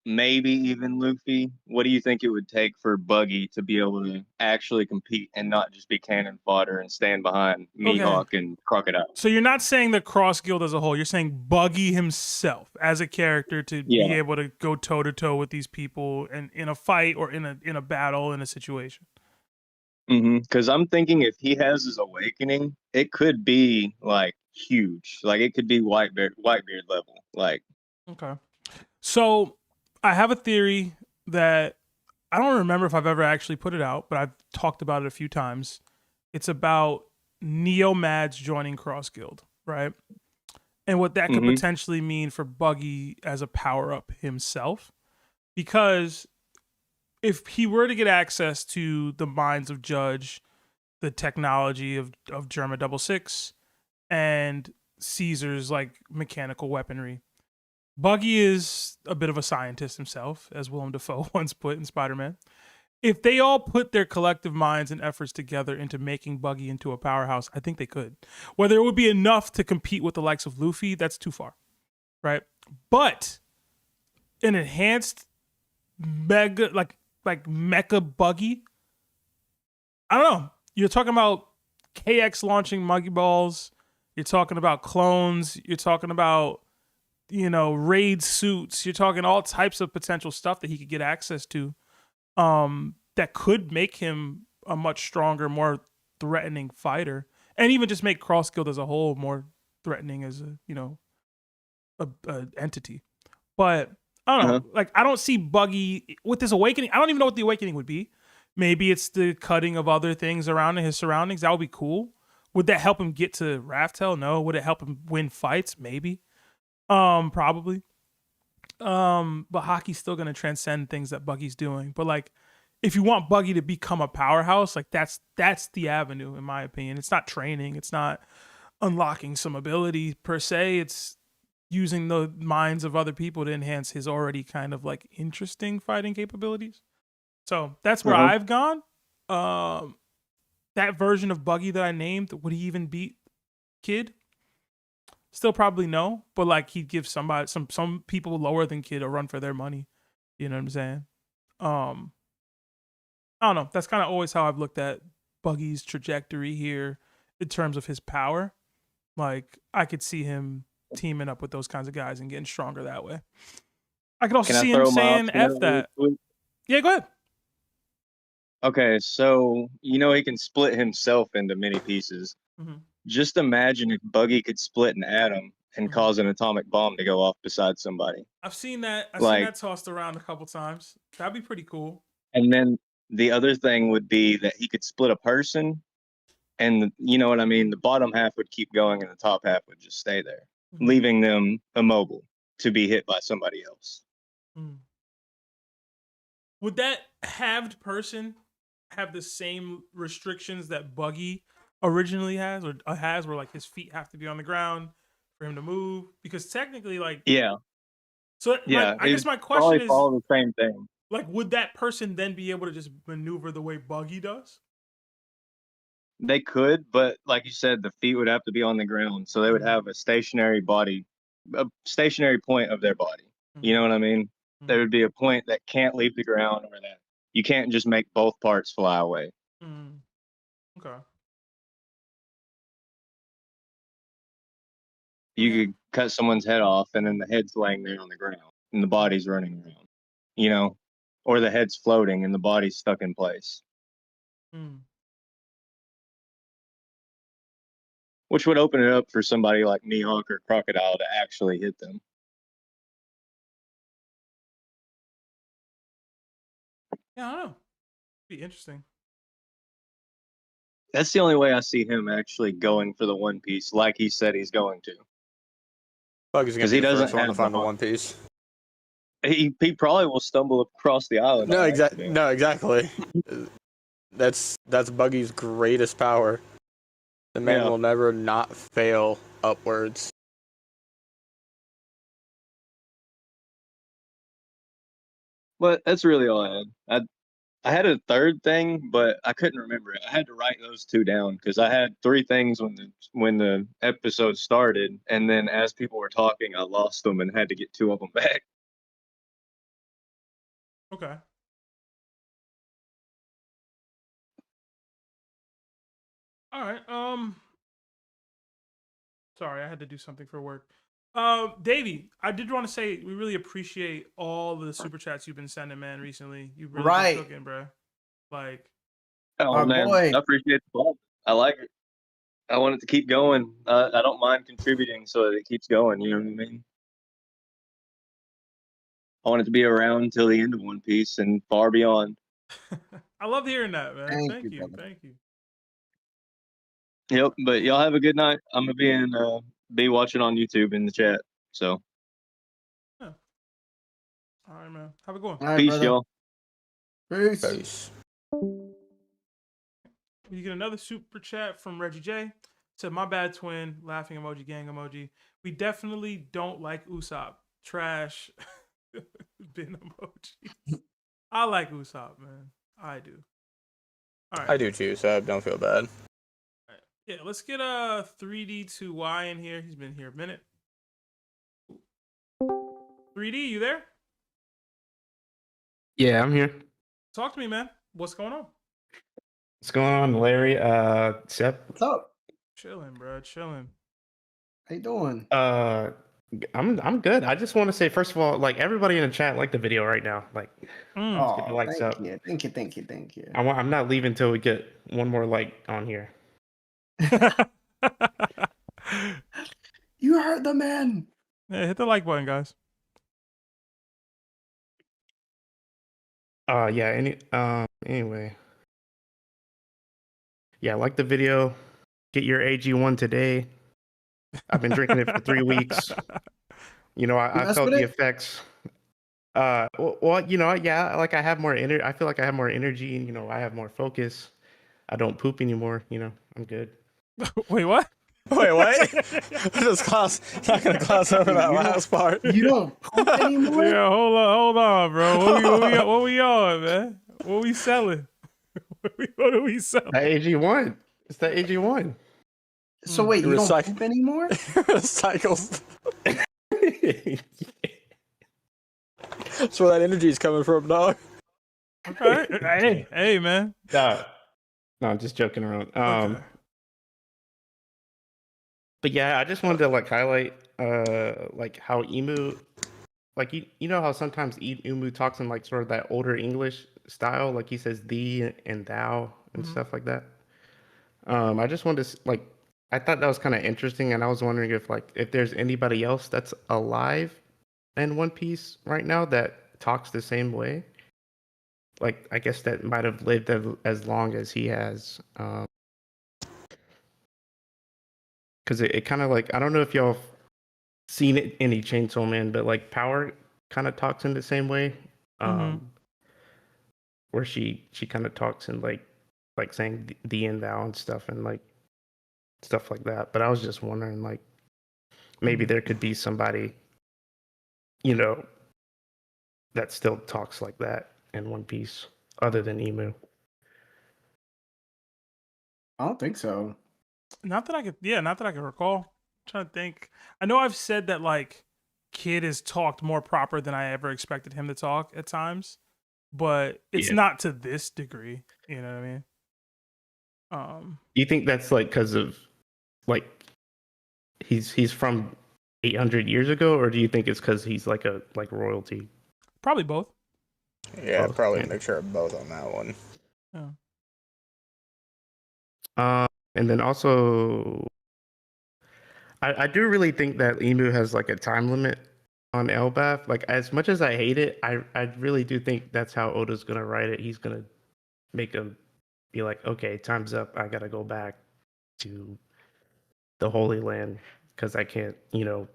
maybe even Luffy. What do you think it would take for Buggy to be able to actually compete and not just be cannon fodder and stand behind okay. Mihawk and Crocodile? So you're not saying the Cross Guild as a whole. You're saying Buggy himself as a character to be Yeah, able to go toe to toe with these people and in a fight or in a battle in a situation. Because I'm thinking if he has his awakening, it could be like huge. Like it could be Whitebeard level. Like Okay. So I have a theory that I don't remember if I've ever actually put it out, but I've talked about it a few times. It's about Neo-Mads joining Cross Guild, right? And what that could potentially mean for Buggy as a power-up himself. Because if he were to get access to the minds of Judge, the technology of Germa 66, and Caesar's like mechanical weaponry, Buggy is a bit of a scientist himself, as Willem Dafoe once put in Spider-Man. If they all put their collective minds and efforts together into making Buggy into a powerhouse, I think they could. Whether it would be enough to compete with the likes of Luffy, that's too far, right? But an enhanced mega, like mecha Buggy, I don't know. You're talking about KX launching Muggy Balls. You're talking about clones. You're talking about, raid suits. You're talking all types of potential stuff that he could get access to. That could make him a much stronger, more threatening fighter, and even just make Cross Guild as a whole more threatening as a entity. But I don't know. Like, I don't see Buggy with this awakening. I don't even know what the awakening would be. Maybe it's the cutting of other things around in his surroundings. That would be cool. Would that help him get to Raftel? No. Would it help him win fights? Maybe. Probably. But Haki's still gonna transcend things that Buggy's doing. But like, if you want Buggy to become a powerhouse, like that's the avenue, in my opinion. It's not training. It's not unlocking some ability per se. It's using the minds of other people to enhance his already kind of like interesting fighting capabilities. So that's where I've gone. That version of Buggy that I named, would he even beat Kid? Still probably no, but like he'd give somebody some people lower than Kid a run for their money. You know what I'm saying? I don't know. That's kind of always how I've looked at Buggy's trajectory here in terms of his power. Like, I could see him teaming up with those kinds of guys and getting stronger that way. I could also see him saying F that. Yeah, go ahead. Okay, so he can split himself into many pieces. Just imagine if Buggy could split an atom and cause an atomic bomb to go off beside somebody. I've seen that. I've seen that tossed around a couple times. That'd be pretty cool. And then the other thing would be that he could split a person, and you know what I mean? The bottom half would keep going and the top half would just stay there, leaving them immobile to be hit by somebody else. Would that halved person have the same restrictions that Buggy originally has, or has, where like his feet have to be on the ground for him to move? Because technically, like, So yeah, I guess my question is, follow the same thing. Like, would that person then be able to just maneuver the way Buggy does? They could, but like you said, the feet would have to be on the ground, so they would have a stationary body, a stationary point of their body. You know what I mean? There would be a point that can't leave the ground, or that you can't just make both parts fly away. Okay. You could cut someone's head off, and then the head's laying there on the ground, and the body's running around, or the head's floating and the body's stuck in place. Which would open it up for somebody like Mihawk or Crocodile to actually hit them. Yeah, I don't know. Be interesting. That's the only way I see him actually going for the One Piece, like he said he's going to. Buggy's gonna be the first one to find the One Piece. He probably will stumble across the island. No, exactly. That's Buggy's greatest power. The man will never not fail upwards. But that's really all I had. I had a third thing, but I couldn't remember it. I had to write those two down because I had three things when the episode started, and then as people were talking, I lost them and had to get two of them back. Okay. All right. Sorry, I had to do something for work. Davey, I did want to say we really appreciate all the super chats you've been sending, man, recently. You really been cooking, bro. Like, Oh Our man, boy. I appreciate the ball. I like it. I want it to keep going. I don't mind contributing so that it keeps going. You know what I mean? I want it to be around until the end of One Piece and far beyond. I love hearing that, man. Thank Thank you, you. brother. Thank you. Yep. But y'all have a good night. I'm gonna be watching on YouTube in the chat. So Yeah. All right, man. Have a good one. All right, peace, brother. y'all. Peace. Peace. You get another super chat from Reggie J. Said, my bad, twin. Laughing emoji, gang emoji. We definitely don't like Usopp. Trash. Bin emoji. I like Usopp, man. I do. All right. I do too, so don't feel bad. All right. Yeah, let's get 3D2Y in here. He's been here a minute. 3D, you there? Yeah, I'm here. Talk to me, man. What's going on? What's going on, Larry? Sep. What's up? Chilling, bro. Chilling. How you doing? I'm good. I just want to say, first of all, like everybody in the chat, like the video right now. Like, let's get the Oh, likes thank up. you. Thank you. Thank you. Thank you. I'm not leaving until we get one more like on here. You heard the man. Yeah, hit the like button, guys. Yeah. Anyway. Yeah, like the video. Get your AG1 today. I've been drinking it for 3 weeks. You know, I mess felt with the it? effects. Well, you know, yeah, like I have more energy. I feel like I have more energy, and you know, I have more focus. I don't poop anymore. You know, I'm good. Wait, what? Wait, what? Not gonna gloss over that last part. You don't poop anymore? Yeah, hold on, bro. What we on, man? What we selling? What are we selling? That AG1. It's that AG1. So wait, you don't poop anymore? Recycles. That's where that energy is coming from, dog. Okay. Hey, man. No, I'm just joking around. Okay. But yeah, I just wanted to like highlight like how Imu, like you know how sometimes Imu talks in like sort of that older English style, like he says thee and thou and stuff like that. I just wanted to like, I thought that was kind of interesting, and I was wondering if there's anybody else that's alive in One Piece right now that talks the same way. Like, I guess that might have lived as long as he has. Because it kind of like, I don't know if y'all have seen it any Chainsaw Man, but like Power kind of talks in the same way. Where she kind of talks in like saying thee and thou and stuff, and like stuff like that. But I was just wondering, like, maybe there could be somebody, you know, that still talks like that in One Piece other than Imu. I don't think so. Not that I could recall. I'm trying to think. I know I've said that like Kid has talked more proper than I ever expected him to talk at times, but it's not to this degree. You know what I mean? Do you think that's like because of like he's from 800 years ago, or do you think it's because he's like a royalty? Probably both. Yeah, probably a mixture of both on that one. Yeah. And then also, I do really think that Imu has like a time limit on Elbaf. Like, as much as I hate it, I really do think that's how Oda's gonna write it. He's gonna make him be like, okay, time's up. I gotta go back to the Holy Land because I can't, you know,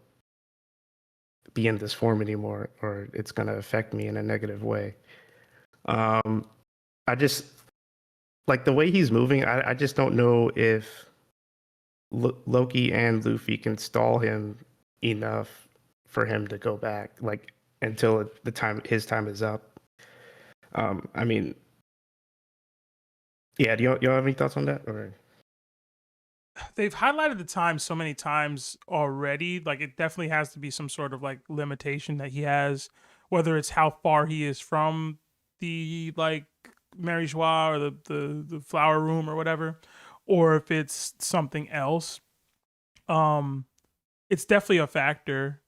be in this form anymore, or it's gonna affect me in a negative way. I just like the way he's moving. I just don't know if Loki and Luffy can stall him enough for him to go back, like until his time is up. I mean, yeah. Do y'all have any thoughts on that? Or They've highlighted the time so many times already. Like, it definitely has to be some sort of like limitation that he has, whether it's how far he is from the like Mary Joie or the flower room or whatever, or if it's something else. It's definitely a factor.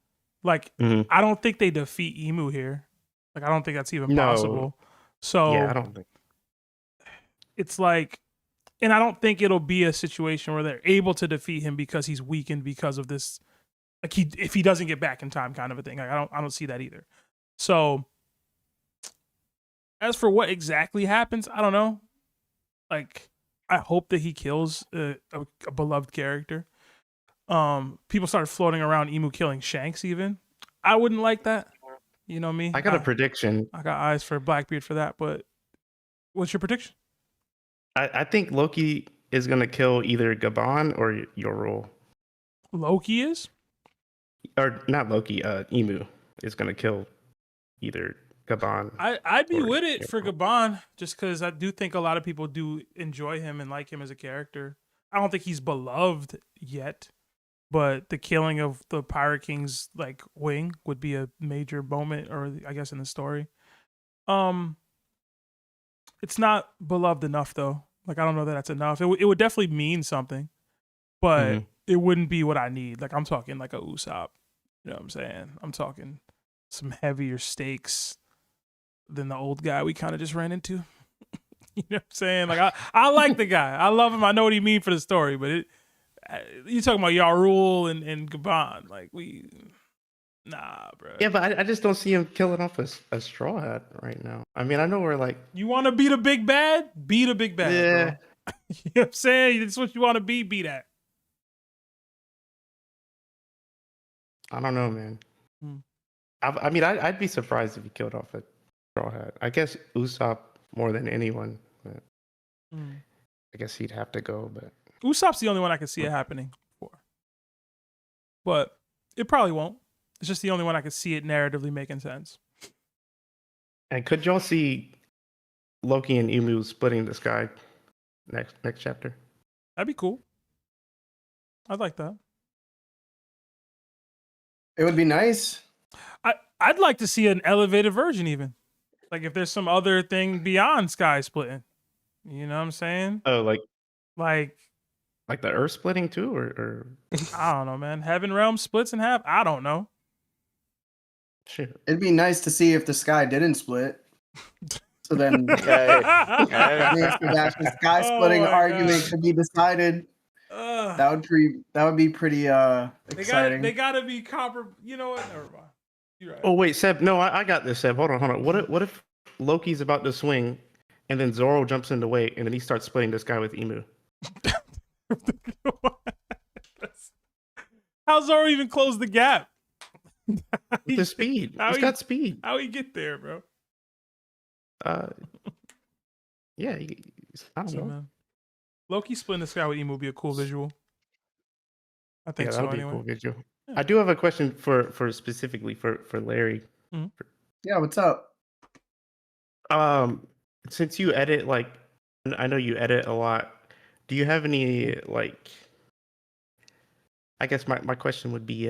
Like, I don't think they defeat Imu here. Like, I don't think that's even possible. So yeah, I don't think. it's like, and I don't think it'll be a situation where they're able to defeat him because he's weakened because of this. Like if he doesn't get back in time, kind of a thing. Like I don't see that either. So as for what exactly happens, I don't know. Like I hope that he kills a beloved character. People started floating around Imu killing Shanks. Even I wouldn't like that. You know me. I got a prediction. I got eyes for Blackbeard for that. But what's your prediction? I think Loki is gonna kill either Gabon or Yorul. Loki is? Or not Loki, Imu is gonna kill either Gabon. I'd be or with it for Yorul. Gabon, just because I do think a lot of people do enjoy him and like him as a character. I don't think he's beloved yet, but the killing of the Pirate King's like wing would be a major moment, or I guess in the story. It's not beloved enough though. Like I don't know that that's enough. It would definitely mean something, but it wouldn't be what I need. Like I'm talking like a Usopp. You know what I'm saying? I'm talking some heavier stakes than the old guy we kind of just ran into. You know what I'm saying? Like I like the guy. I love him. I know what he means for the story, but you talking about Yarul and Gabon. Like nah, bro. Yeah, but I just don't see him killing off a Straw Hat right now. I mean, I know we're like, You want to beat a big bad? Beat a big bad, Yeah. bro. You know what I'm saying? It's what you want to be that. I don't know, man. Hmm. I mean, I'd be surprised if he killed off a Straw Hat. I guess Usopp more than anyone. But I guess he'd have to go. But Usopp's the only one I can see it happening for. But it probably won't. It's just the only one I can see it narratively making sense. and could y'all see Loki and Imu splitting the sky next chapter? That'd be cool. I'd like that. It would be nice. I'd like to see an elevated version even. Like if there's some other thing beyond sky splitting. You know what I'm saying? Oh, Like the Earth splitting too, or I don't know, man. Heaven realm splits in half? I don't know. shit. It'd be nice to see if the sky didn't split. So then the sky splitting argument could be decided. That would be pretty exciting. They gotta be copper. You know what? Never mind. You're right. Oh wait, Seb. No, I got this, Seb. Hold on. What if Loki's about to swing, and then Zoro jumps in the way, and then he starts splitting the sky with Imu? How's Zoro even close the gap? The speed. He's got speed. How he get there, bro? Yeah. I don't know. Man. Loki splitting the sky with Imu would be a cool visual. I think so. That'll be Anyway. a cool visual. Yeah. I do have a question for specifically for Larry. Yeah, what's up? Since you edit, like, I know you edit a lot. Do you have any, like, I guess my question would be,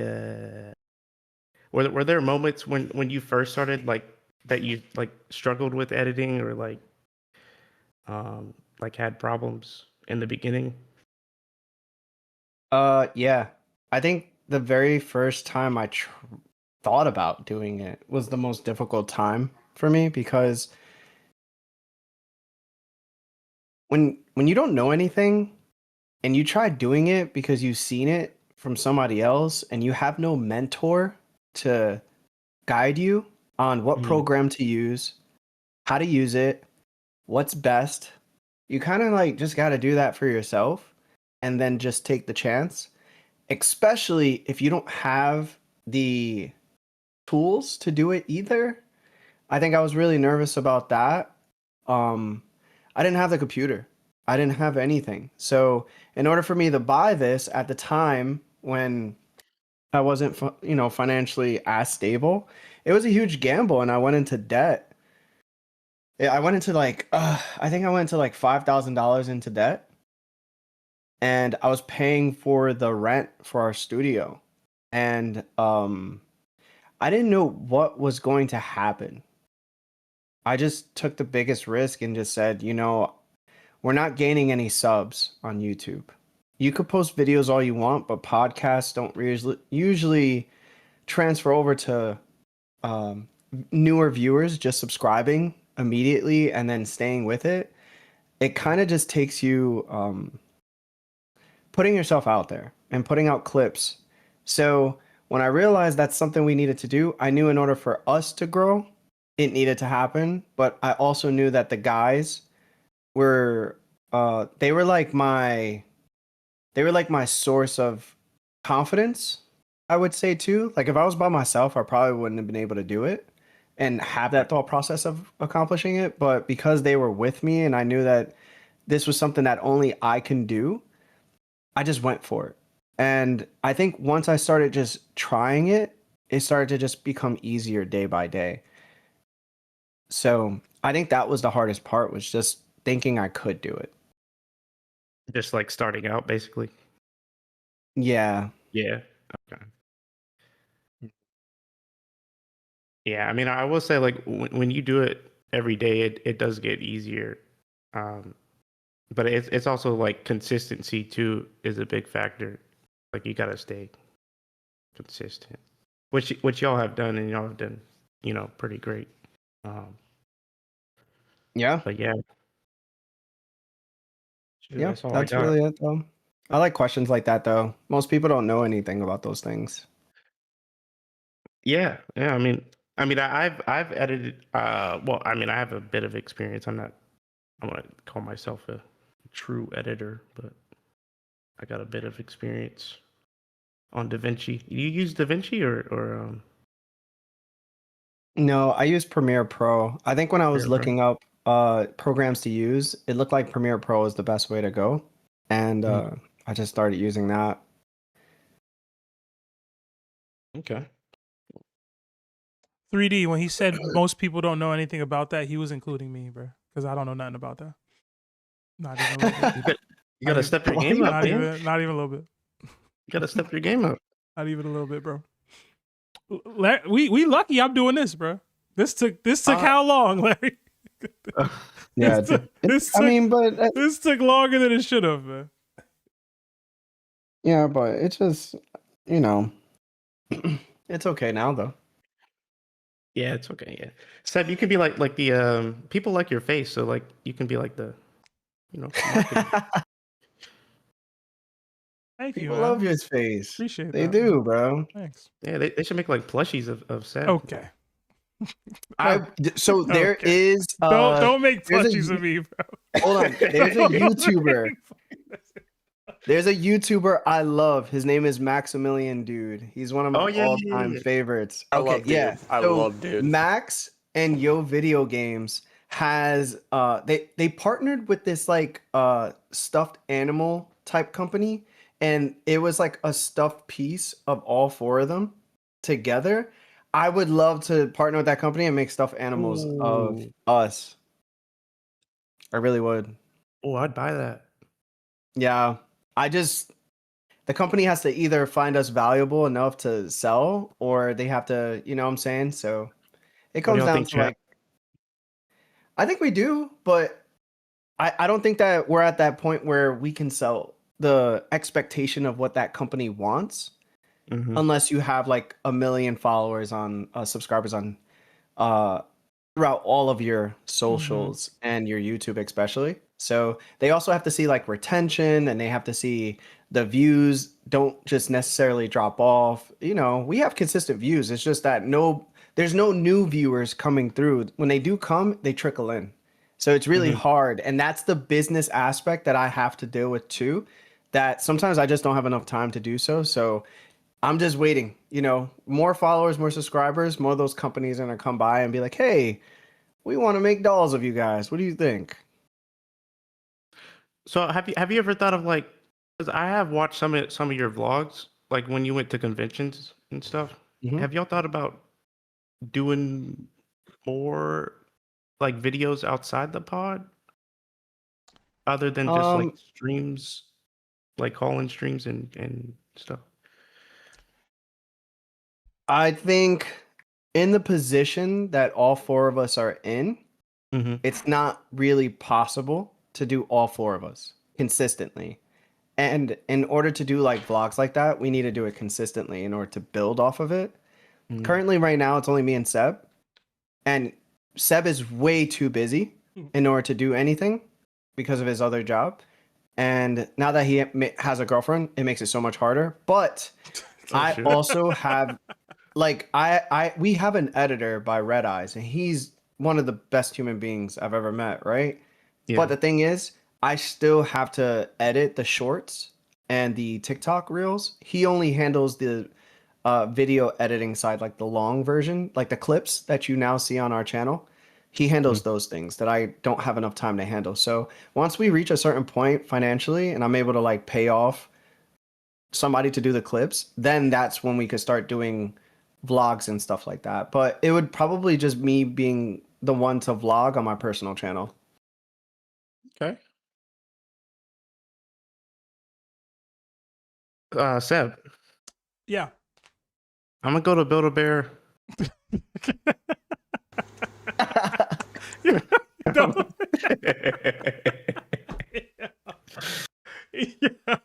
were there moments when you first started, like, that you like struggled with editing or like had problems in the beginning? Yeah. I think the very first time I thought about doing it was the most difficult time for me, because when you don't know anything and you try doing it because you've seen it from somebody else and you have no mentor to guide you on what program to use, how to use it, what's best, you kind of like just got to do that for yourself and then just take the chance, especially if you don't have the tools to do it either. I think I was really nervous about that. I didn't have the computer. I didn't have anything. So in order for me to buy this at the time when I wasn't, financially as stable, it was a huge gamble, and I went into debt. I went into I think I went into like $5,000 into debt, and I was paying for the rent for our studio, and I didn't know what was going to happen. I just took the biggest risk and just said, we're not gaining any subs on YouTube. You could post videos all you want, but podcasts don't usually transfer over to newer viewers just subscribing immediately and then staying with it. it kind of just takes you putting yourself out there and putting out clips. So when I realized that's something we needed to do, I knew in order for us to grow, it needed to happen. But I also knew that the guys were they were like my source of confidence, I would say too. Like if I was by myself, I probably wouldn't have been able to do it and have that thought process of accomplishing it. But because they were with me and I knew that this was something that only I can do, I just went for it. And I think once I started just trying it, it started to just become easier day by day. So I think that was the hardest part, was just thinking I could do it. Just like starting out, basically. Yeah. Yeah. Okay. Yeah, I mean, I will say, like, when you do it every day, it does get easier. But it's also like consistency too is a big factor. Like you gotta stay consistent, which y'all have done, and y'all have done, pretty great. Yeah. But yeah. Shoot, Yeah, that's all that's I got. really it though. I like questions like that though. Most people don't know anything about those things. Yeah, yeah. I've edited. Well, I mean, I have a bit of experience. I wouldn't call myself a true editor, but I got a bit of experience on DaVinci. You use DaVinci or No, I use Premiere Pro. I think when I was Premiere Pro? looking up programs to use, it looked like Premiere Pro is the best way to go. And I just started using that. Okay. 3D, when he said most people don't know anything about that, he was including me, bro, because I don't know nothing about that. Not even a little bit. You gotta step your game up, not man. not even a little bit. You gotta step your game up. Not even a little bit, bro. We lucky I'm doing this, bro. This took how long, Larry? Yeah, this took longer than it should have, man. Yeah, but it's just, it's okay now though. Yeah, it's okay. Yeah, Seb, you can be like the people like your face, so like you can be like the, marketing. Thank you. People Man. love his face. Appreciate they that. do, Man. bro. Thanks. Yeah, they should make like plushies of Seb. Okay. So there is. Don't make there's plushies of me, bro. Hold on. There's a YouTuber. There's a YouTuber I love. His name is Maximilian Dude. He's one of my all-time favorites. I love Dude. I love Dude. Max and Yo Video Games has they partnered with this like stuffed animal type company, and it was like a stuffed piece of all four of them together. I would love to partner with that company and make stuffed animals of us. I really would. Oh, I'd buy that. Yeah. The company has to either find us valuable enough to sell, or they have to, you know what I'm saying? So it comes down to like, I think we do, but I don't think that we're at that point where we can sell the expectation of what that company wants, unless you have like 1 million followers on subscribers on throughout all of your socials and your YouTube especially. So they also have to see like retention, and they have to see the views don't just necessarily drop off. We have consistent views. It's just that there's no new viewers coming through. When they do come, they trickle in. So it's really hard. And that's the business aspect that I have to deal with too, that sometimes I just don't have enough time to do so. So I'm just waiting, more followers, more subscribers, more of those companies are going to come by and be like, hey, we want to make dolls of you guys. What do you think? So have you ever thought of like, because I have watched some of your vlogs, like when you went to conventions and stuff. Have y'all thought about doing more like videos outside the pod, other than just like streams, like call-in streams and stuff? I think in the position that all four of us are in, it's not really possible to do all four of us consistently. And in order to do like vlogs like that, we need to do it consistently in order to build off of it. Currently, right now, it's only me and Seb. And Seb is way too busy in order to do anything. because of his other job. And now that he has a girlfriend, it makes it so much harder. But I also have, like, we have an editor by Red Eyes, and he's one of the best human beings I've ever met, right? Yeah. But the thing is, I still have to edit the shorts and the TikTok reels. He only handles the video editing side, like the long version, like the clips that you now see on our channel. He handles those things that I don't have enough time to handle. So once we reach a certain point financially and I'm able to like pay off somebody to do the clips, then that's when we could start doing vlogs and stuff like that. But it would probably just me being the one to vlog on my personal channel. Okay. Seb, Yeah. I'm gonna go to Build-A-Bear. Don't- Yeah.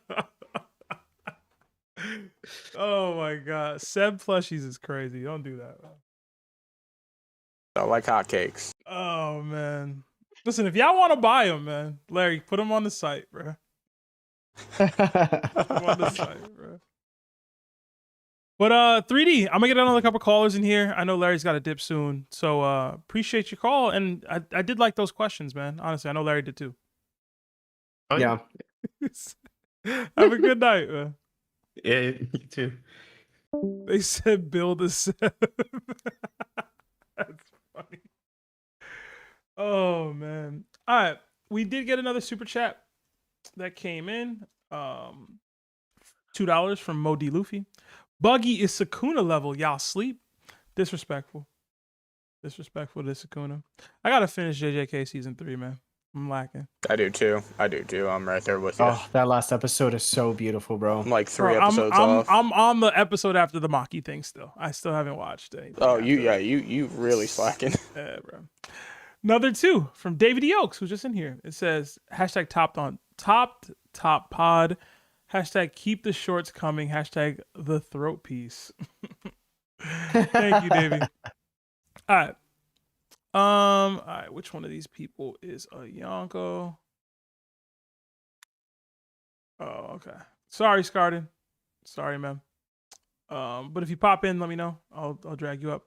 Oh my god. Seb plushies is crazy. Don't do that, man. I like hotcakes. Oh man. Listen, if y'all want to buy them, man, Larry, put them on the site, bro. Put 'em on the site, bro. But 3D, I'm gonna get another couple callers in here. I know Larry's got to dip soon, so appreciate your call. And I did like those questions, man. Honestly, I know Larry did too. Oh, Yeah. Have a good night, man. Yeah, you too. They said build a Seb. That's funny. Oh man. All right, we did get another super chat that came in. $2 from Mo D. Luffy. Buggy is Sakuna level. Y'all sleep. Disrespectful. Disrespectful to Sakuna. I gotta finish JJK season 3, man. I'm lacking. I do too. I'm right there with you. Oh, that last episode is so beautiful, bro. I'm like 3 Bro, episodes I'm off. I'm on the episode after the Maki thing still. I still haven't watched anything. Oh, after you that. you really slacking. Yeah, bro. Another 2 from David E. Oaks, who's just in here. It says hashtag top pod. Hashtag keep the shorts coming. Hashtag the throat piece. Thank you, Davey. All right. All right. Which one of these people is a Yonko? Oh, okay. Sorry, Scarden. Sorry, man. But if you pop in, let me know. I'll drag you up.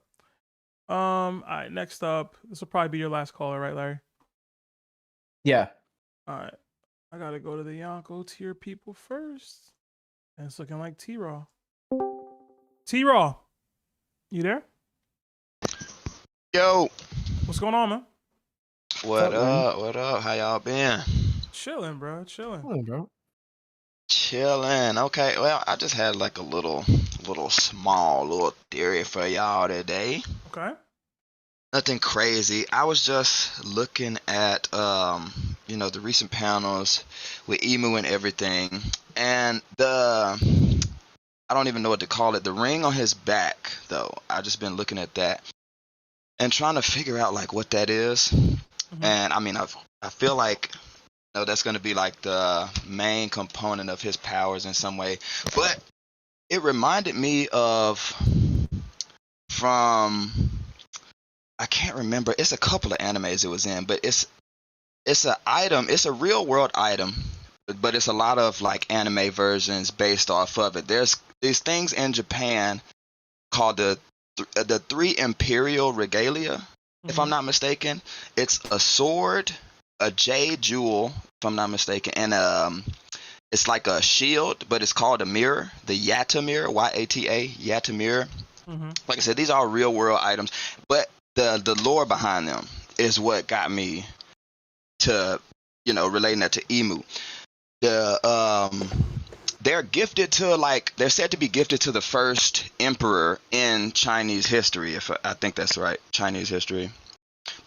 All right. Next up, this will probably be your last caller, right, Larry? Yeah. All right. I gotta go to the Yonko tier people first. And it's looking like T-Raww. T-Raww, you there? Yo, What's going on, man? what up, man? up? What up? How y'all been? Chilling, bro. Chilling. Come on, bro. Chilling. Okay. Well, I just had like a little small theory for y'all today. Okay. Nothing crazy. I was just looking at the recent panels with Imu and everything, and I don't even know what to call it. The ring on his back, though. I just been looking at that and trying to figure out like what that is. Mhm. And I mean, I feel like that's going to be like the main component of his powers in some way. But it reminded me of from I can't remember. It's a couple of animes it was in, but it's an item. It's a real world item, but it's a lot of like anime versions based off of it. There's these things in Japan called the 3 Imperial Regalia, if I'm not mistaken. It's a sword, a jade jewel, if I'm not mistaken, and it's like a shield, but it's called a mirror, the Yata mirror, Y-A-T-A, Yata mirror. Mm-hmm. Like I said, these are real world items, but the lore behind them is what got me to relating that to Imu. They're gifted to they're said to be gifted to the first emperor in Chinese history, if I think that's right, Chinese history.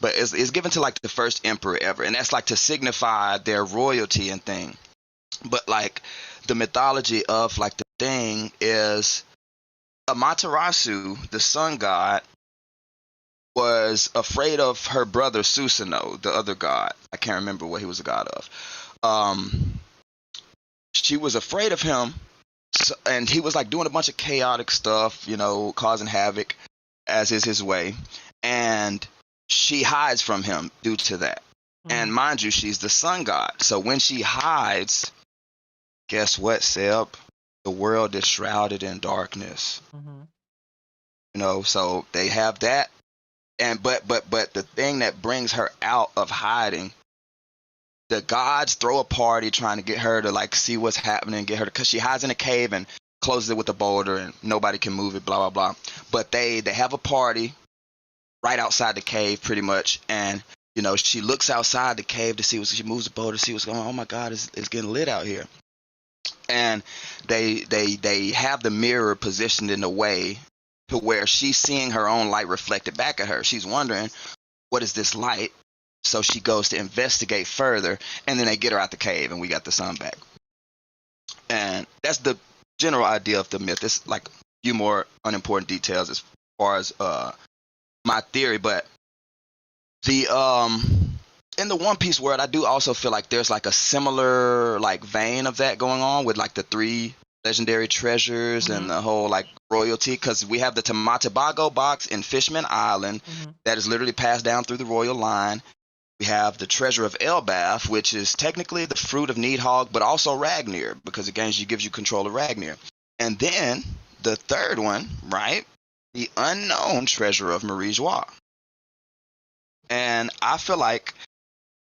But it's given to like the first emperor ever, and that's like to signify their royalty and thing. But like the mythology of like the thing is Amaterasu, the sun god, was afraid of her brother Susanoo, the other god. I can't remember what he was a god of. She was afraid of him, and he was like doing a bunch of chaotic stuff, causing havoc, as is his way. And she hides from him due to that. And mind you, she's the sun god. So when she hides, guess what, Seb? The world is shrouded in darkness. You know, so they have that. And but the thing that brings her out of hiding, the gods throw a party trying to get her to like see what's happening, get her to, because she hides in a cave and closes it with a boulder and nobody can move it, blah blah blah. But they have a party right outside the cave pretty much, and you know, she looks outside the cave to see what, she moves the boulder to see what's going on. Oh my god, it's getting lit out here. And they have the mirror positioned in a way to where she's seeing her own light reflected back at her. She's wondering, what is this light? So she goes to investigate further, and then they get her out the cave, and we got the sun back. And that's the general idea of the myth. It's like a few more unimportant details as far as my theory, but the in the One Piece world, I do also feel like there's like a similar like vein of that going on with like the 3 legendary treasures and the whole like royalty, because we have the Tamatabago box in Fishman Island that is literally passed down through the royal line. We have the treasure of Elbaf, which is technically the fruit of Needhog, but also Ragnir, because it gives you control of Ragnir. And then the third one, right? The unknown treasure of Marie Joie. And I feel like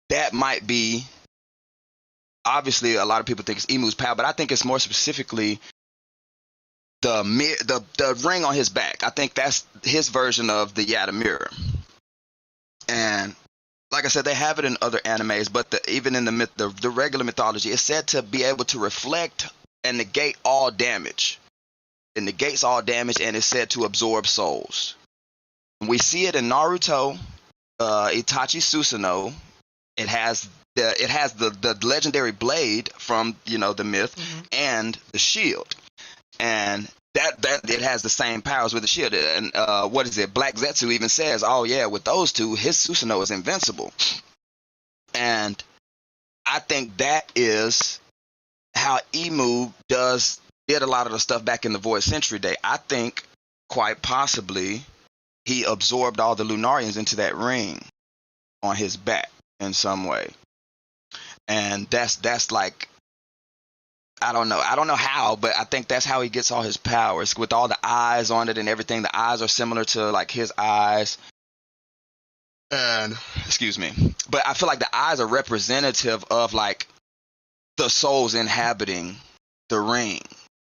that might be, obviously a lot of people think it's Imu's power, but I think it's more specifically the ring on his back. I think that's his version of the Yada mirror. And like I said, they have it in other animes, but even in the regular mythology, it's said to be able to reflect and negate all damage. It negates all damage, and it's said to absorb souls. We see it in Naruto, Itachi Susanoo. It has the legendary blade from, you know, the myth, and the shield, and that it has the same powers with the shield. And what is it? Black Zetsu even says, "Oh yeah, with those two, his Susanoo is invincible." And I think that is how Imu did a lot of the stuff back in the Void Century Day. I think quite possibly he absorbed all the Lunarians into that ring on his back in some way. And that's like, I don't know how, but I think that's how he gets all his powers, with all the eyes on it and everything. The eyes are similar to like his eyes. And excuse me, but I feel like the eyes are representative of like the souls inhabiting the ring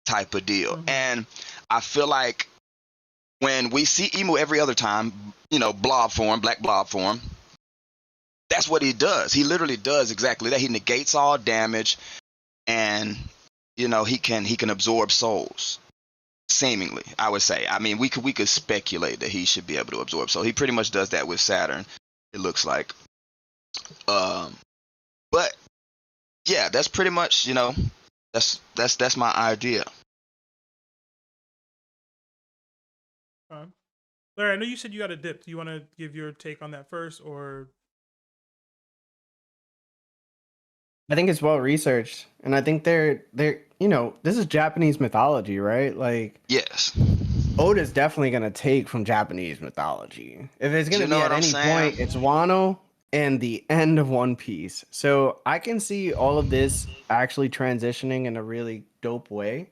type of deal. And I feel like when we see Imu every other time, you know, blob form, black blob form, that's what he does. He literally does exactly that. He negates all damage, and you know, he can absorb souls. Seemingly, I would say. I mean, we could speculate that he should be able to absorb. So he pretty much does that with Saturn, it looks like. But yeah, that's pretty much, you know, that's my idea. Larry, I know you said you got a dip. Do you want to give your take on that first, or? I think it's well researched, and I think they're you know, this is Japanese mythology, right? Like, yes, Oda's definitely gonna take from Japanese mythology. If it's gonna be at any point, it's Wano and the end of One Piece. So I can see all of this actually transitioning in a really dope way,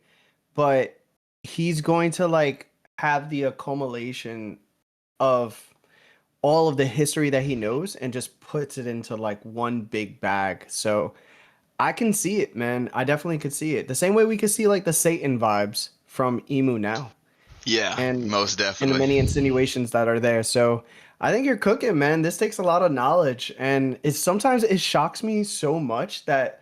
but he's going to like have the accumulation of all of the history that he knows and just puts it into like one big bag. So I can see it, man. I definitely could see it. The same way we could see like the Satan vibes from Imu now. Yeah, and most definitely. And the many insinuations that are there. So I think you're cooking, man. This takes a lot of knowledge, and sometimes it shocks me so much that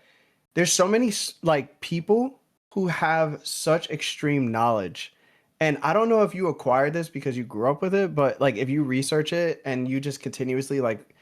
there's so many like people who have such extreme knowledge. And I don't know if you acquired this because you grew up with it, but like if you research it and you just continuously like,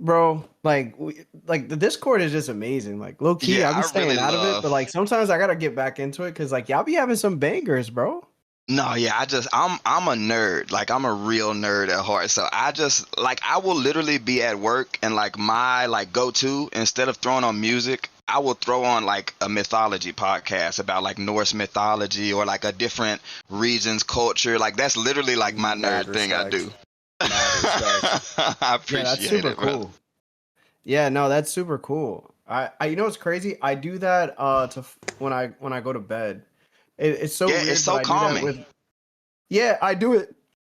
bro, like the Discord is just amazing. Like low key, Yeah, I'll be I staying really out of it, but like sometimes I gotta get back into it because like y'all be having some bangers, bro. No, yeah, I'm a nerd. Like I'm a real nerd at heart. So I just like, I will literally be at work and like my like go-to, instead of throwing on music, I will throw on like a mythology podcast about like Norse mythology or like a different region's culture. Like that's literally like my nerd thing I do. I appreciate that's super cool. Yeah, no, that's super cool. I you know what's crazy? I do that when I go to bed. It's so Yeah, weird, it's so but I do that calming. with. Yeah, I do it.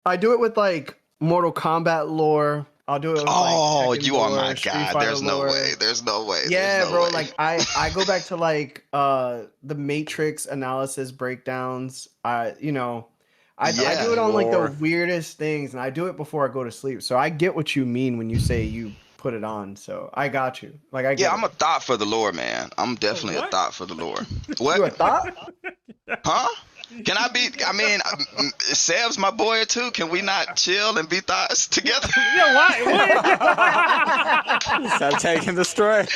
I do it with like Mortal Kombat lore. I'll do it with Oh, like Tekken you are my lore, Street god. Fighter There's no lore. way. There's no way. Yeah, There's no bro. way. Like I go back to like the Matrix analysis breakdowns. I Yeah, do it on like the lore. weirdest things, and I do it before I go to sleep. So I get what you mean when you say you put it on. So I got you. Like I get Yeah, I'm it. a thought for the lore, man. I'm definitely a what? thought for the lore. You a What? thought? Huh? Can I be? I mean, Seb's my boy too. Can we not chill and be thoughts together? Yeah, why? Stop taking the stray.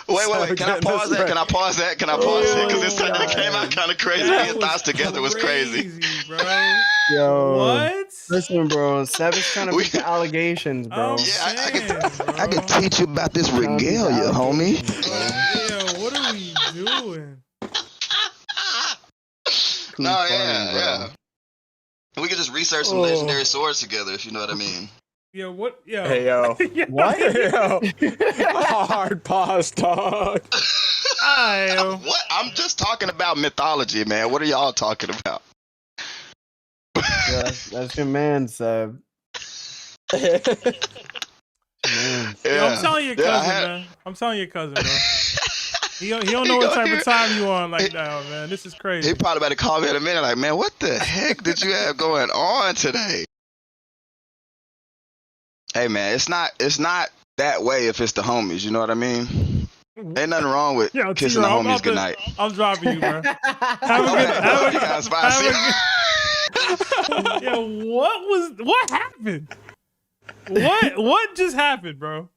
Wait. Can I pause that? Can I pause that? Can I pause it? Because it came out kind of crazy. That Being was thoughts together was crazy. bro. Yo, What? listen, bro. Seb is trying to beat the allegations, bro. I'm Yeah, saying, I bro. can teach you about this Trying to beat the regalia, homie. allegations, bro. Yeah, what are we doing? Too No, funny, yeah. We could just research some legendary swords together, if you know what I mean. Yeah, what? Yeah. Hey, yo. Yeah. What? Yo. Hard pause, dog. What? I'm just talking about mythology, man. What are y'all talking about? Yeah, that's your man, Seb. Man. Yo, I'm telling your cousin, man. I'm telling your cousin, bro. He don't know what type of time you on like now, man. This is crazy. He probably about to call me in a minute like, man, what the heck did you have going on today? Hey, man, it's not that way if it's the homies, you know what I mean? Ain't nothing wrong with Yo, kissing the T-Raww, homies goodnight. I'm dropping you, bro. Have a good. Yo, what happened? What just happened, bro?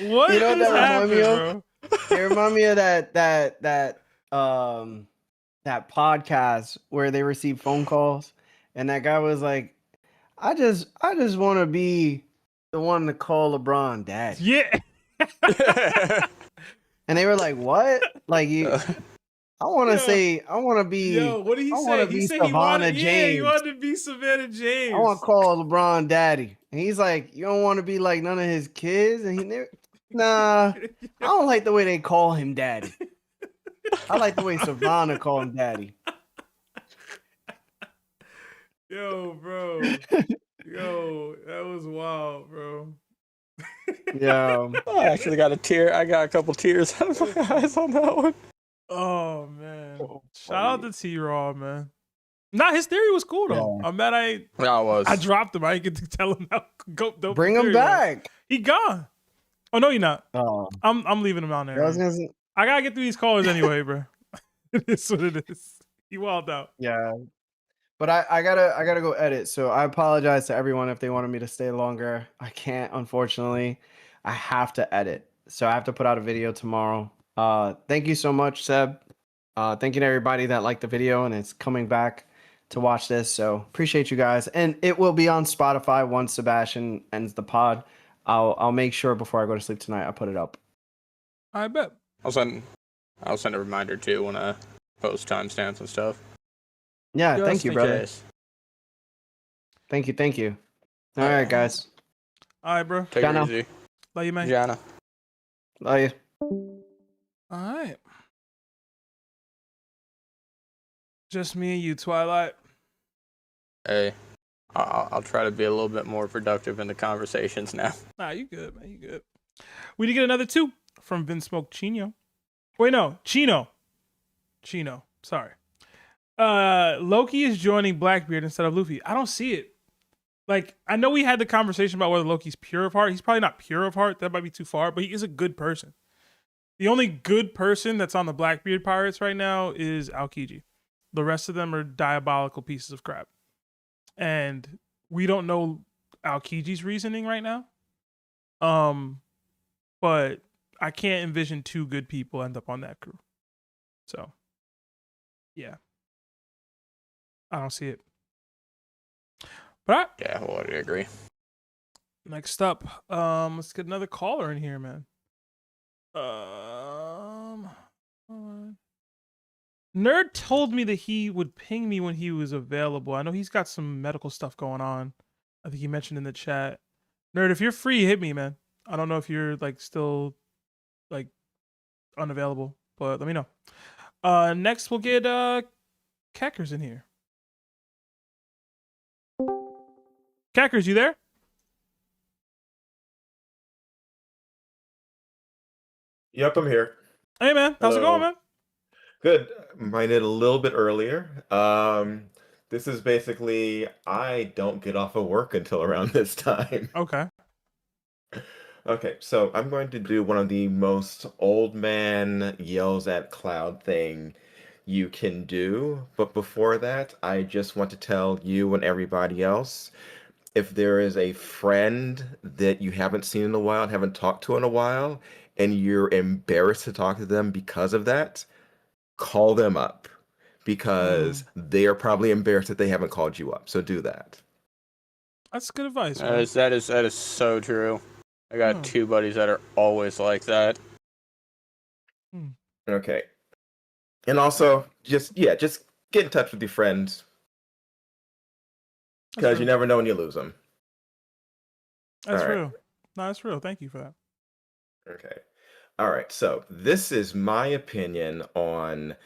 What You know what just that happened, remind me bro? of? It remind me of that podcast where they receive phone calls, and that guy was like, I just want to be the one to call LeBron dad. Yeah. And they were like, what? Like you I want to be Yo, what did he say? He said he wanted to be Savannah James. I want to call LeBron daddy. And he's like, you don't want to be like none of his kids? And nah, I don't like the way they call him daddy. I like the way Savannah call him daddy. Yo, bro. Yo, that was wild, bro. Yeah. I actually got a tear. I got a couple tears out of my eyes on that one. Oh, man. Shout out to T-Raww, man. Nah, his theory was cool, though. Yeah. I'm mad I dropped him. I didn't get to tell him how dope Bring the him theory was. back. He gone. Oh, no, you're not. Oh. I'm leaving him out there. I gotta get through these callers anyway, bro. It is what it is. He wilded out. Yeah. But I gotta go edit. So I apologize to everyone if they wanted me to stay longer. I can't, unfortunately. I have to edit. So I have to put out a video tomorrow. Thank you so much, Seb. Thank you to everybody that liked the video and is coming back to watch this. So appreciate you guys. And it will be on Spotify once Sebastian ends the pod. I'll make sure before I go to sleep tonight I put it up. I bet. I'll send a reminder too when I post timestamps and stuff. Yeah, Just thank you, in brother. case. Thank you. All right, guys. All right, bro. Take it easy. Love you, man. Gianna. Love you. All right. Just me and you, Twilight. Hey, I'll try to be a little bit more productive in the conversations now. Nah, you good, man. You good. We did get another 2 from Vinsmoke Chino. Wait, no. Chino. Sorry. Loki is joining Blackbeard instead of Luffy. I don't see it. Like, I know we had the conversation about whether Loki's pure of heart. He's probably not pure of heart. That might be too far, but he is a good person. The only good person that's on the Blackbeard Pirates right now is Aokiji. The rest of them are diabolical pieces of crap. And we don't know Aokiji's reasoning right now. But I can't envision 2 good people end up on that crew. So, yeah. I don't see it. But all right. Yeah, I would agree. Next up, let's get another caller in here, man. Nerd told me that he would ping me when he was available. I know he's got some medical stuff going on. I think he mentioned in the chat. Nerd, if you're free, hit me, man. I don't know if you're like still like unavailable, but let me know. Next we'll get Kekkers in here. Kekkers, you there? Yep, I'm here. Hey man, how's it Hello. going, man? Good. Mine did a little bit earlier. This is basically I don't get off of work until around this time. Okay. Okay, so I'm going to do one of the most old man yells at cloud thing you can do. But before that, I just want to tell you and everybody else, if there is a friend that you haven't seen in a while, haven't talked to in a while, and you're embarrassed to talk to them because of that, call them up because they are probably embarrassed that they haven't called you up. So do that. That's good advice, That man. is so true. I got two buddies that are always like that. Okay. And also, just get in touch with your friends because you never know when you lose them. That's All right. real. No, that's real. Thank you for that. Okay. All right. So this is my opinion on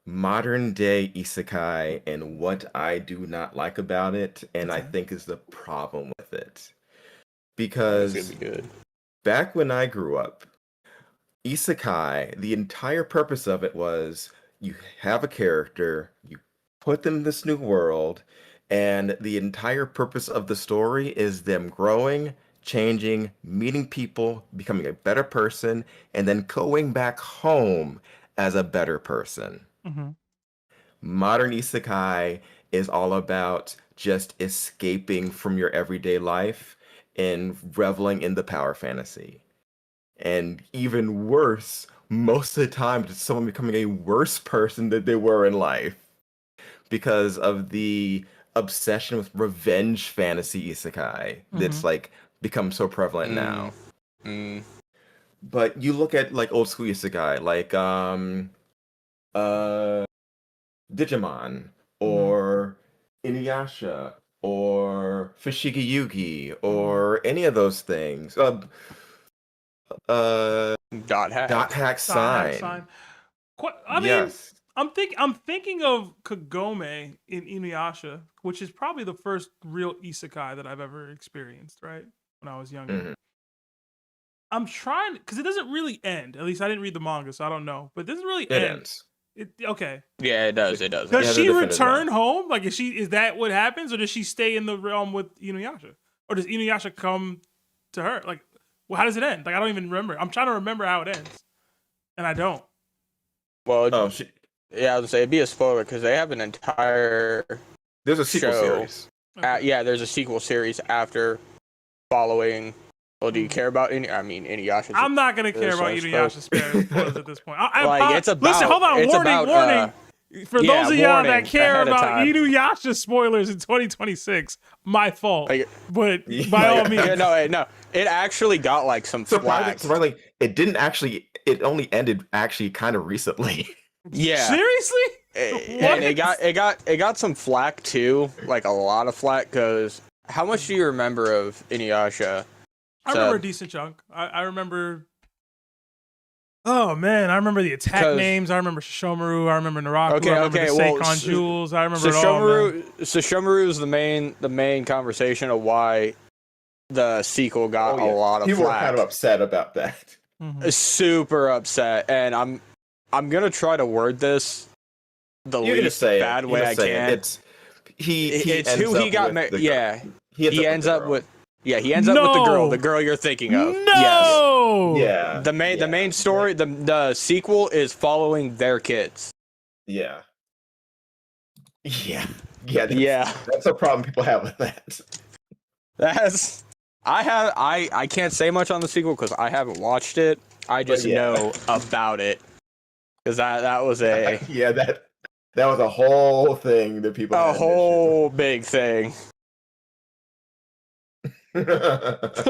modern day isekai and what I do not like about it, and I think is the problem with it. Because That's gonna be good. back when I grew up, isekai, the entire purpose of it was you have a character, you put them in this new world, and the entire purpose of the story is them growing, changing, meeting people, becoming a better person, and then going back home as a better person. Modern isekai is all about just escaping from your everyday life and reveling in the power fantasy. And even worse, most of the time, it's someone becoming a worse person than they were in life because of the obsession with revenge fantasy isekai that's like become so prevalent now. But you look at like old school isekai, like Digimon or Inuyasha or Fushigi Yugi or any of those things. Dot hack sign. I mean, Yes. I'm thinking of Kagome in Inuyasha, which is probably the first real isekai that I've ever experienced, right? When I was younger. I'm trying because it doesn't really end. At least I didn't read the manga, so I don't know. But it doesn't really end. Ends. Okay. Yeah, it does. It does. Does she return home? Like, is that what happens, or does she stay in the realm with Inuyasha, or does Inuyasha come to her? Like, well, how does it end? Like, I don't even remember. I'm trying to remember how it ends, and I don't. Well, yeah, I was gonna say it'd be a spoiler because they have an entire. There's a sequel series. Yeah, there's a sequel series after following. Well, do you care about Inuyasha? I'm not gonna care about Inuyasha spoilers at this point. It's about. Listen, hold on. Warning. For those of y'all that care about Inuyasha spoilers in 2026, my fault. But by all means, no. It actually got like some flack. Surprisingly, it didn't actually. It only ended actually kind of recently. Yeah. Seriously? And it got some flack too, like a lot of flack. Because how much do you remember of Inuyasha? I remember a decent chunk. I remember. Oh man, I remember the attack names. I remember Shishomaru. I remember Naraku. I remember the Seikon Jewels. I remember it all. Shishomaru is the main conversation of why the sequel got a lot of People flack. were kind of upset about that. Super upset, and I'm gonna try to word this the least bad way I can. It's he ends up with the girl you're thinking of. No. Yes. Yeah. The main story, the sequel is following their kids. Yeah. That's a problem people have with that. I can't say much on the sequel because I haven't watched it. I just know about it because that was a that was a whole thing that people had big thing. That's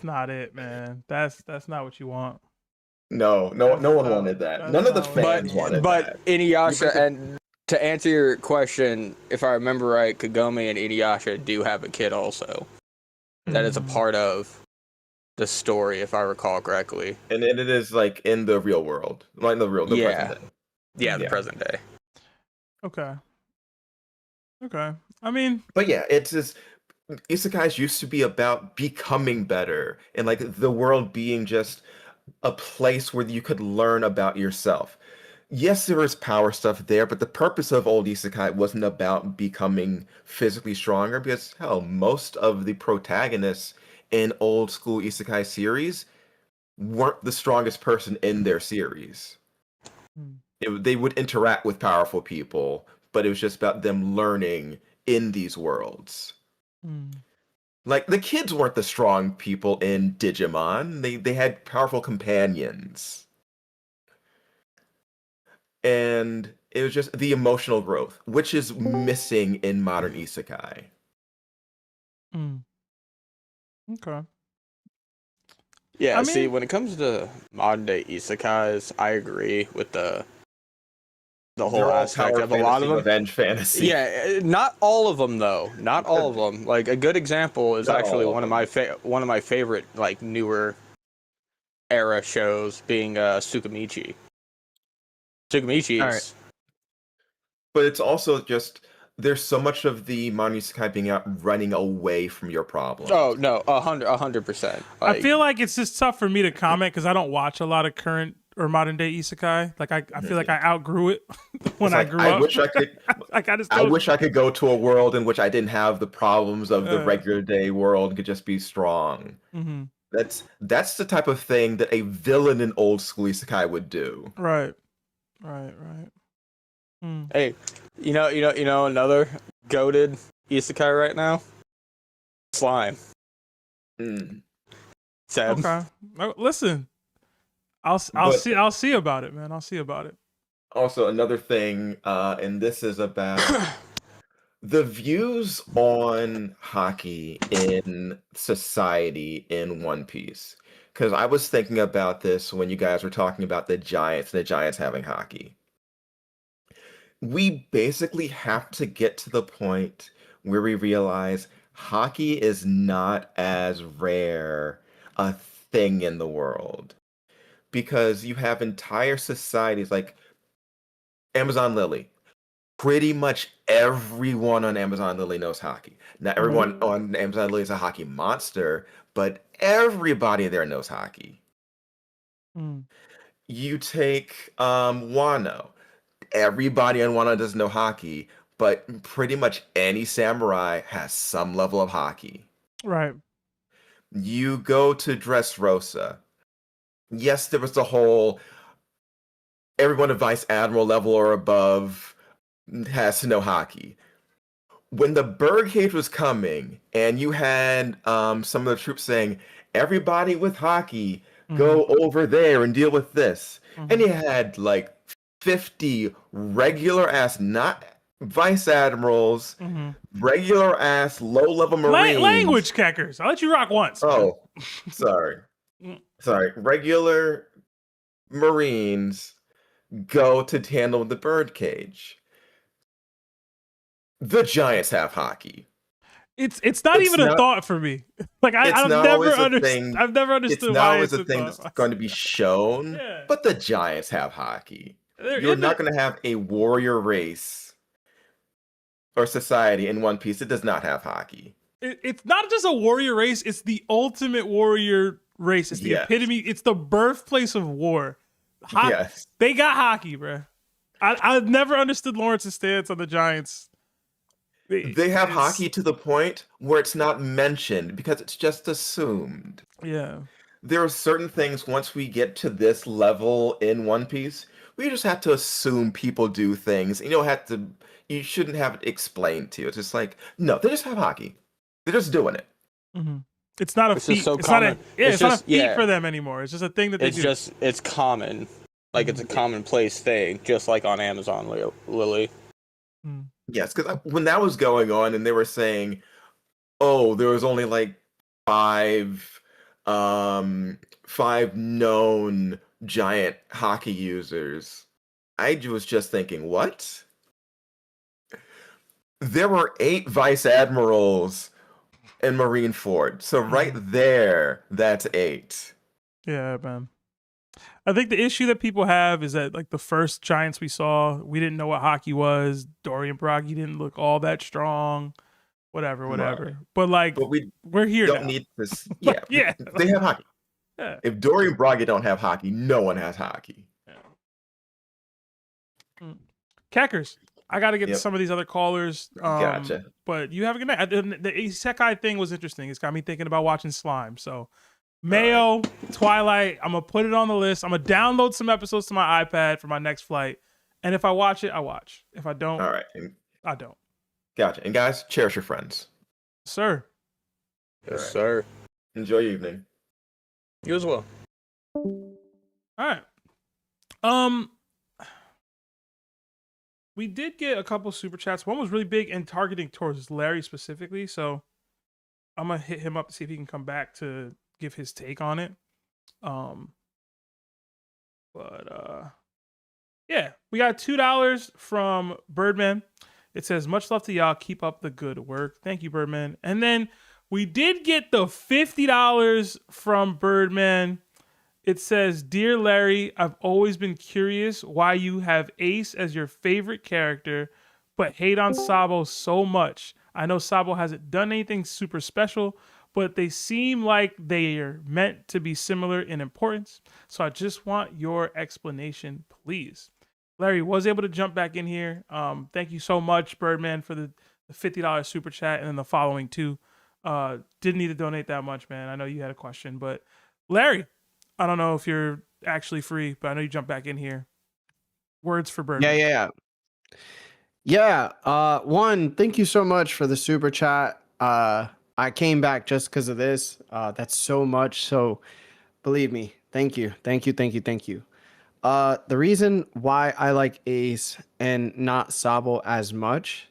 not it, man. That's not what you want. No one wanted that. None of the fans wanted that. But Inuyasha, and to answer your question, if I remember right, Kagome and Inuyasha do have a kid also. That is a part of the story, if I recall correctly. And it is like in the real world, like in the present day. Yeah, the present day. Okay. I mean, but yeah, it's just isekais used to be about becoming better and like the world being just a place where you could learn about yourself. Yes, there was power stuff there, but the purpose of old isekai wasn't about becoming physically stronger because hell, most of the protagonists in old school isekai series weren't the strongest person in their series. They would interact with powerful people, but it was just about them learning in these worlds. Like the kids weren't the strong people in Digimon. They had powerful companions. And it was just the emotional growth, which is missing in modern isekai. Okay. Yeah, I see, mean- when it comes to modern day isekais, I agree with the whole They're all aspect power of a lot of fantasy, them. revenge fantasy. Yeah, not all of them though. Not all of them. Like a good example is Not actually all of one of my favorite like newer era shows being Tsukimichi. Tsukimichi All is right. But it's also just there's so much of the modern isekai being out running away from your problems. Oh no, 100%. I feel like it's just tough for me to comment because I don't watch a lot of current or modern day isekai. Like I feel like I outgrew it when I grew up. Wish I could. Like I just I don't- wish I could go to a world in which I didn't have the problems of the regular day world and could just be strong. Mhm. That's the type of thing that a villain in old school isekai would do. Right. Hey, you know another goated isekai right now? Slime. Sad. Okay. Oh, listen, I'll But- see about it, man. I'll see about it. Also, another thing, and this is about the views on Haki in society in One Piece. Because I was thinking about this when you guys were talking about the Giants and the Giants having Haki. We basically have to get to the point where we realize Haki is not as rare a thing in the world. Because you have entire societies like Amazon Lily. Pretty much everyone on Amazon Lily knows Haki. Not everyone on Amazon Lily is a Haki monster, but everybody there knows Haki. You take Wano. Everybody on Wano doesn't know Haki, but pretty much any samurai has some level of Haki. Right. You go to Dressrosa. Yes, there was the whole everyone at Vice Admiral level or above has to know Haki. When the birdcage was coming and you had some of the troops saying, everybody with Haki, go over there and deal with this. And you had like 50 regular ass, not Vice Admirals, regular ass low level Marines. Language Kekkers. I'll let you rock once. Oh, sorry. Sorry. Regular Marines go to handle the birdcage. The Giants have Haki. It's not even a thought for me. Like I've never understood. I've never understood it's why not it's always a thing thought. that's going to be shown. But the Giants have Haki. You're not going to have a warrior race or society in One Piece that does not have Haki. It's not just a warrior race. It's the ultimate warrior race. It's the epitome. It's the birthplace of war. Yes. They got Haki, bro. I've never understood Lawrence's stance on the Giants. They have Haki to the point where it's not mentioned because it's just assumed. Yeah. There are certain things once we get to this level in One Piece, we just have to assume people do things. You shouldn't have it explained to you. It's just like, no, they just have Haki. They're just doing it. It's not a It's feat. just so it's common. It's not a feat for them anymore. It's just a thing that they do. It's common. Like it's a commonplace thing, just like on Amazon Lily. Yes, because when that was going on and they were saying, oh, there was only like five known giant Haki users, I was just thinking, what? There were 8 Vice Admirals and Marineford. So right there, that's 8. Yeah, man. I think the issue that people have is that like the first Giants we saw, we didn't know what Haki was. Dorian Broggy didn't look all that strong. Whatever. Right. But like, But we we're here don't now. need this. Yeah, Yeah. they have Haki. Yeah. If Dorian Broggy don't have Haki, no one has Haki. Kekkers, I got to get to Yep. some of these other callers. Gotcha. But you have a good night. The Isekai thing was interesting. It's got me thinking about watching Slime. So, Mayo, Twilight, I'm going to put it on the list. I'm going to download some episodes to my iPad for my next flight. And if I watch it, I watch. If I don't, All right. I don't. Gotcha. And guys, cherish your friends. Sir. Yes, All right. sir. Enjoy your evening. You as well. All right. We did get a couple super chats. One was really big and targeting towards Larry specifically. So I'm gonna hit him up to see if he can come back to give his take on it. Yeah, we got $2 from Birdman. It says, much love to y'all. Keep up the good work. Thank you, Birdman. And then we did get the $50 from Birdman. It says, Dear Larry, I've always been curious why you have Ace as your favorite character, but hate on Sabo so much. I know Sabo hasn't done anything super special, but they seem like they're meant to be similar in importance. So I just want your explanation, please. Larry was able to jump back in here. Thank you so much, Birdman, for the $50 super chat and then the following too. Didn't need to donate that much, man. I know you had a question, but Larry, I don't know if you're actually free, but I know you jumped back in here. Words for Birdman. Yeah. One, thank you so much for the super chat. I came back just because of this. That's so much. So believe me, thank you. The reason why I like Ace and not Sabo as much,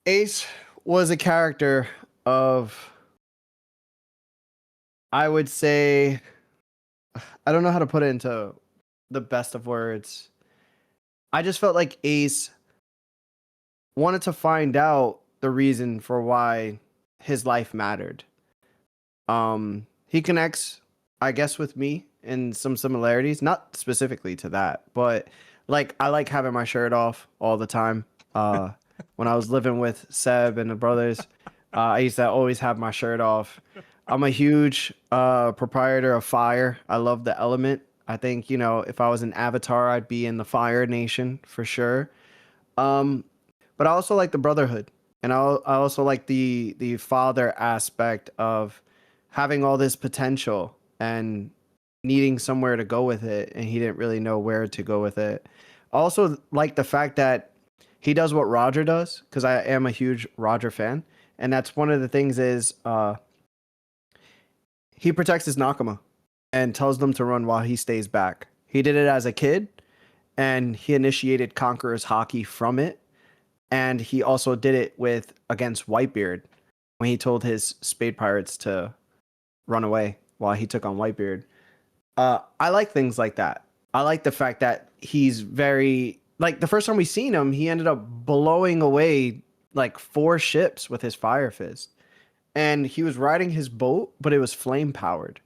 Ace was a character of, I would say, I don't know how to put it into the best of words. I just felt like Ace wanted to find out the reason for why his life mattered. He connects, I guess, with me in some similarities, not specifically to that, but like I like having my shirt off all the time. When I was living with Seb and the brothers, I used to always have my shirt off. I'm a huge proprietor of fire. I love the element. I think, if I was an avatar, I'd be in the Fire Nation for sure. But I also like the brotherhood. And I also like the father aspect of having all this potential and needing somewhere to go with it. And he didn't really know where to go with it. I also like the fact that he does what Roger does, because I am a huge Roger fan. And that's one of the things is he protects his Nakama and tells them to run while he stays back. He did it as a kid, and he initiated Conqueror's Haki from it. And he also did it against Whitebeard when he told his Spade Pirates to run away while he took on Whitebeard. I like things like that. I like the fact that he's very, like, the first time we seen him, he ended up blowing away like 4 ships with his Fire Fist. And he was riding his boat, but it was flame powered.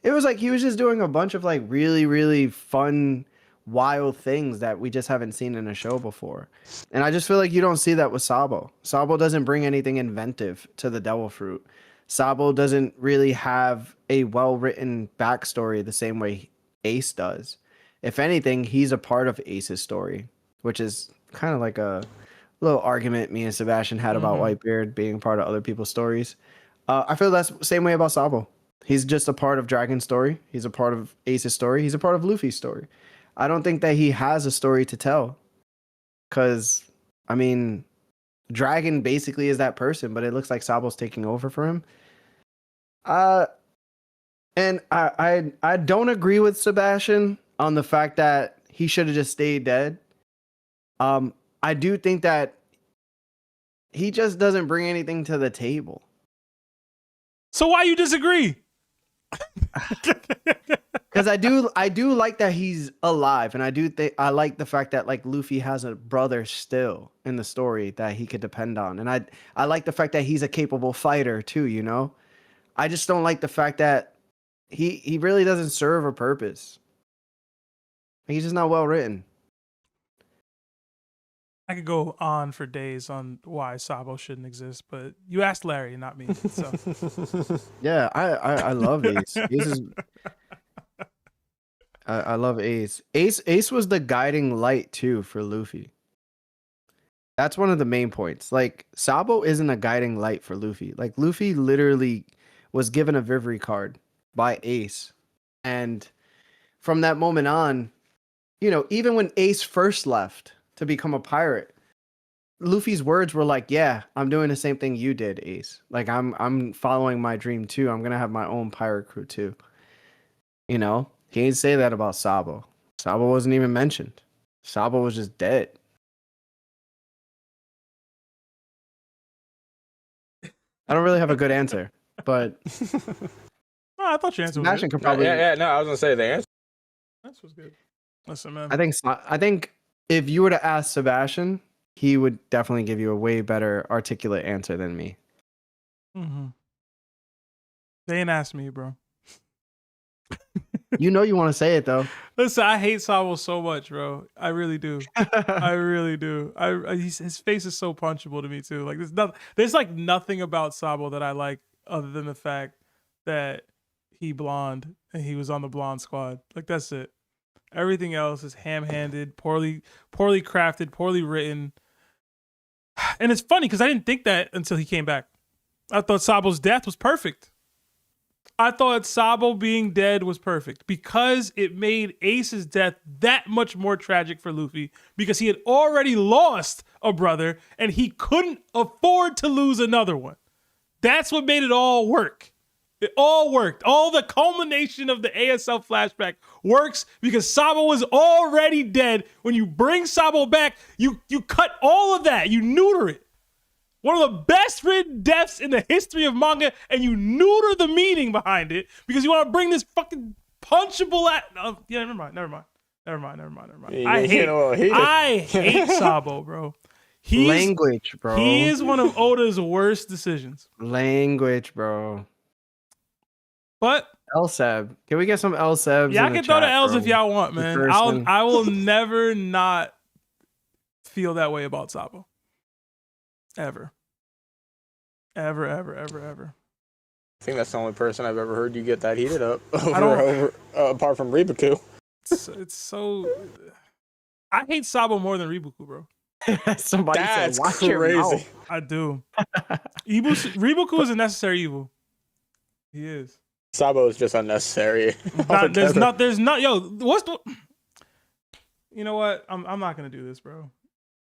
It was like he was just doing a bunch of like really, really fun, wild things that we just haven't seen in a show before. And I just feel like you don't see that with Sabo. Sabo doesn't bring anything inventive to the Devil Fruit. Sabo doesn't really have a well-written backstory the same way Ace does. If anything, he's a part of Ace's story, which is kind of like a little argument me and Sebastian had about Whitebeard being part of other people's stories. I feel that's the same way about Sabo. He's just a part of Dragon's story. He's a part of Ace's story. He's a part of Luffy's story. I don't think that he has a story to tell. Because, I mean, Dragon basically is that person, but it looks like Sabo's taking over for him. And I don't agree with Sebastian on the fact that he should have just stayed dead. I do think that he just doesn't bring anything to the table. So why you disagree? Because I do like that he's alive, and I like the fact that like Luffy has a brother still in the story that he could depend on, and I like the fact that he's a capable fighter too. You know, I just don't like the fact that he really doesn't serve a purpose. He's just not well written. I could go on for days on why Sabo shouldn't exist, but you asked Larry, not me. So Yeah, I love Ace. Ace is. I love Ace. Ace was the guiding light too for Luffy. That's one of the main points. Like Sabo isn't a guiding light for Luffy. Like Luffy literally was given a Vivre card by Ace, and from that moment on, you know, even when Ace first left to become a pirate, Luffy's words were like, "Yeah, I'm doing the same thing you did, Ace. Like I'm following my dream too. I'm gonna have my own pirate crew too." You know, he didn't say that about Sabo. Sabo wasn't even mentioned. Sabo was just dead. I don't really have a good answer, but I thought your answer was Sebastian good. could probably. Yeah, no, I was gonna say the answer. That was good. Listen, man. I think if you were to ask Sebastian, he would definitely give you a way better articulate answer than me. Mm-hmm. They ain't asked me, bro. You know you want to say it though. Listen, I hate Sabo so much, bro. I really do. I really do. His face is so punchable to me too. Like there's like nothing about Sabo that I like other than the fact that he blonde and he was on the blonde squad. Like that's it. Everything else is ham-handed, poorly crafted, poorly written. And it's funny because I didn't think that until he came back. I thought Sabo's death was perfect. I thought Sabo being dead was perfect because it made Ace's death that much more tragic for Luffy because he had already lost a brother and he couldn't afford to lose another one. That's what made it all work. It all worked. All the culmination of the ASL flashback works because Sabo was already dead. When you bring Sabo back, you cut all of that. You neuter it. One of the best written deaths in the history of manga, and you neuter the meaning behind it because you want to bring this fucking punchable yeah, never mind. I hate Sabo, bro. Language, bro. He is one of Oda's worst decisions. Language, bro. But Elseb, can we get some Elsebs? Yeah, I in the can throw the chat, L's bro? if y'all want, man. I will never not feel that way about Sabo. Ever. Ever. I think that's the only person I've ever heard you get that heated up over apart from Ribaku. It's so. I hate Sabo more than Ribaku, bro. Somebody That's said, "Watch your crazy." mouth." I do. Ribaku is a necessary evil. He is. Sabo is just unnecessary. There's not. Yo, what's the? You know what? I'm not gonna do this, bro.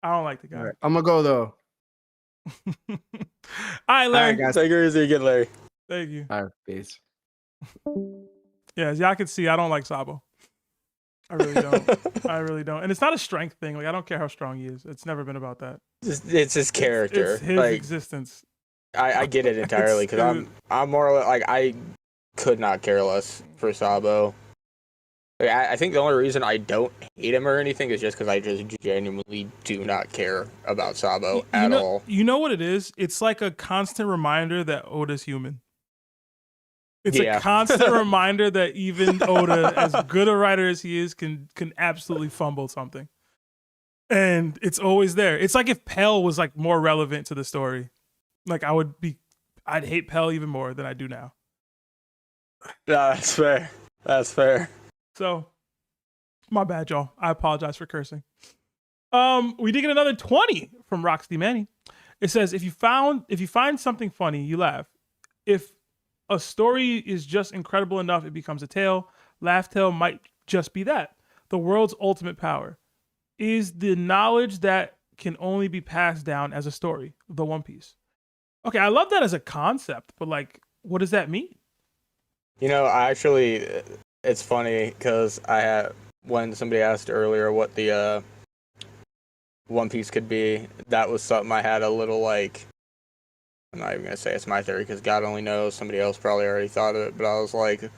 I don't like the guy. Right, I'm gonna go though. All right, Larry. All right, guys. Take her easy again, Larry. Thank you. All right, peace. Yeah, as y'all can see, I don't like Sabo. I really don't. And it's not a strength thing. Like I don't care how strong he is. It's never been about that. It's his character. It's his existence. I get it entirely because I'm more like I could not care less for Sabo. Like, I think the only reason I don't hate him or anything is just because I just genuinely do not care about Sabo at all. You know what it is? It's like a constant reminder that Oda's human. It's a constant reminder that even Oda, as good a writer as he is, can absolutely fumble something. And it's always there. It's like if Pell was like more relevant to the story. Like I'd hate Pell even more than I do now. No, that's fair. So, my bad, y'all. I apologize for cursing. We did get another 20 from Roxy Manny. It says, if you find something funny, you laugh. If a story is just incredible enough, it becomes a tale. Laugh Tale might just be that. The world's ultimate power is the knowledge that can only be passed down as a story. The One Piece. Okay, I love that as a concept, but like, what does that mean? You know, it's funny because when somebody asked earlier what the One Piece could be, that was something I had a little like, I'm not even going to say it's my theory because God only knows, somebody else probably already thought of it, but I was like,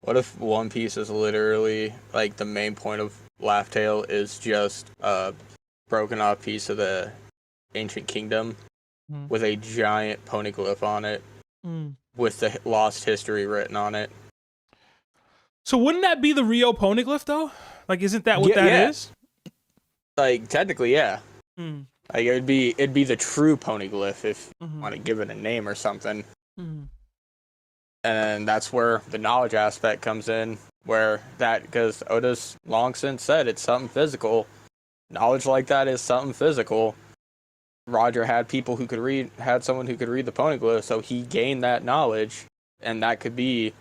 What if One Piece is literally like the main point of Laugh Tale is just a broken off piece of the ancient kingdom with a giant poneglyph on it with the lost history written on it? So wouldn't that be the Rio poneglyph though? Like, isn't that what that is? Like technically, yeah. Like it'd be the true poneglyph if you want to give it a name or something. And that's where the knowledge aspect comes in, because Oda's long since said it's something physical. Knowledge like that is something physical. Roger had someone who could read the poneglyph, so he gained that knowledge, and that could be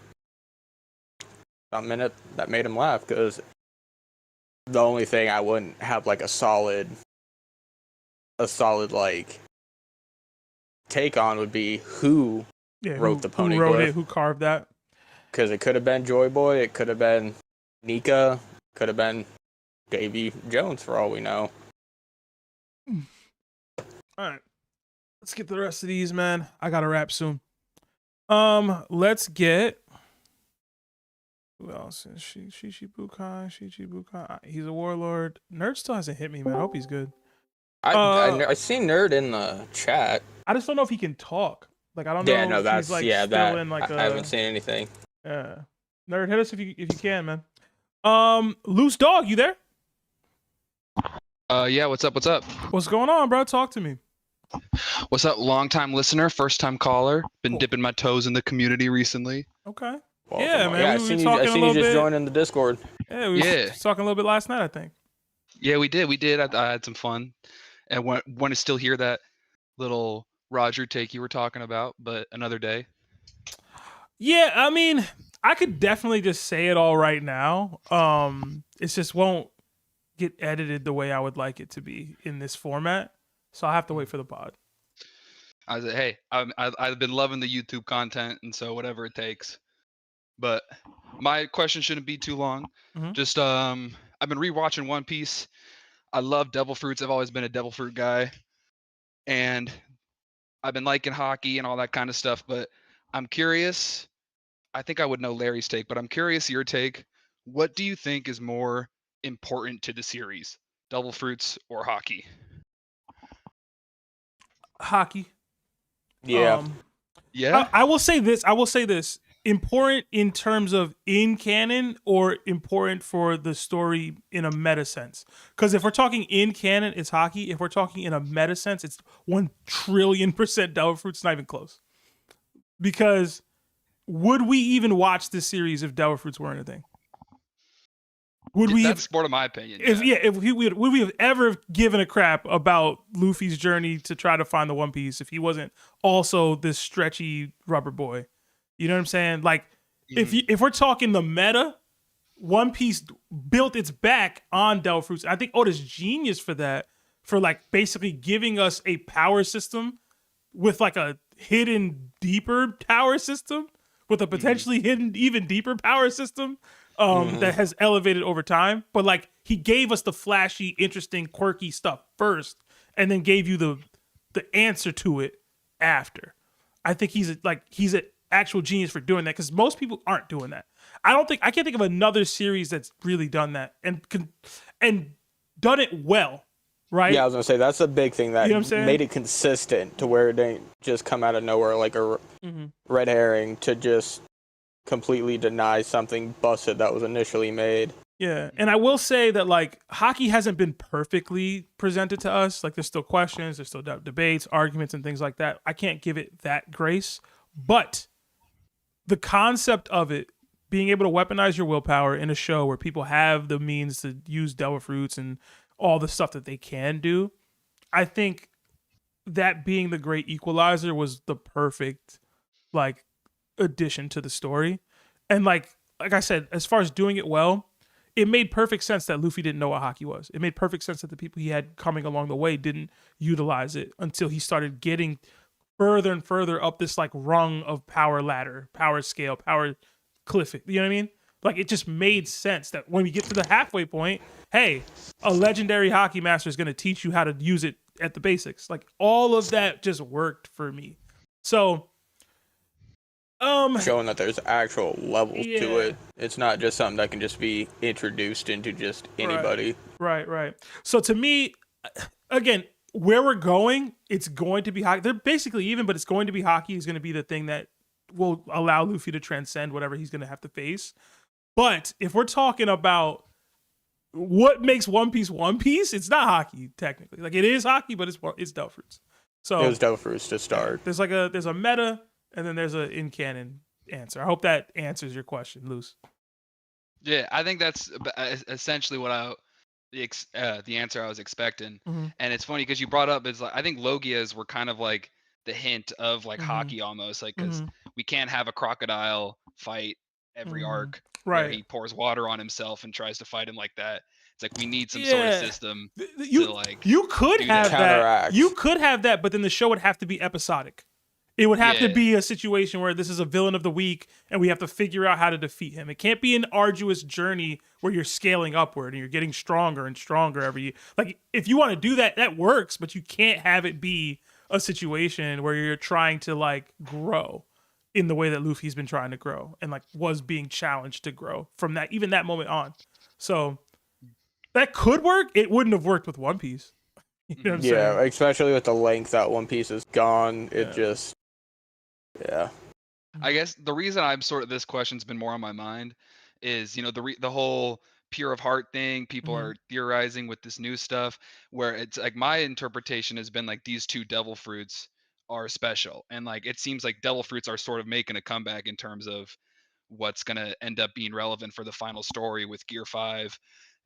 something that made him laugh, because the only thing I wouldn't have like a solid like take on would be who wrote the poneglyph. Who wrote it? Who carved that? Because it could have been Joy Boy, it could have been Nika, could have been Davey Jones for all we know. All right, let's get the rest of these, man. I gotta wrap soon. Let's get who else? Shichibukai. He's a warlord. Nerd still hasn't hit me, man. I hope he's good. I seen Nerd in the chat. I just don't know if he can talk. Like, I don't know. Yeah, no, that's he's like that. In, like, I haven't seen anything. Yeah, Nerd, hit us if you can, man. Loosedog, you there? Yeah, what's up? What's going on, bro? Talk to me. What's up? Long time listener, first time caller. Been dipping my toes in the community recently. Okay. Welcome. Yeah, man. Yeah, I seen you just join in the Discord. Yeah, we were talking a little bit last night, I think. Yeah, we did. I had some fun. And want to still hear that little Roger take you were talking about, but another day. Yeah, I mean, I could definitely just say it all right now. It just won't get edited the way I would like it to be in this format. So I have to wait for the pod. I said, hey, I've been loving the YouTube content, and so whatever it takes. But my question shouldn't be too long. Just I've been rewatching One Piece. I love devil fruits. I've always been a devil fruit guy, and I've been liking Haki and all that kind of stuff. But I'm curious. I think I would know Larry's take, but I'm curious your take. What do you think is more important to the series, devil fruits or Haki? Haki. Yeah. Yeah. I will say this. Important in terms of in canon or important for the story in a meta sense? Because if we're talking in canon, it's Haki. If we're talking in a meta sense, it's 1,000,000,000% Devil Fruit's not even close. Because would we even watch this series if Devil Fruits weren't a thing? Would we? That's more to my opinion. Would we have ever given a crap about Luffy's journey to try to find the One Piece if he wasn't also this stretchy rubber boy? You know what I'm saying? Like, if we're talking the meta, One Piece built its back on Devil Fruits. I think Oda's genius for that, for like basically giving us a power system with like a hidden deeper power system with a potentially hidden even deeper power system that has elevated over time. But like, he gave us the flashy, interesting, quirky stuff first, and then gave you the answer to it after. I think he's an actual genius for doing that, because most people aren't doing that. I can't think of another series that's really done that and done it well, right? Yeah, I was gonna say that's a big thing that made it consistent to where it didn't just come out of nowhere like a red herring to just completely deny something busted that was initially made. Yeah, and I will say that like Haki hasn't been perfectly presented to us. Like, there's still questions, there's still debates, arguments, and things like that. I can't give it that grace, but the concept of it being able to weaponize your willpower in a show where people have the means to use Devil Fruits and all the stuff that they can do, I think that being the great equalizer was the perfect like addition to the story. And like I said, as far as doing it well, it made perfect sense that Luffy didn't know what Haki was. It made perfect sense that the people he had coming along the way didn't utilize it until he started getting further and further up this like rung of power ladder, power scale, power cliff. You know what I mean? Like, it just made sense that when we get to the halfway point, hey, a legendary Haki master is going to teach you how to use it at the basics. Like, all of that just worked for me. So Showing that there's actual levels to Yeah. it. It's not just something that can just be introduced into just anybody. Right. So to me, again, where we're going, it's going to be Haki. They're basically even, but it's going to be Haki is going to be the thing that will allow Luffy to transcend whatever he's going to have to face. But if we're talking about what makes One Piece, it's not Haki technically. Like it is Haki, but it's Devil Fruits. So It was Devil Fruits to start. there's a meta, and then there's an in canon answer. I hope that answers your question, Loose. Yeah, I think that's essentially what the answer I was expecting. Mhm. And it's funny because you brought up is like I think Logias were kind of like the hint of like Mhm. Haki almost, like because Mhm. we can't have a crocodile fight every Mhm. arc where Right. he pours water on himself and tries to fight him like that. It's like we need some sort of Yeah. system You to like you could do have that. that. You could have that, but then the show would have to be episodic. It would have to Yeah. be a situation where this is a villain of the week and we have to figure out how to defeat him. It can't be an arduous journey where you're scaling upward and you're getting stronger and stronger every year. Like if you want to do that, that works, but you can't have it be a situation where you're trying to like grow in the way that Luffy's been trying to grow and like was being challenged to grow from that even that moment on. So that could work. It wouldn't have worked with One Piece. You know what I'm Yeah, saying? especially with the length that One Piece is gone. It Yeah. just, yeah. I guess the reason I'm sort of this question's been more on my mind is, you know, the whole pure of heart thing. People Mhm. are theorizing with this new stuff where it's like my interpretation has been like these two devil fruits are special, and like it seems like devil fruits are sort of making a comeback in terms of what's gonna end up being relevant for the final story with Gear 5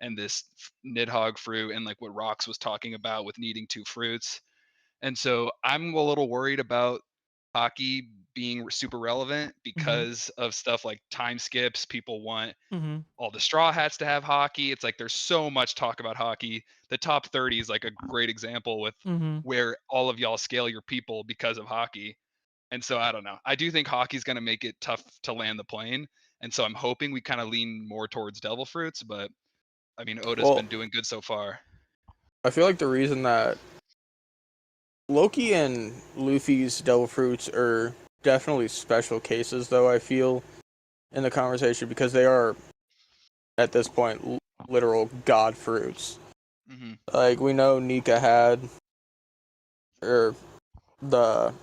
and this Nidhogg fruit and like what Rox was talking about with needing two fruits. And so I'm a little worried about Haki being super relevant because of stuff like time skips. People want Mhm. all the Straw Hats to have Haki. It's like there's so much talk about Haki. The top 30 is like a great example with Mhm. where all of y'all scale your people because of Haki. And so I don't know. I do think Haki's going to make it tough to land the plane. And so I'm hoping we kind of lean more towards Devil Fruits. But I mean, Oda's Well, been doing good so far. I feel like the reason that Loki and Luffy's Devil Fruits are definitely special cases, though, I feel, in the conversation, because they are, at this point, literal god fruits. Mm-hmm. Like, we know Nika had, or the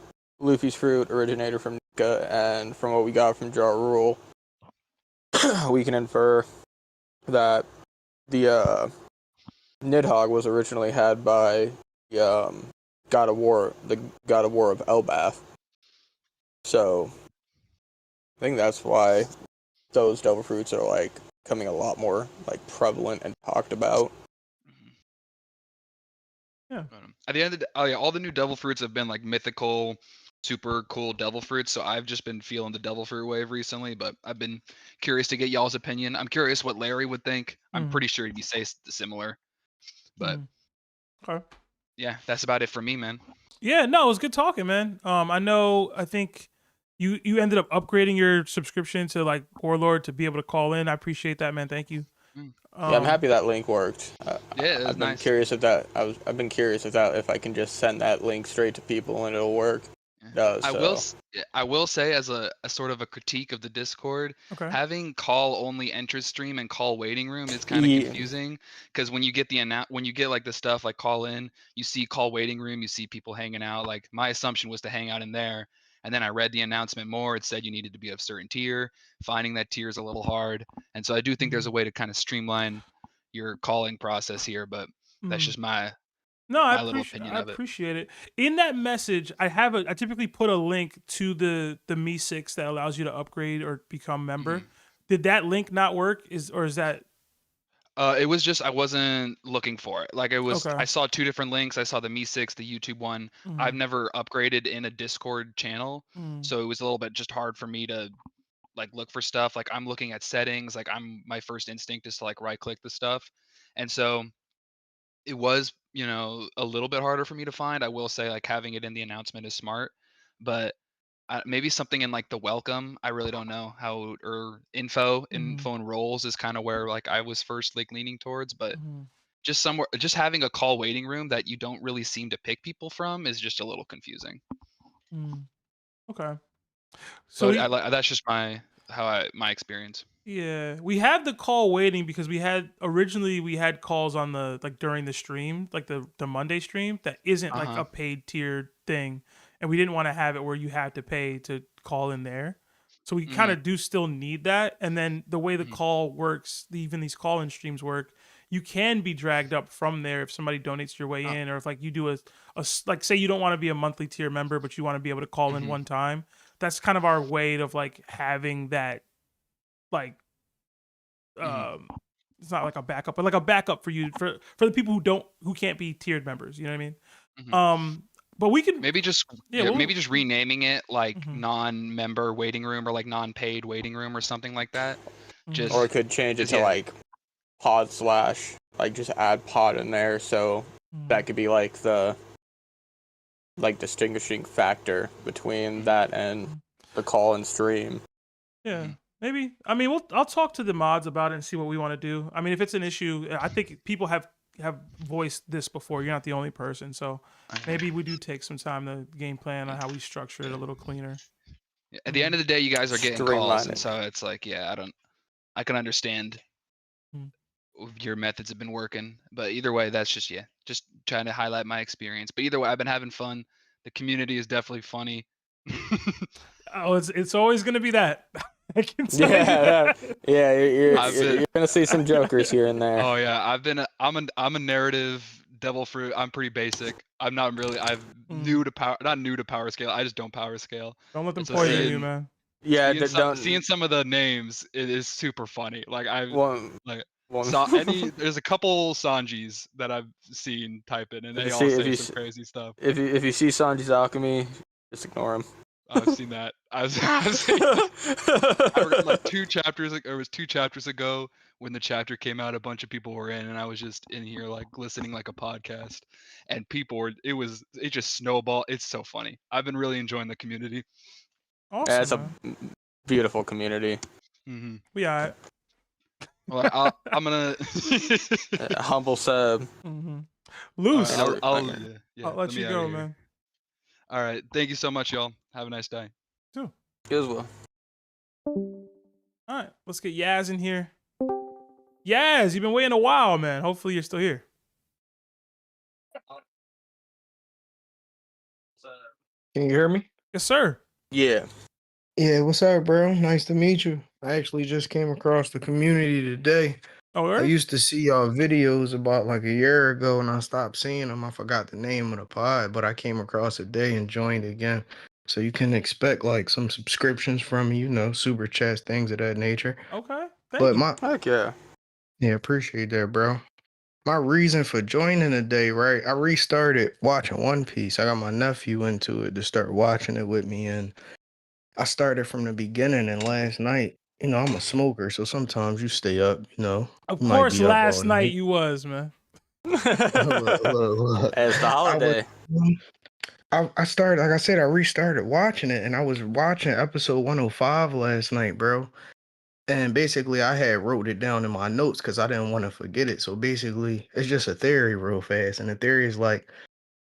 Luffy's fruit originated from Nika, and from what we got from Ja, we can infer that the Nidhogg was originally had by the God of War, the God of War of Elbaf. So I think that's why those devil fruits are like becoming a lot more like prevalent and talked about. Yeah. At the end of the day, oh yeah, all the new devil fruits have been like mythical, super cool devil fruits. So I've just been feeling the devil fruit wave recently, but I've been curious to get y'all's opinion. I'm curious what Larry would think. I'm Mhm. pretty sure he'd be say similar, but Okay. yeah, that's about it for me, man. Yeah, no, it was good talking, man. I think you ended up upgrading your subscription to like Warlord to be able to call in. I appreciate that, man. Thank you. Yeah, I'm happy that link worked. Yeah, it was I've been nice. curious if I've been curious if I can just send that link straight to people and it'll work. It does. I will say as a sort of a critique of the Discord, Okay. having call only entrance stream and call waiting room is kind of Yeah. confusing because when you get when you get like the stuff like call in, you see call waiting room, you see people hanging out. Like my assumption was to hang out in there, and then I read the announcement more. It said you needed to be of certain tier. Finding that tier is a little hard, and so I do think there's a way to kind of streamline your calling process here, but that's just my No, I little appreciate opinion of it. it. In that message, I typically put a link to the Mi 6 that allows you to upgrade or become member. Did that link not work? Is that It was just I wasn't looking for it. Like it was, Okay. I saw two different links. I saw the Mi 6, the YouTube one. I've Mhm. never upgraded in a Discord channel, Mm. so it was a little bit just hard for me to like look for stuff. Like I'm looking at settings. Like my first instinct is to like right click the stuff, and so it was a little bit harder for me to find. I will say like having it in the announcement is smart, but maybe something in like the welcome. I really don't know how or info and roles is kind of where like I was first like leaning towards, but just somewhere just having a call waiting room that you don't really seem to pick people from is just a little confusing. Okay. So I like that's just my experience. Yeah, we had the call waiting because we had calls on the during the stream, like the Monday stream that isn't like Uh-huh. a paid tier thing, and we didn't want to have it where you had to pay to call in there. So we kind of do still need that. And then the way the call works, even these call-in streams work, you can be dragged up from there if somebody donates your way in, or if like you do a like say you don't want to be a monthly tier member, but you want to be able to call in one time. That's kind of our way of like having that. Like it's not like a backup, but like a backup for you for the people who can't be tiered members, you know what I mean? But we can maybe just maybe just renaming it like non-member waiting room or like non-paid waiting room or something like that. Just or it could change it to like pod / like just add pod in there, so that could be like the distinguishing factor between that and the call and stream. Yeah. Maybe. I mean, I'll talk to the mods about it and see what we want to do. I mean, if it's an issue, I think people have voiced this before. You're not the only person, so maybe we do take some time to game plan on how we structure it a little cleaner. At the end of the day, you guys are getting calls, and so it's like, I can understand your methods have been working, but either way, that's just trying to highlight my experience. But either way, I've been having fun. The community is definitely funny. Oh, it's always gonna be that. I can tell you're gonna see some jokers here and there. Oh yeah, I'm a narrative devil fruit. I'm pretty basic. I'm not really. Not new to power scale. I just don't power scale. Don't let them poison you, man. Yeah, seeing some of the names, it is super funny. Like there's a couple Sanjis that I've seen type in, and they all say some crazy stuff. If you see Sanji's alchemy, just ignore him. I've seen that. I've seen like 2 chapters. It was 2 chapters ago when the chapter came out. A bunch of people were in, and I was just in here like listening like a podcast. And people were. It just snowballed. It's so funny. I've been really enjoying the community. Awesome, yeah, it's a beautiful community. Yeah. Well, I'm gonna humble sub. Loose. I'll let you go, man. All right. Thank you so much, y'all. Have a nice day. Too. You as well. All right. Let's get Yaz in here. Yaz, you've been waiting a while, man. Hopefully you're still here. Can you hear me? Yes, sir. Yeah. Yeah, what's up, bro? Nice to meet you. I actually just came across the community today. Oh, I used to see y'all videos about like a year ago, and I stopped seeing them. I forgot the name of the pod, but I came across it today and joined again. So you can expect like some subscriptions from me, super chats, things of that nature. Okay. Thank you. Heck yeah. Yeah, appreciate that, bro. My reason for joining today, right? I restarted watching One Piece. I got my nephew into it to start watching it with me, and I started from the beginning. And last night, I'm a smoker, so sometimes you stay up, Of you might course, be up last all night you was, man. Look. It's the holiday. I started, like I said, I restarted watching it, and I was watching episode 105 last night, bro. And basically, I had wrote it down in my notes because I didn't want to forget it. So basically, it's just a theory real fast. And the theory is like,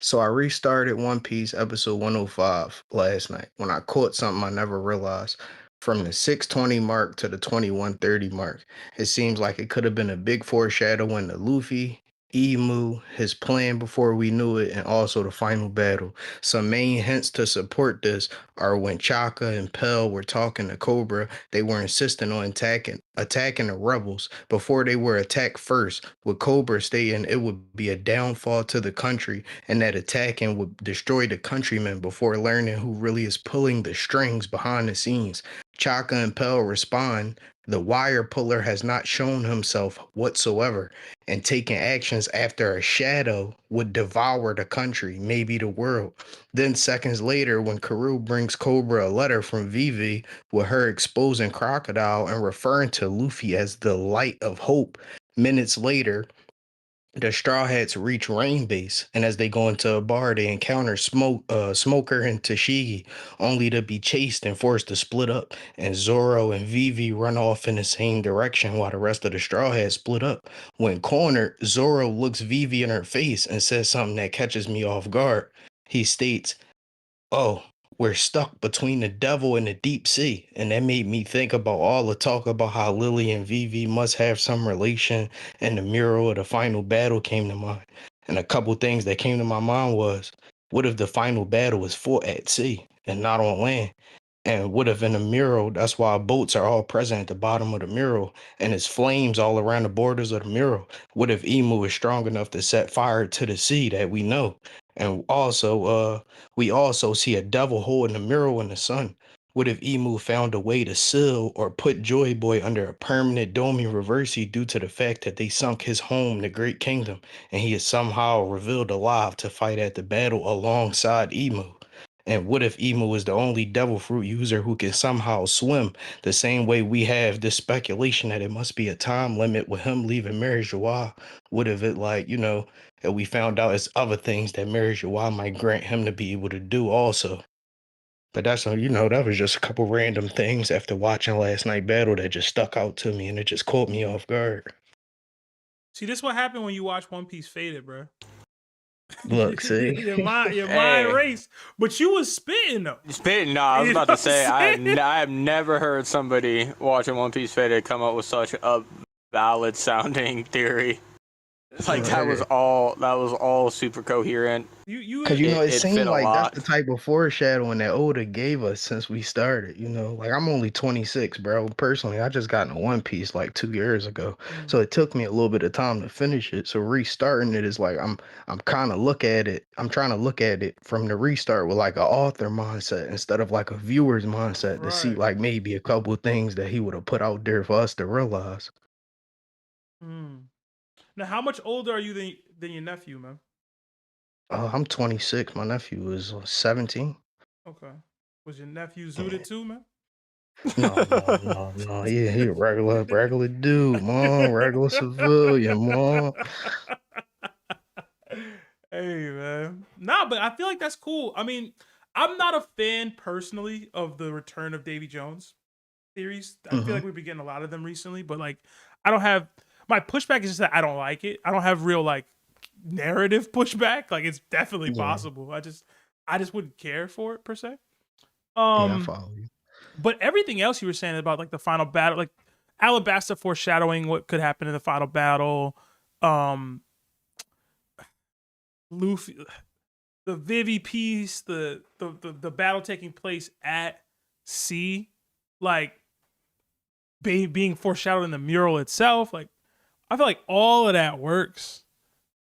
so I restarted One Piece episode 105 last night when I caught something I never realized. From the 620 mark to the 2130 mark, it seems like it could have been a big foreshadowing to Luffy, Imu, his plan before we knew it, and also the final battle. Some main hints to support this are when Chaka and Pell were talking to Cobra, they were insisting on attacking the rebels before they were attacked first, with Cobra stating it would be a downfall to the country and that attacking would destroy the countrymen before learning who really is pulling the strings behind the scenes. Chaka and Pell respond, the wire puller has not shown himself whatsoever, and taking actions after a shadow would devour the country, maybe the world. Then seconds later, when Karoo brings Cobra a letter from Vivi with her exposing Crocodile and referring to Luffy as the light of hope, minutes later, the Straw Hats reach Rain Base, and as they go into a bar, they encounter Smoker and Tashigi, only to be chased and forced to split up. And Zoro and Vivi run off in the same direction while the rest of the Straw Hats split up. When cornered, Zoro looks Vivi in her face and says something that catches me off guard. He states, "Oh, we're stuck between the devil and the deep sea. And that made me think about all the talk about how Lily and Vivi must have some relation, and the mural of the final battle came to mind. And a couple things that came to my mind was, what if the final battle was fought at sea and not on land? And what if in the mural, that's why boats are all present at the bottom of the mural, and it's flames all around the borders of the mural? What if Imu is strong enough to set fire to the sea that we know? And also, we also see a devil holding the mural in the sun. What if Imu found a way to seal or put Joy Boy under a permanent Domi Reversi due to the fact that they sunk his home, the Great Kingdom, and he is somehow revealed alive to fight at the battle alongside Imu? And what if Imu is the only devil fruit user who can somehow swim, the same way we have this speculation that it must be a time limit with him leaving Mary Joie? What if it, like, you know, and we found out it's other things that Mary Joie might grant him to be able to do also? But that's, you know, that was just a couple random things after watching last night battle that just stuck out to me, and it just caught me off guard. See, this is what happened when you watch One Piece Faded, bro. Look, see, your mind Hey. raced, but you was spitting though. Spitting? No, I was You about know to say, what I'm saying? I have never heard somebody watching One Piece Faded come up with such a valid sounding theory. Like that was all super coherent. Because, you know, it fit seemed a like lot. that's the type of foreshadowing that Oda gave us since we started, you know? Like, I'm only 26, bro. Personally, I just got into One Piece like 2 years ago. So it took me a little bit of time to finish it. So restarting it is like, I'm kind of I'm trying to look at it from the restart with like an author mindset instead of like a viewer's mindset to see like maybe a couple of things that he would have put out there for us to realize. Now, how much older are you than your nephew, man? I'm 26. My nephew is 17. Okay. Was your nephew zooted too, man? No. He a regular dude, man. Regular civilian, man. Hey, man. Nah, but I feel like that's cool. I mean, I'm not a fan personally of the return of Davy Jones theories. I feel like we've been getting a lot of them recently, but like, I don't have my pushback is just that I don't like it. I don't have real like narrative pushback. Like, it's definitely possible. I just wouldn't care for it per se. Yeah, I follow you. But everything else you were saying about like the final battle, like Alabasta foreshadowing what could happen in the final battle, Luffy, the Vivi piece, the battle taking place at sea, like being foreshadowed in the mural itself. Like, I feel like all of that works.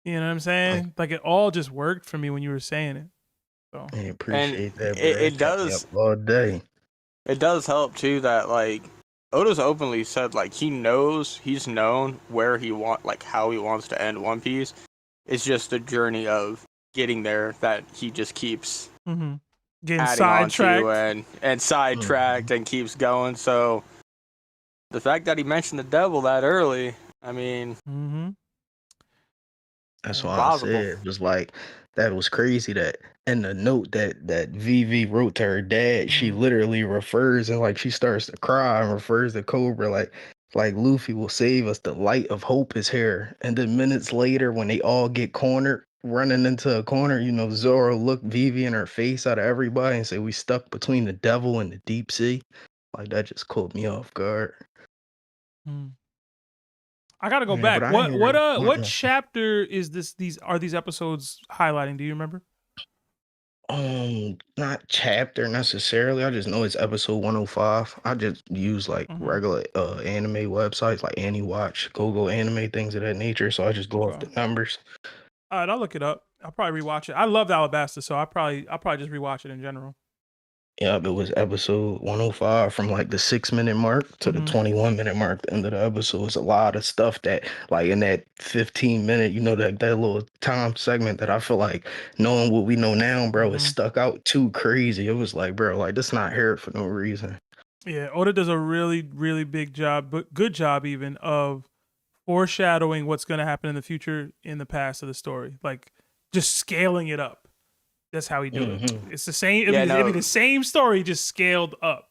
You know what I'm saying? Like it all just worked for me when you were saying it. So I appreciate that, bro. It Kept me does up all day. It does help too that like Oda's openly said like he's known where how he wants to end One Piece. It's just the journey of getting there that he just keeps getting adding sidetracked onto and sidetracked and keeps going. So the fact that he mentioned the devil that early, I mean, That's why plausible. I said it was like that was crazy that in the note that Vivi wrote to her dad, she literally refers and like she starts to cry and refers to Cobra like Luffy will save us. The light of hope is here. And then minutes later, when they all get cornered, running into a corner, you know, Zoro looked Vivi in her face out of everybody and said, "We stuck between the devil and the deep sea." Like that just caught me off guard. I gotta go Yeah, but back. I ain't What chapter is this? These episodes highlighting? Do you remember? Not chapter necessarily. I just know it's episode 105. I just use like regular anime websites like AniWatch, Gogo Anime, things of that nature. So I just go off the numbers. All right, I'll look it up. I'll probably rewatch it. I loved Alabasta, so I'll probably just rewatch it in general. Yeah, it was episode 105 from like the 6-minute mark to the 21-minute mark. The end of the episode is a lot of stuff that, like in that 15-minute, you know, that little time segment that I feel like knowing what we know now, bro, it stuck out too crazy. It was like, bro, like this not here for no reason. Yeah, Oda does a really, really big job, but good job even of foreshadowing what's going to happen in the future in the past of the story, like just scaling it up. That's how he do it. It's the same. It'd be the same story, just scaled up.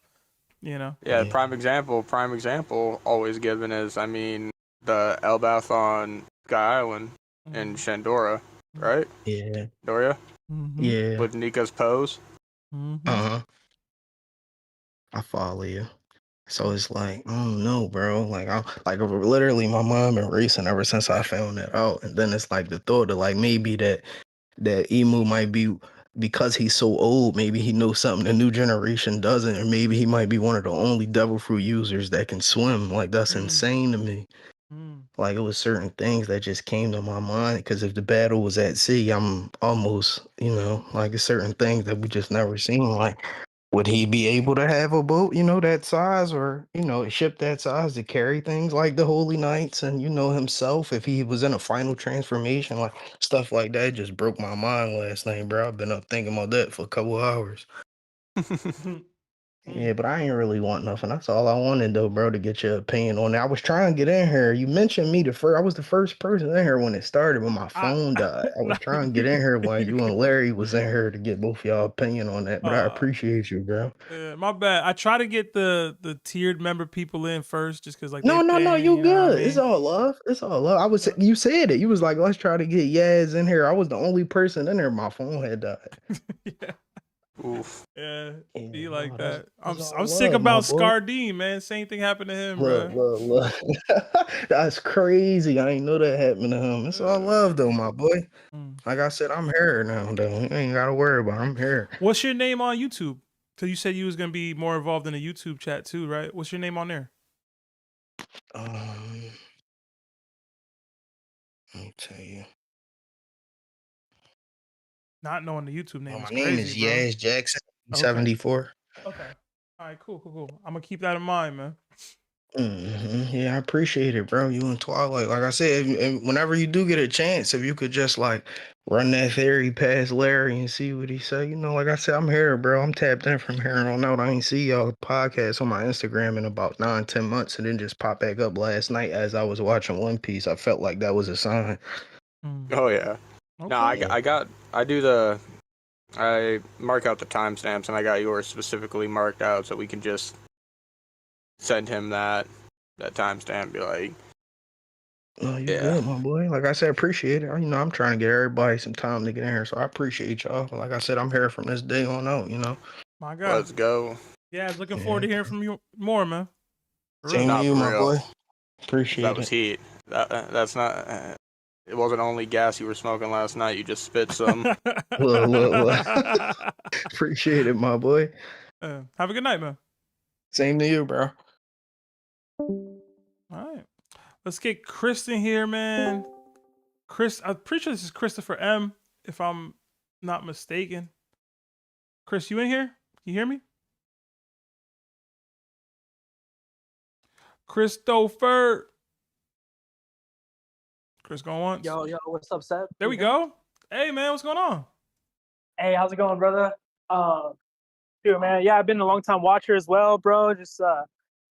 You know. Yeah, prime example always given is the Elbaf on Sky Island in Shandora, right? Yeah. Doria. Yeah. With Nika's pose. Uh-huh. I follow you. So it's like, I don't know, bro. Like I like literally my mom been racing ever since I found that out. And then it's like the thought of like maybe that Emu might be because he's so old, maybe he knows something the new generation doesn't, or maybe he might be one of the only devil fruit users that can swim. Like that's insane to me. Like it was certain things that just came to my mind because if the battle was at sea, I'm almost, like it's certain things that we just never seen. Like, would he be able to have a boat, that size or, a ship that size to carry things like the Holy Knights and, himself if he was in a final transformation, like stuff like that just broke my mind last night, bro. I've been up thinking about that for a couple hours. Yeah, but I ain't really want nothing. That's all I wanted though, bro, to get your opinion on it. I was trying to get in here. You mentioned me I was the first person in here when it started when my phone died. I was trying to get in here while you and Larry was in here to get both y'all opinion on that. But I appreciate you, bro. My bad. I try to get the tiered member people in first, just because like No, you you know good. what I mean? It's all love. It's all love. You said it. You was like, let's try to get Yaz in here. I was the only person in there. My phone had died. Oof. Yeah, be like that's that. I'm all sick love, my about boy. Scardine, man. Same thing happened to him, bro. Look. That's crazy. I ain't know that happened to him. It's all love though, my boy. Like I said, I'm here now, though. You ain't gotta worry about it. I'm here. What's your name on YouTube? Because you said you was gonna be more involved in the YouTube chat too, right? What's your name on there? Let me tell you. Not knowing the YouTube name My is name crazy, is bro. Yaz Jackson, Okay. 74. Okay. All right, cool. I'm gonna keep that in mind, man. Yeah, I appreciate it, bro. You and Twilight. Like I said, whenever you do get a chance, if you could just like run that theory past Larry and see what he say. Like I said, I'm here, bro. I'm tapped in from here on out. I ain't see y'all podcast on my Instagram in about 9-10 months and then just pop back up last night as I was watching One Piece. I felt like that was a sign. Oh yeah. Okay. No, I mark out the timestamps and I got yours specifically marked out so we can just send him that timestamp. Be like, No, you good, my boy. Like I said, appreciate it. I'm trying to get everybody some time to get in here, so I appreciate y'all. Like I said, I'm here from this day on out. My God. Let's go. Yeah, I was looking forward to hearing from you more, man. Same to you, my boy. Appreciate That was heat. That's not. It wasn't only gas you were smoking last night. You just spit some. Look. Appreciate it, my boy. Have a good night, man. Same to you, bro. All right. Let's get Chris in here, man. Chris, I'm pretty sure this is Christopher M, if I'm not mistaken. Chris, you in here? Can you hear me? Christopher. Chris going once. Yo, what's up, Seb? There we go. Hey, man, what's going on? Hey, how's it going, brother? Dude, man, yeah, I've been a long time watcher as well, bro. Just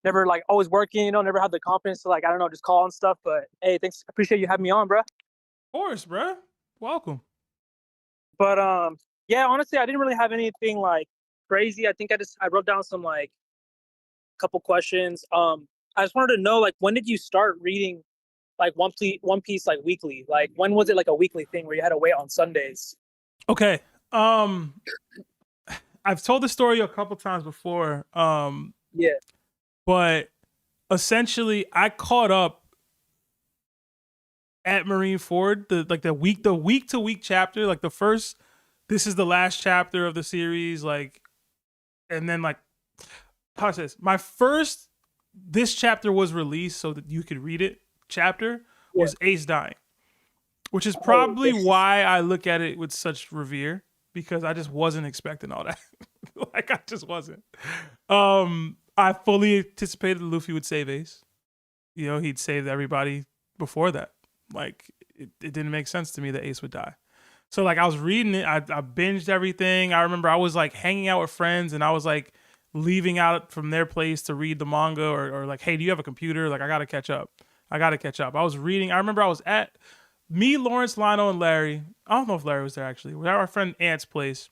never like always working, never had the confidence to like, I don't know, just call and stuff. But hey, thanks. Appreciate you having me on, bro. Of course, bro. Welcome. But yeah, honestly, I didn't really have anything like crazy. I think I wrote down some like couple questions. I just wanted to know like when did you start reading like One Piece like weekly? Like when was it like a weekly thing where you had to wait on Sundays? Okay. I've told the story a couple times before. Yeah. But essentially I caught up at Marineford, the week to week chapter, like the first, this is the last chapter of the series, like, and then like, how it says, my first, this chapter was released so that you could read it, chapter was Ace dying, which is probably why I look at it with such revere, because I just wasn't expecting all that. Like I just wasn't. I fully anticipated that Luffy would save Ace. He'd saved everybody before that. Like it didn't make sense to me that Ace would die. So like I was reading it, I binged everything. I remember I was like hanging out with friends and I was like leaving out from their place to read the manga or like, hey, do you have a computer? Like I gotta catch up. I was reading. I remember I was at me, Lawrence, Lionel, and Larry. I don't know if Larry was there actually. We were at our friend Ant's place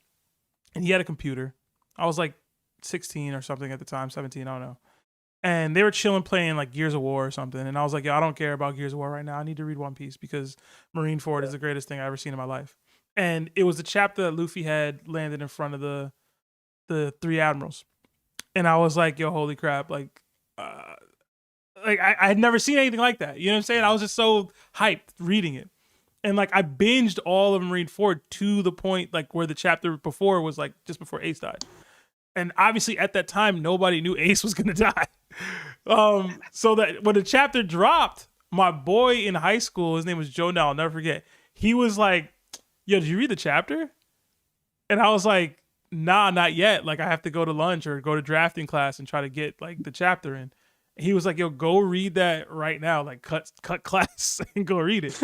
and he had a computer. I was like 16 or something at the time, 17, I don't know. And they were chilling playing like Gears of War or something. And I was like, yo, I don't care about Gears of War right now. I need to read One Piece because Marineford is the greatest thing I've ever seen in my life. And it was the chapter that Luffy had landed in front of the the three admirals, and I was like, yo, holy crap, like I had never seen anything like that. You know what I'm saying? I was just so hyped reading it. And like I binged all of them read forward to the point like where the chapter before was like just before Ace died. And obviously at that time nobody knew Ace was gonna die. So that when the chapter dropped, my boy in high school, his name was Joe now, I'll never forget. He was like, yo, did you read the chapter? And I was like, nah, not yet. Like I have to go to lunch or go to drafting class and try to get like the chapter in. He was like, yo, go read that right now. Like cut class and go read it.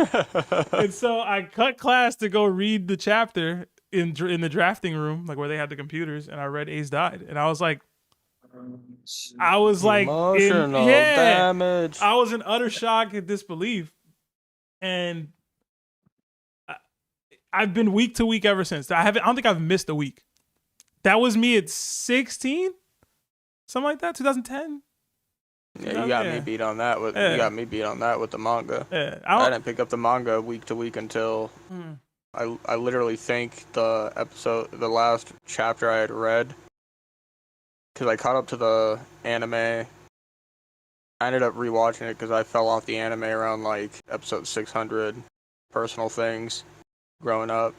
And so I cut class to go read the chapter in the drafting room, like where they had the computers, and I read Ace died. And I was like Emotional damage. I was in utter shock and disbelief. And I've been week to week ever since. I don't think I've missed a week. That was me at 16, something like that, 2010. Yeah, you got me beat on that with you got me beat on that with the manga. Yeah, I didn't pick up the manga week to week until I literally think the last chapter I had read, because I caught up to the anime. I ended up rewatching it because I fell off the anime around like episode 600, personal things, growing up,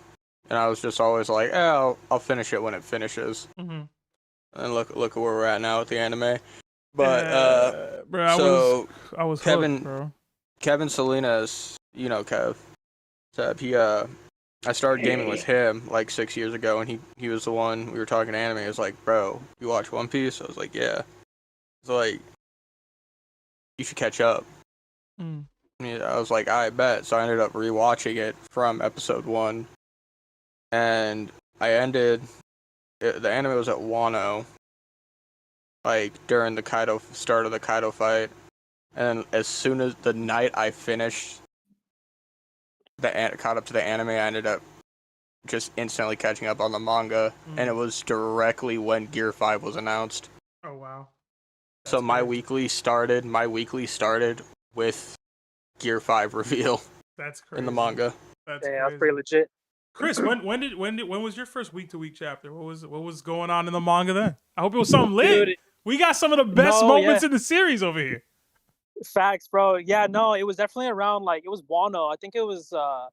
and I was just always like, I'll finish it when it finishes. And look at where we're at now with the anime. But bro, I was Kevin, hooked, bro. Kevin Salinas, you know Kev, said I started gaming with him like 6 years ago, and he was the one we were talking anime. He was like, bro, you watch One Piece? I was like, yeah. He's like, you should catch up. Yeah, I was like, I bet. So I ended up rewatching it from episode 1, and I ended. The anime was at Wano, like during the start of the Kaido fight, and as soon as the night I finished caught up to the anime, I ended up just instantly catching up on the manga, and it was directly when Gear 5 was announced. Oh wow. So my weekly started with Gear 5 reveal. That's crazy. In the manga. That's pretty legit. Chris, when was your first week to week chapter? What was going on in the manga then? I hope it was something lit. Dude, we got some of the best moments in the series over here. Facts, bro. Yeah, no, it was definitely around like it was Wano. I think it was a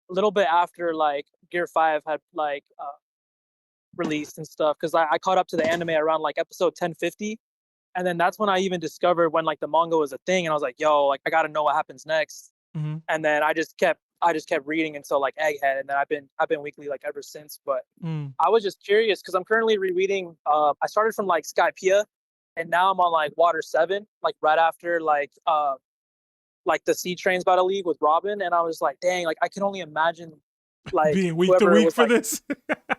little bit after like Gear 5 had like released and stuff, because I caught up to the anime around like episode 1050, and then that's when I even discovered when like the manga was a thing, and I was like, yo, like I gotta know what happens next. And then I just kept reading until like Egghead, and then I've been weekly like ever since. But I was just curious because I'm currently rereading. I started from like Skypiea, and now I'm on like Water 7, like right after like the Sea Train's about to leave with Robin, and I was like, dang, like I can only imagine like being week to week for this.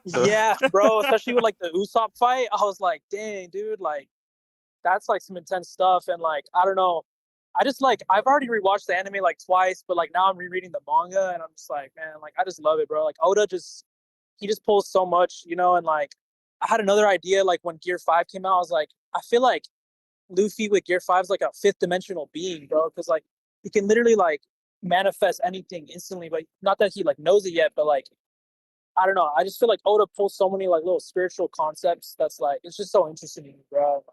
Yeah, bro, especially with like the Usopp fight. I was like, dang, dude, like that's like some intense stuff, and like I don't know. I just like I've already rewatched the anime like twice, but like now I'm rereading the manga, and I'm just like, man, like I just love it, bro. Like Oda just pulls so much, you know. And like I had another idea, like when Gear 5 came out, I was like, I feel like Luffy with Gear 5 is like a fifth dimensional being, bro, because like he can literally like manifest anything instantly, but not that he like knows it yet, but like I don't know. I just feel like Oda pulls so many like little spiritual concepts that's like it's just so interesting to me, bro.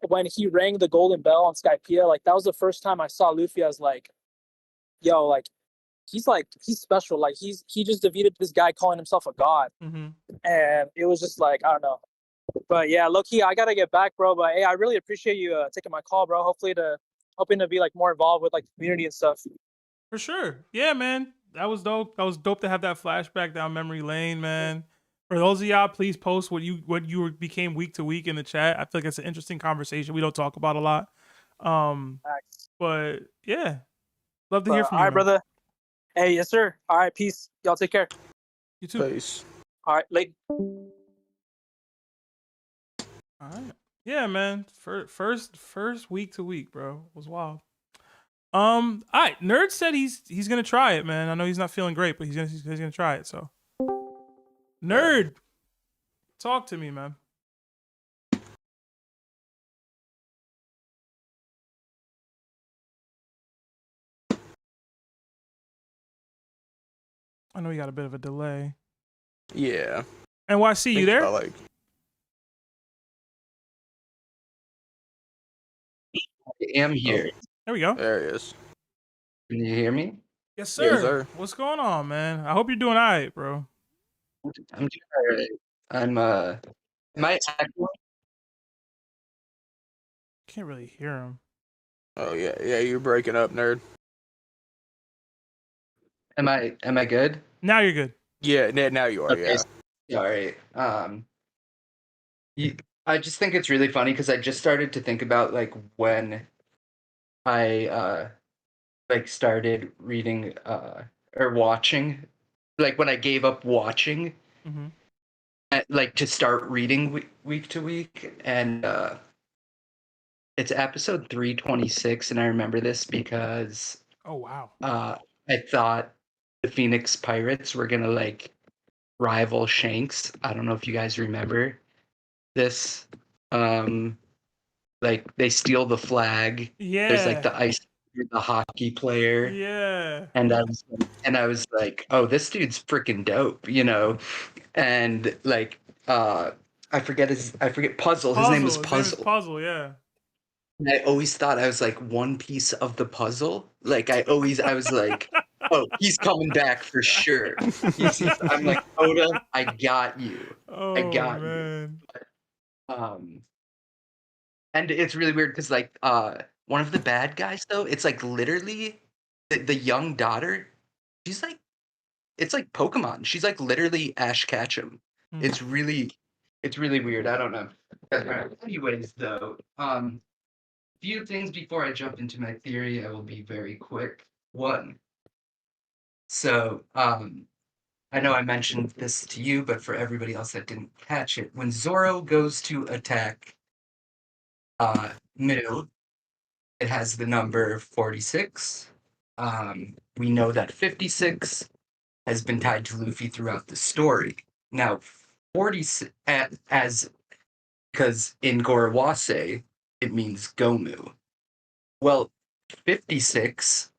When he rang the golden bell on Skypiea, like that was the first time I saw Luffy as like, yo, like he's special. Like he just defeated this guy calling himself a god, and it was just like I don't know. But yeah, low-key, I gotta get back, bro. But hey, I really appreciate you taking my call, bro. Hoping to be like more involved with like the community and stuff. For sure, yeah, man. That was dope. That was dope to have that flashback down memory lane, man. For those of y'all, please post what you became week to week in the chat. I feel like it's an interesting conversation we don't talk about a lot. But yeah, love to hear from you. All right, brother. Hey, yes, sir. All right, peace. Y'all take care. You too. Peace. All right, late. All right. Yeah, man. First week to week, bro, was wild. All right. Nerd said he's gonna try it, man. I know he's not feeling great, but he's gonna try it. So, Nerd, talk to me, man. I know you got a bit of a delay. Yeah. NYC, you there? am here. There we go. There he is. Can you hear me? Yes, sir. Yes, sir. What's going on, man? I hope you're doing all right, bro. I'm doing all right. I'm am I echoing? Can't really hear him. Oh yeah, you're breaking up, nerd. Am I good? Now you're good. Yeah, now you are. Okay. Yeah. All right. I just think it's really funny because I just started to think about like when I like started reading or watching, like when I gave up watching, like to start reading week to week, and it's episode 326, and I remember this because Oh wow. I thought the Phoenix Pirates were gonna like rival Shanks. I don't know if you guys remember this. Like they steal the flag. There's like Yeah. the hockey player. Yeah. And I was like, oh, this dude's freaking dope, you know? And like I forget Puzzle. His name was Puzzle. Puzzle, yeah. And I always thought I was like one piece of the puzzle. Like I was like, oh, he's coming back for sure. I'm like, Oda, I got you. Oh, I got man. you. And it's really weird because like one of the bad guys though, it's like literally the young daughter, she's like, it's like Pokemon. She's like literally Ash Ketchum. It's really weird. I don't know. Anyways, though, few things before I jump into my theory. I will be very quick. One. So, I know I mentioned this to you, but for everybody else that didn't catch it, when Zoro goes to attack Mu, it has the number 46. We know that 56 has been tied to Luffy throughout the story. Now, 46 as because in Gorewase it means Gomu. Well, 56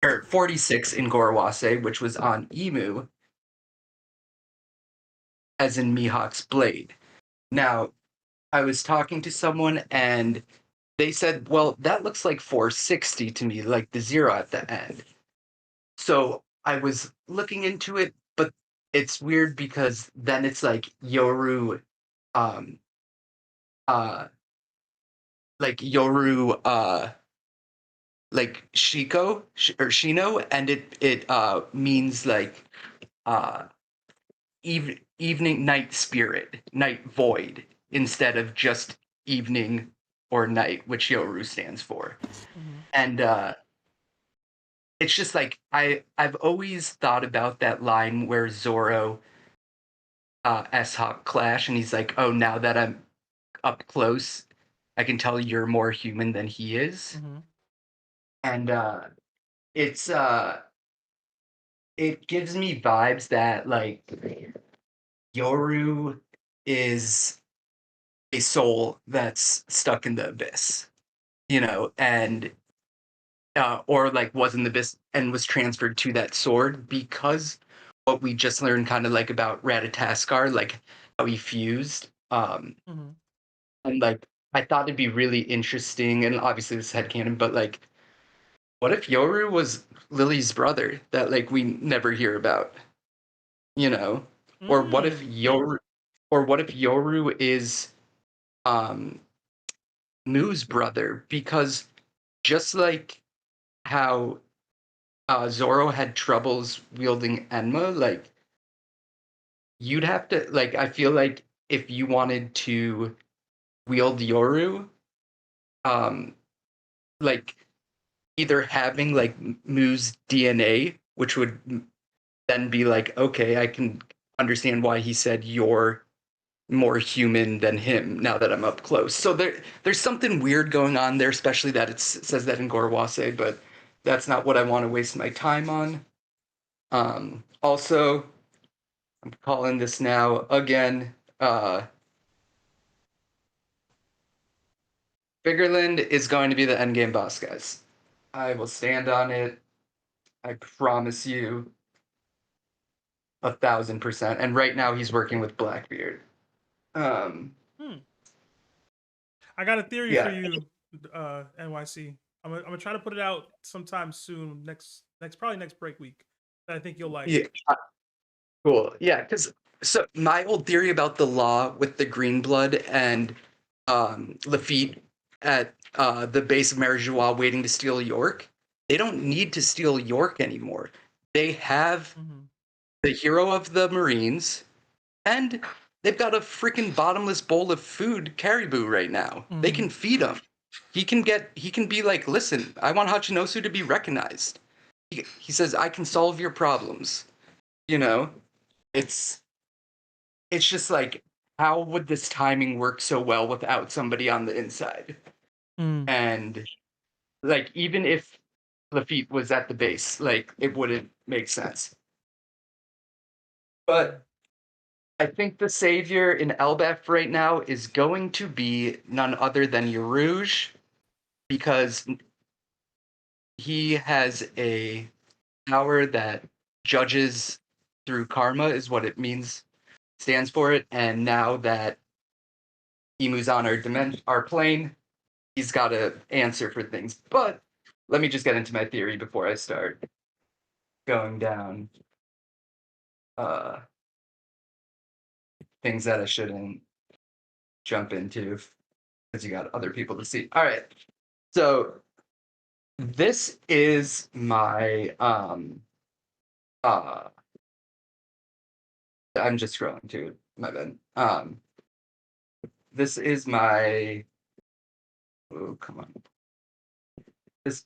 or 46 in Gorewase, which was on Imu, as in Mihawk's blade. Now, I was talking to someone and they said, well, that looks like 460 to me, like the zero at the end. So I was looking into it, but it's weird because then it's like Yoru, like Yoru, like Shiko or Shino, and it means like evening, night spirit, night void, instead of just evening or night, which Yoru stands for. And it's just like I've always thought about that line where Zoro S-Hawk clash, and he's like, oh, now that I'm up close, I can tell you're more human than he is. And it's it gives me vibes that like Yoru is a soul that's stuck in the abyss, you know, and or like was in the abyss and was transferred to that sword because what we just learned kind of like about Ratataskar, like how he fused. And like I thought it'd be really interesting, and obviously this is headcanon, but like what if Yoru was Lily's brother that like we never hear about? You know? Or what if Yoru is Mu's brother? Because just like how Zoro had troubles wielding Enma, like you'd have to like I feel like if you wanted to wield Yoru, like either having like Mu's DNA, which would then be like, okay, I can understand why he said you're more human than him now that I'm up close. So there's something weird going on there, especially that it says that in Gorewase, but that's not what I want to waste my time on. Also, I'm calling this now again. Figureland is going to be the endgame boss, guys. I will stand on it. I promise you 1,000%. And right now he's working with Blackbeard. I got a theory for you NYC. I'm gonna try to put it out sometime soon. Probably next break week. That I think you'll like. Yeah. Cool. Yeah, because so my whole theory about the law with the green blood and Lafitte at the base of Marijois waiting to steal York, they don't need to steal York anymore. They have the hero of the Marines, and they've got a freaking bottomless bowl of food, Caribou, right now. They can feed him. He can be like, listen, I want Hachinosu to be recognized. He says, I can solve your problems. You know, it's just like, how would this timing work so well without somebody on the inside? And like, even if Lafitte was at the base, like, it wouldn't make sense. But I think the savior in Elbaf right now is going to be none other than Yarouge, because he has a power that judges through karma, is what it means, stands for it. And now that Imu's on our plane, he's got to answer for things. But let me just get into my theory before I start going down things that I shouldn't jump into, because you got other people to see. All right. So this is my I'm just scrolling to my bed. This is my, oh, come on. This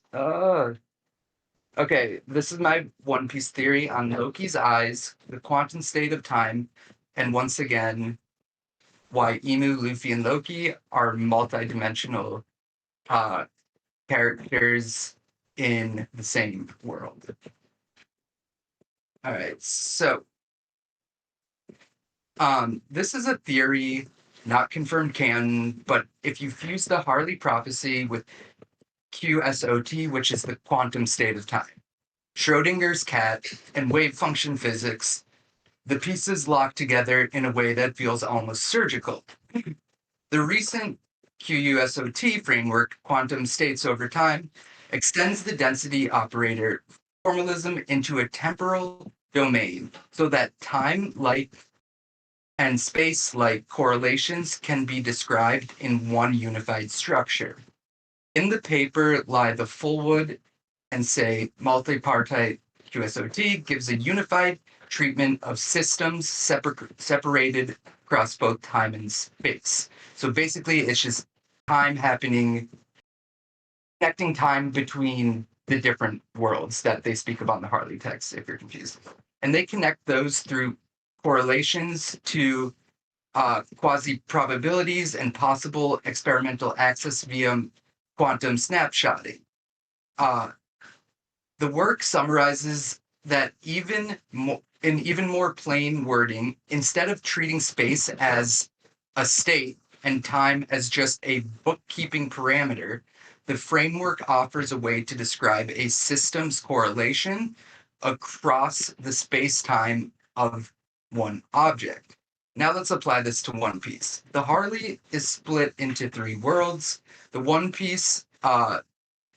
okay, this is my One Piece theory on Loki's eyes, the quantum state of time, and once again, why Imu, Luffy, and Loki are multi-dimensional characters in the same world. All right, so this is a theory, not confirmed canon, but if you fuse the Harley prophecy with QSOT, which is the quantum state of time, Schrodinger's cat, and wave function physics, the pieces lock together in a way that feels almost surgical. The recent QUSOT framework, quantum states over time, extends the density operator formalism into a temporal domain so that time, light, and space-like correlations can be described in one unified structure. In the paper lie the Fullwood and say multipartite QSOT gives a unified treatment of systems separated across both time and space. So basically, it's just time happening, connecting time between the different worlds that they speak about in the Harley text, if you're confused. And they connect those through correlations to quasi-probabilities and possible experimental access via quantum snapshotting. The work summarizes that in even more plain wording, instead of treating space as a state and time as just a bookkeeping parameter, the framework offers a way to describe a system's correlation across the space-time of one object. Now let's apply this to One Piece. The Harley is split into 3 worlds. The One Piece,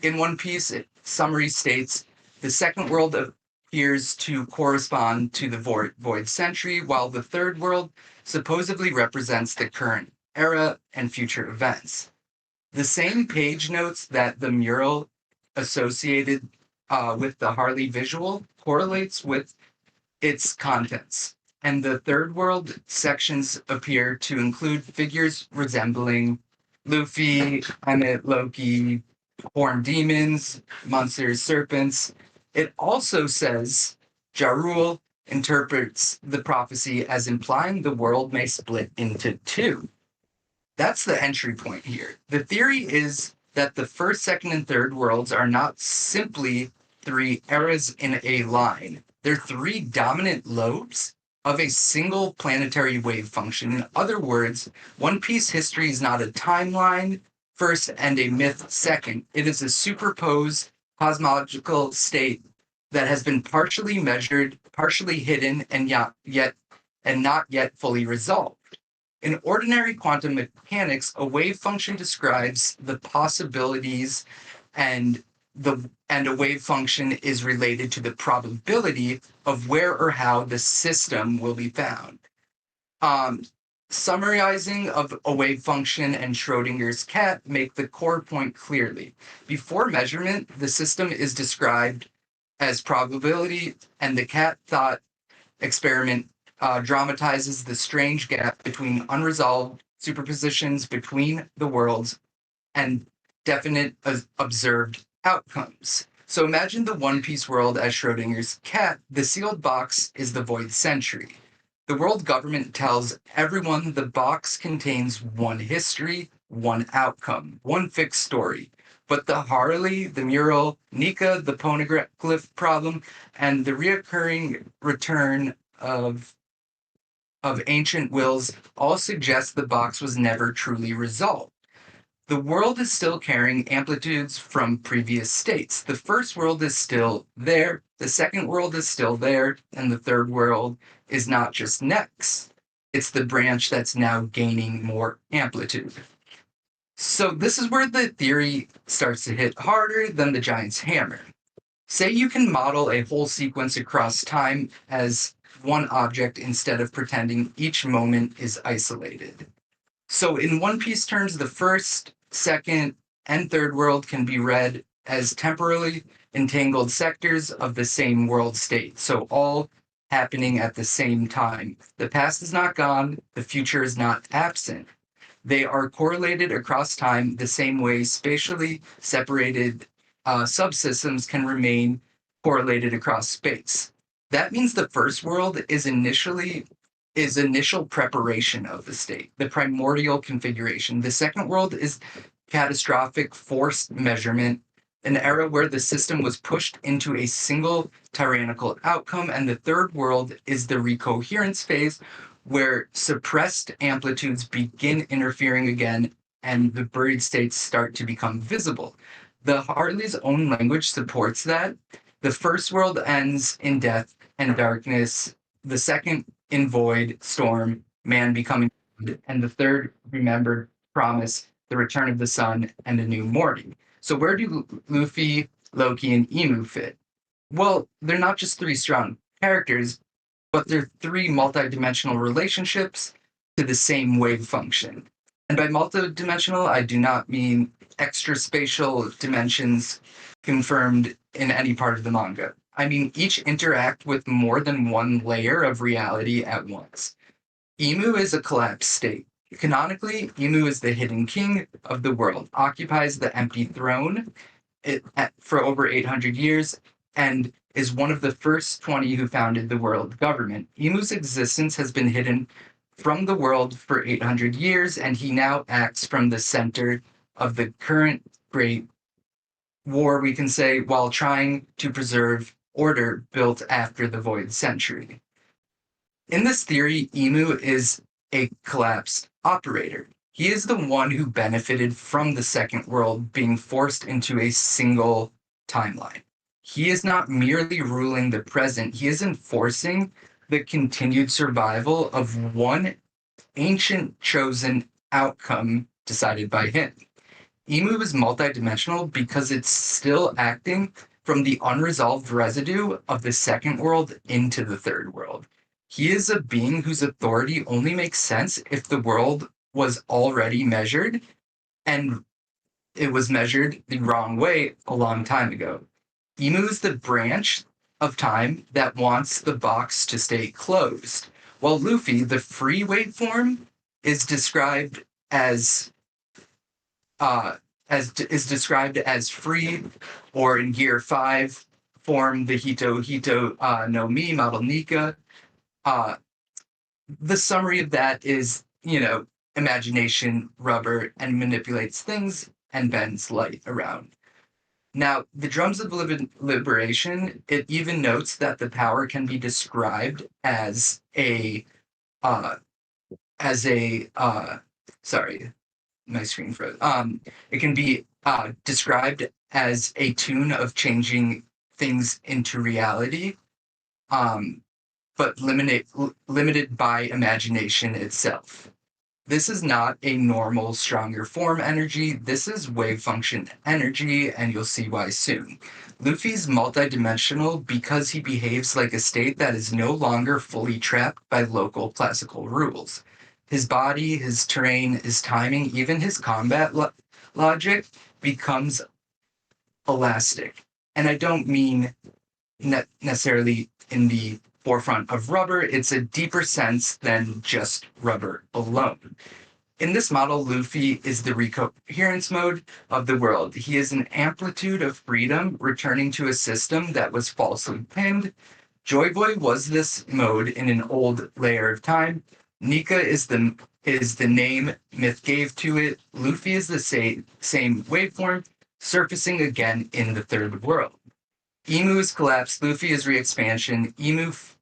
in One Piece, summary states, the second world appears to correspond to the Void Century, while the third world supposedly represents the current era and future events. The same page notes that the mural associated with the Harley visual correlates with its contents, and the third world sections appear to include figures resembling Luffy, Emmett, Loki, horned demons, monsters, serpents. It also says Jarul interprets the prophecy as implying the world may split into 2. That's the entry point here. The theory is that the first, second, and third worlds are not simply 3 eras in a line. They're 3 dominant lobes of a single planetary wave function. In other words, One Piece history is not a timeline first and a myth second. It is a superposed cosmological state that has been partially measured, partially hidden, and not yet fully resolved. In ordinary quantum mechanics, a wave function describes the possibilities and a wave function is related to the probability of where or how the system will be found. Summarizing of a wave function and Schrodinger's cat make the core point clearly. Before measurement, the system is described as probability, and the cat thought experiment dramatizes the strange gap between unresolved superpositions between the worlds and definite observed outcomes. So imagine the One Piece world as Schrodinger's cat. The sealed box is the void century. The world government tells everyone the box contains one history, one outcome, one fixed story. But the Harley, the mural, Nika, the poneglyph problem, and the reoccurring return of ancient wills all suggest the box was never truly resolved. The world is still carrying amplitudes from previous states. The first world is still there, the second world is still there, and the third world is not just next. It's the branch that's now gaining more amplitude. So this is where the theory starts to hit harder than the giant's hammer. Say you can model a whole sequence across time as one object instead of pretending each moment is isolated. So in One Piece terms, the first, second, and third world can be read as temporally entangled sectors of the same world state, so all happening at the same time. The past is not gone, the future is not absent. They are correlated across time the same way spatially separated subsystems can remain correlated across space. That means the first world is initial preparation of the state, the primordial configuration. The second world is catastrophic forced measurement, an era where the system was pushed into a single tyrannical outcome. And the third world is the recoherence phase, where suppressed amplitudes begin interfering again and the buried states start to become visible. The Hartley's own language supports that. The first world ends in death and darkness, the second in void, storm, man becoming good, and the third remembered promise, the return of the sun and a new morning. So where do Luffy, Loki, and Imu fit? Well, they're not just three strong characters, but they're three multidimensional relationships to the same wave function. And by multidimensional, I do not mean extra-spatial dimensions confirmed in any part of the manga. I mean each interact with more than one layer of reality at once. Imu is a collapsed state. Canonically, Imu is the hidden king of the world, occupies the empty throne for over 800 years, and is one of the first 20 who founded the world government. Imu's existence has been hidden from the world for 800 years, and he now acts from the center of the current great war, we can say, while trying to preserve order built after the void century. In this theory, Imu is a collapsed operator. He is the one who benefited from the second world being forced into a single timeline. He is not merely ruling the present, he is enforcing the continued survival of one ancient chosen outcome decided by him. Imu is multidimensional because it's still acting from the unresolved residue of the second world into the third world. He is a being whose authority only makes sense if the world was already measured, and it was measured the wrong way a long time ago. Imu is the branch of time that wants the box to stay closed, while Luffy, the free waveform, is described as described as free, or in Gear 5 form, the Hito no Mi model Nika. The summary of that is, imagination, rubber, and manipulates things and bends light around. Now, the Drums of Liberation, it even notes that the power can be described as sorry, my screen froze. It can be described as a tune of changing things into reality, but limited by imagination itself. This is not a normal, stronger form energy. This is wave function energy, and you'll see why soon. Luffy's multidimensional because he behaves like a state that is no longer fully trapped by local classical rules. His body, his terrain, his timing, even his combat logic becomes elastic. And I don't mean necessarily in the forefront of rubber, it's a deeper sense than just rubber alone. In this model, Luffy is the recoherence mode of the world. He is an amplitude of freedom returning to a system that was falsely pinned. Joy Boy was this mode in an old layer of time. Nika is the name Myth gave to it. Luffy is the same waveform, surfacing again in the third world. Imu is collapsed, Luffy is re-expansion, Imu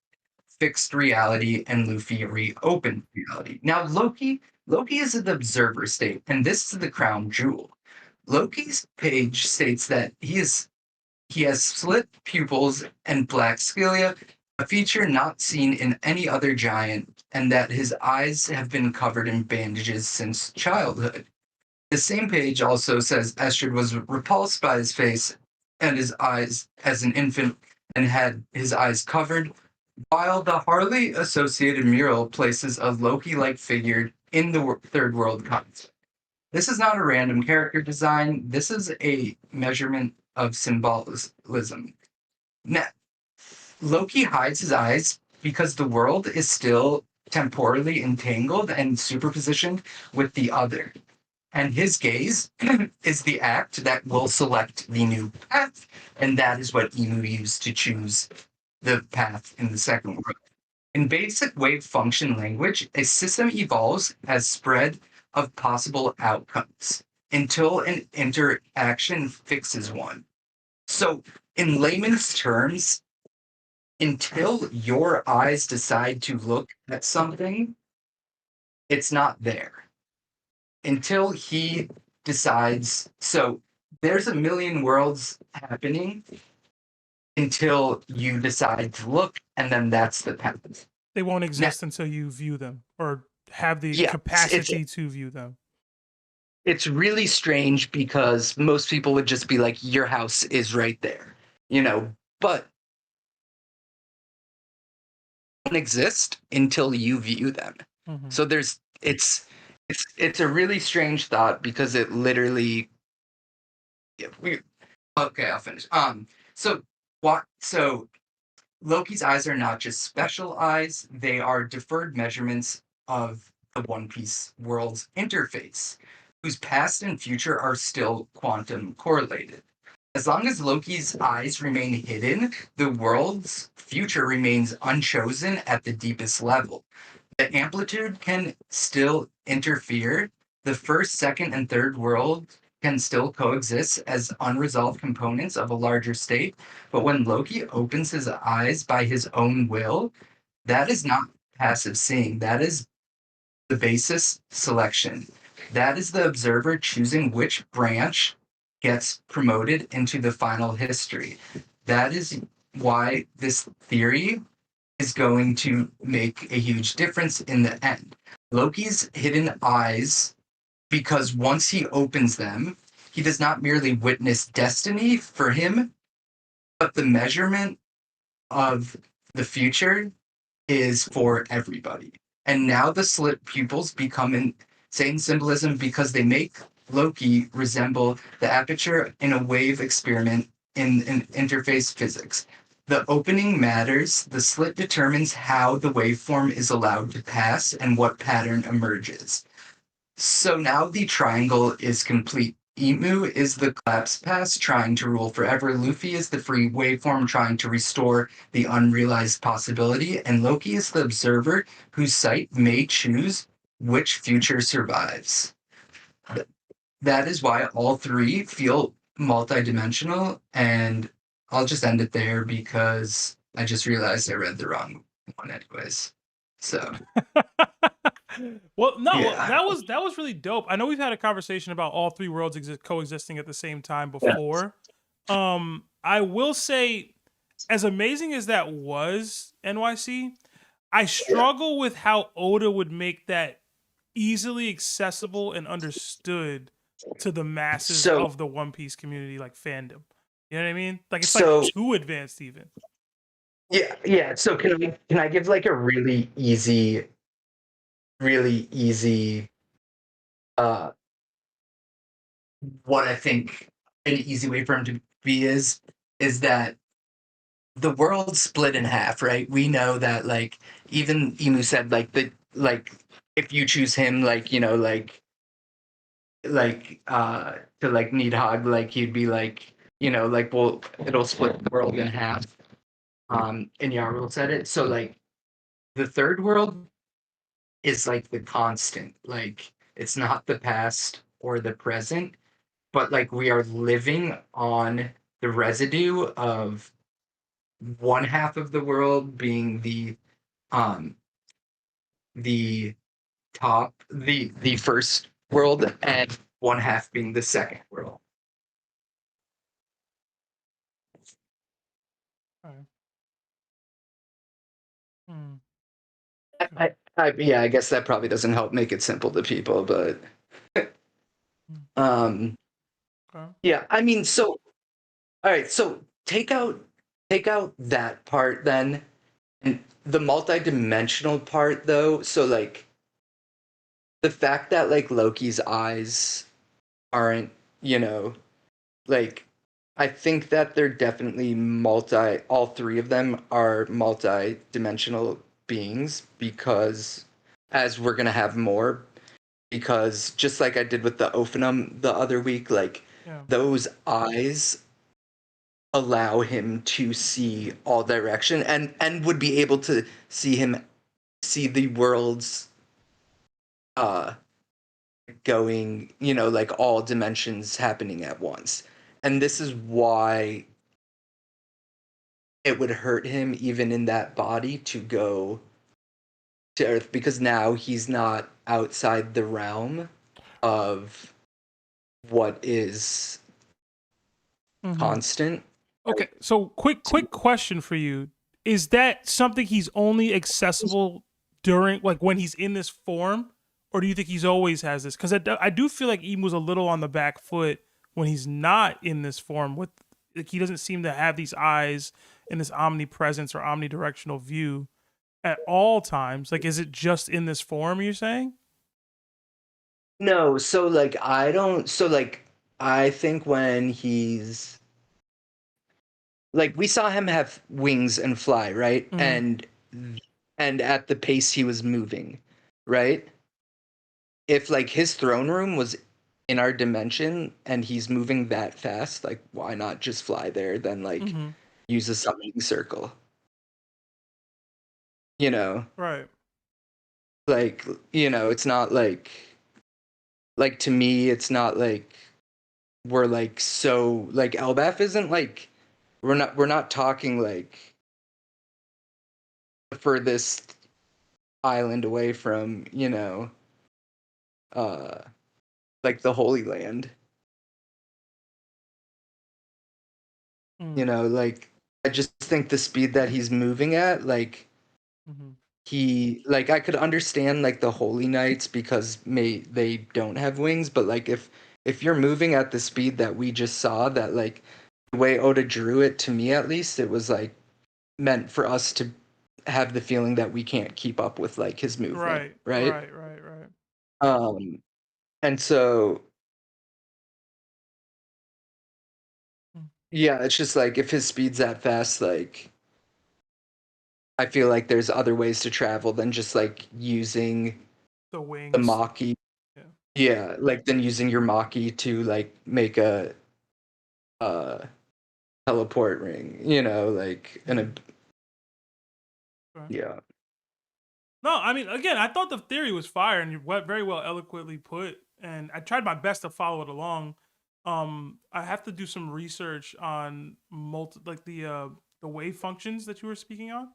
fixed reality, and Luffy reopened reality. Now Loki is an observer state, and this is the crown jewel. Loki's page states that he has slit pupils and black scalia, a feature not seen in any other giant, and that his eyes have been covered in bandages since childhood. The same page also says Estrid was repulsed by his face and his eyes as an infant and had his eyes covered, while the Harley associated mural places a Loki-like figure in the third world concept. This is not a random character design. This is a measurement of symbolism. Now, Loki hides his eyes because the world is still temporally entangled and superpositioned with the other. And his gaze is the act that will select the new path, and that is what Imu used to choose the path in the second world. In basic wave function language, a system evolves as spread of possible outcomes until an interaction fixes one. So, in layman's terms, until your eyes decide to look at something, it's not there. Until he decides, so there's a million worlds happening until you decide to look, and then that's the path. They won't exist until you view them or have the capacity to view them. It's really strange because most people would just be like, your house is right there, but they don't exist until you view them. Mm-hmm. So it's a really strange thought because it literally okay, I'll finish. So Loki's eyes are not just special eyes, they are deferred measurements of the One Piece world's interface, whose past and future are still quantum correlated. As long as Loki's eyes remain hidden, the world's future remains unchosen at the deepest level. The amplitude can still interfere. The first, second, and third world can still coexist as unresolved components of a larger state. But when Loki opens his eyes by his own will, that is not passive seeing. That is the basis selection. That is the observer choosing which branch gets promoted into the final history. That is why this theory is going to make a huge difference in the end. Loki's hidden eyes, because once he opens them, he does not merely witness destiny for him, but the measurement of the future is for everybody. And now the slit pupils become insane symbolism because they make Loki resemble the aperture in a wave experiment in interface physics. The opening matters. The slit determines how the waveform is allowed to pass and what pattern emerges. So now the triangle is complete. Imu is the collapse pass trying to rule forever. Luffy is the free waveform trying to restore the unrealized possibility. And Loki is the observer whose sight may choose which future survives. That is why all three feel multidimensional, and I'll just end it there because I just realized I read the wrong one anyways. So well, no, that was really dope. I know we've had a conversation about all three worlds coexisting at the same time before. Yes. I will say, as amazing as that was, NYC, I struggle with how Oda would make that easily accessible and understood to the masses So- of the One Piece community, like fandom. You know what I mean? Like it's So- like too advanced even. Yeah. So can I give like a really easy what I think an easy way for him to be is that the world's split in half, right? We know that like even Imu said like if you choose him to like need hog, like he'd be like, like well it'll split the world in half. And Yarl said it. So like the third world is like the constant. Like it's not the past or the present, but like we are living on the residue of one half of the world being the first world and one half being the second world. I guess that probably doesn't help make it simple to people, but yeah, I mean, so all right, so take out that part then, and the multi-dimensional part though. So like the fact that like Loki's eyes aren't, like I think that they're definitely all three of them are multi-dimensional beings, because as we're gonna have more, because just like I did with the Ophanum the other week, like those eyes allow him to see all direction and would be able to see the worlds going, like all dimensions happening at once. And this is why it would hurt him even in that body to go to Earth, because now he's not outside the realm of what is constant. Okay, so quick question for you. Is that something he's only accessible during, like, when he's in this form? Or do you think he's always has this? Because I do feel like Imu's a little on the back foot when he's not in this form. With like, he doesn't seem to have these eyes and this omnipresence or omnidirectional view at all times. Like, is it just in this form, you're saying? No, so like I think when he's like, we saw him have wings and fly, right? And at the pace he was moving, right? If like his throne room was in our dimension and he's moving that fast, like why not just fly there, then like use a summoning circle? Right. Like, it's not like to me, it's not like we're like so like Elbaf isn't like we're not talking like the furthest island away from, like the Holy Land. Like I just think the speed that he's moving at, like I could understand like the Holy Knights because they don't have wings, but like if you're moving at the speed that we just saw, that like the way Oda drew it, to me at least, it was like meant for us to have the feeling that we can't keep up with like his movement, right? And so yeah, it's just like if his speed's that fast, like I feel like there's other ways to travel than just like using the wings, the Maki. Yeah, like then using your Maki to like make a teleport ring, like yeah. No, I mean, again, I thought the theory was fire and very well eloquently put, and I tried my best to follow it along. I have to do some research on the wave functions that you were speaking on,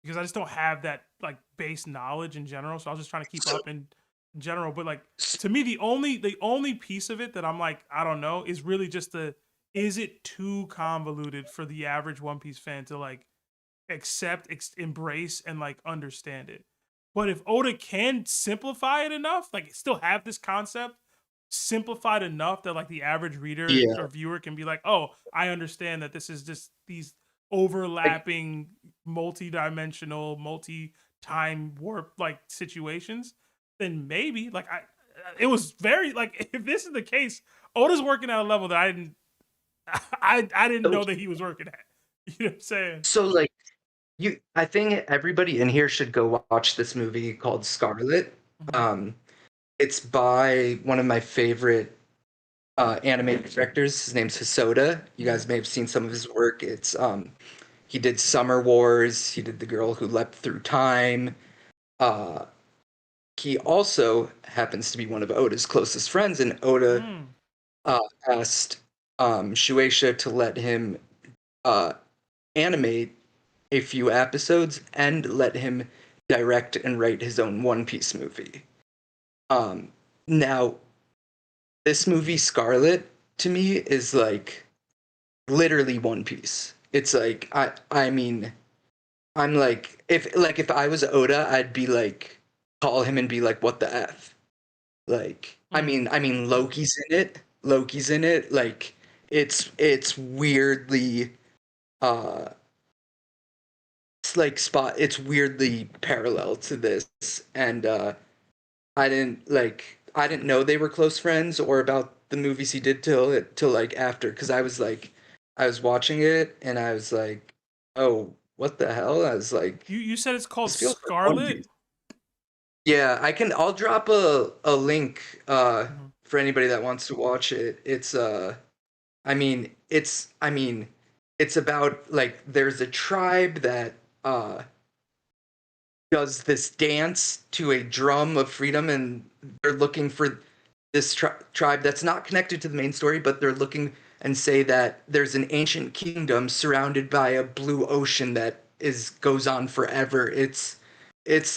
because I just don't have that like base knowledge in general. So I was just trying to keep up in general. But like to me, the only piece of it that I'm like, I don't know, is really just is it too convoluted for the average One Piece fan to like accept, embrace, and like understand it? But if Oda can simplify it enough, like still have this concept simplified enough that like the average reader Yeah. or viewer can be like, oh, I understand that this is just these overlapping, multi-dimensional, multi-time warp like situations, then maybe like it was very like if this is the case, Oda's working at a level that I didn't know that he was working at. You know what I'm saying? So like I think everybody in here should go watch this movie called Scarlet. It's by one of my favorite animated directors. His name's Hosoda. You guys may have seen some of his work. It's he did Summer Wars. He did The Girl Who Leapt Through Time. He also happens to be one of Oda's closest friends, and Oda asked Shueisha to let him animate a few episodes and let him direct and write his own One Piece movie. Now, this movie Scarlet to me is like literally One Piece. It's like I mean, I'm like if I was Oda, I'd be like call him and be like, what the F? Like I mean Loki's in it. Loki's in it. Like it's weirdly it's weirdly parallel to this, and I didn't know they were close friends or about the movies he did till like after, because I was watching it and I was like, oh, what the hell? I was like, you said it's called this feels like One Scarlet. Piece. Yeah, I'll drop a link for anybody that wants to watch it. It's it's about like there's a tribe that does this dance to a drum of freedom, and they're looking for this tribe that's not connected to the main story, but they're looking and say that there's an ancient kingdom surrounded by a blue ocean that goes on forever. It's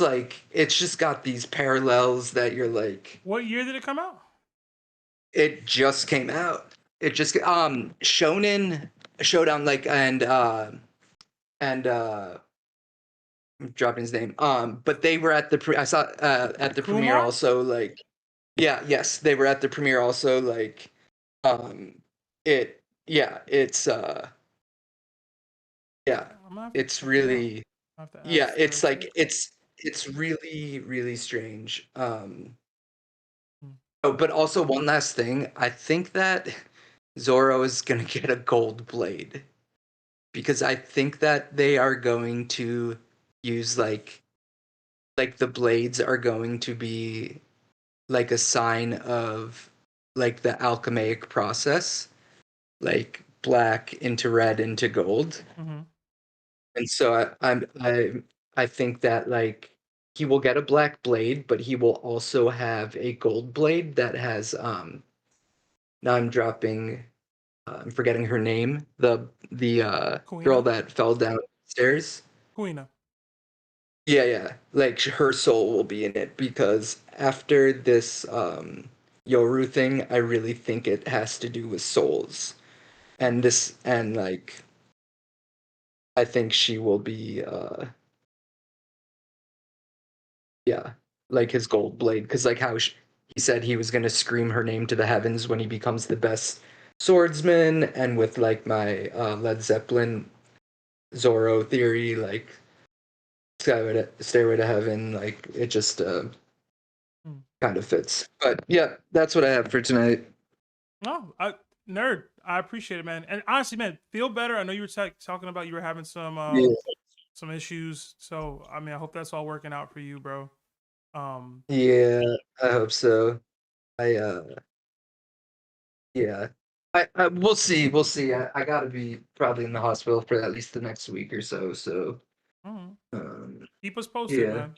like it's just got these parallels that you're like. What year did it come out? It just came out. It just Shonen Showdown and I'm dropping his name. But they were at the I saw at the premiere Kumar? also like yes, they were at the premiere also like it's really it's like it's really really strange. Oh, but also one last thing, I think that Zoro is gonna get a gold blade because I think that they are going to use like the blades are going to be like a sign of like the alchemic process, like black into red into gold. And so I think that like he will get a black blade, but he will also have a gold blade that has now I'm dropping I'm forgetting her name, the girl that fell downstairs. Kuina. Yeah. Like her soul will be in it because after this Yoru thing, I really think it has to do with souls. And like I think she will be like his gold blade, because like how he said he was going to scream her name to the heavens when he becomes the best swordsman, and with like my Led Zeppelin Zoro theory, like Stairway to Heaven, like it just kind of fits. But yeah, that's what I have for tonight. No, nerd. I appreciate it, man. And honestly, man, feel better. I know you were talking about you were having some some issues. So I mean, I hope that's all working out for you, bro. Yeah, I hope so. We'll see. We'll see. I gotta be probably in the hospital for at least the next week or so. So keep us posted, yeah. man.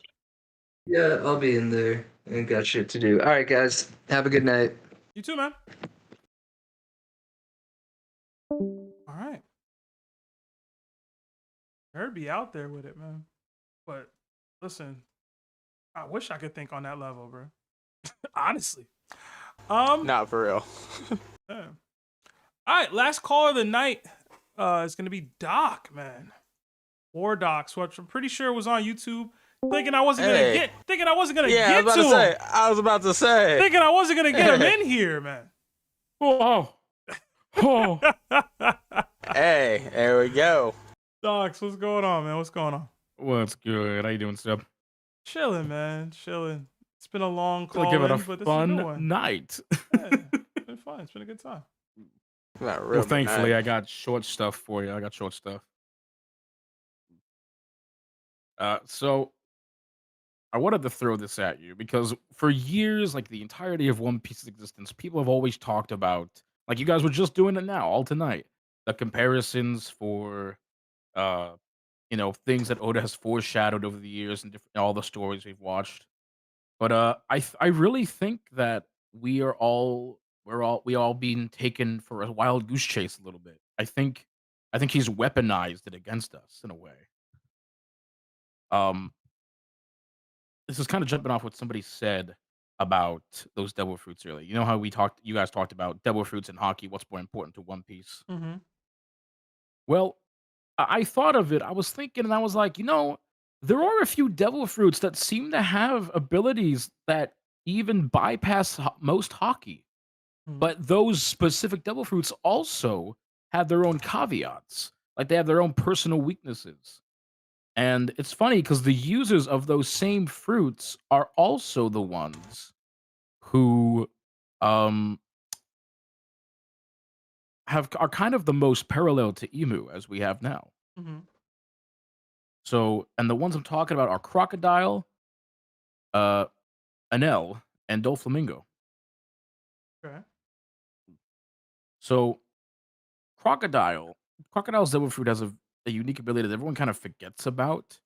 Yeah, I'll be in there and got shit to do. All right, guys. Have a good night. You too, man. All right. Nerd be out there with it, man. But listen, I wish I could think on that level, bro. Honestly. Not for real. Yeah. All right, last caller of the night is gonna be Doc, man. WarDocx, which I'm pretty sure was on YouTube. Thinking I wasn't gonna Hey. get to I was about to say. Thinking I wasn't gonna get him in here, man. Oh. Hey, there we go. Docs, what's going on, man? What's going on? What's good? How you doing, Seb? Chilling, man. Chilling. It's been a long call, Give it a but this is a good fun one. night. Yeah, it's been fun. It's been a good time. Not Well, really thankfully, nice. I got short stuff for you. So I wanted to throw this at you because for years, like the entirety of One Piece's existence, people have always talked about, like you guys were just doing it now, all tonight, the comparisons for, things that Oda has foreshadowed over the years and all the stories we've watched. But I really think that we all being taken for a wild goose chase a little bit. I think he's weaponized it against us in a way. Um, this is kind of jumping off what somebody said about those devil fruits earlier. You know how you guys talked about devil fruits and Haki, what's more important to One Piece? Mm-hmm. Well, I thought of it. I was thinking, and I was like, there are a few devil fruits that seem to have abilities that even bypass most Haki. But those specific devil fruits also have their own caveats. Like they have their own personal weaknesses. And it's funny because the users of those same fruits are also the ones who um are kind of the most parallel to Imu as we have now. Mm-hmm. So, and the ones I'm talking about are Crocodile, Anel, and Doflamingo. Okay. So, Crocodile's devil fruit has a unique ability that everyone kind of forgets about.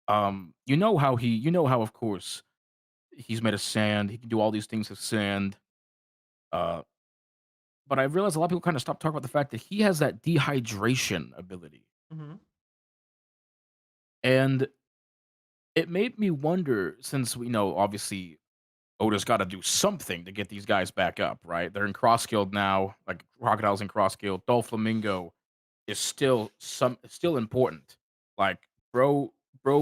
You know how of course he's made of sand. He can do all these things with sand. Uh, but I realized a lot of people kind of stopped talking about the fact that he has that dehydration ability, Mm-hmm. and it made me wonder. Since we know obviously Oda's got to do something to get these guys back up, right? They're in cross guild now. Like Crocodile's in cross guild. Doflamingo is still important. Like bro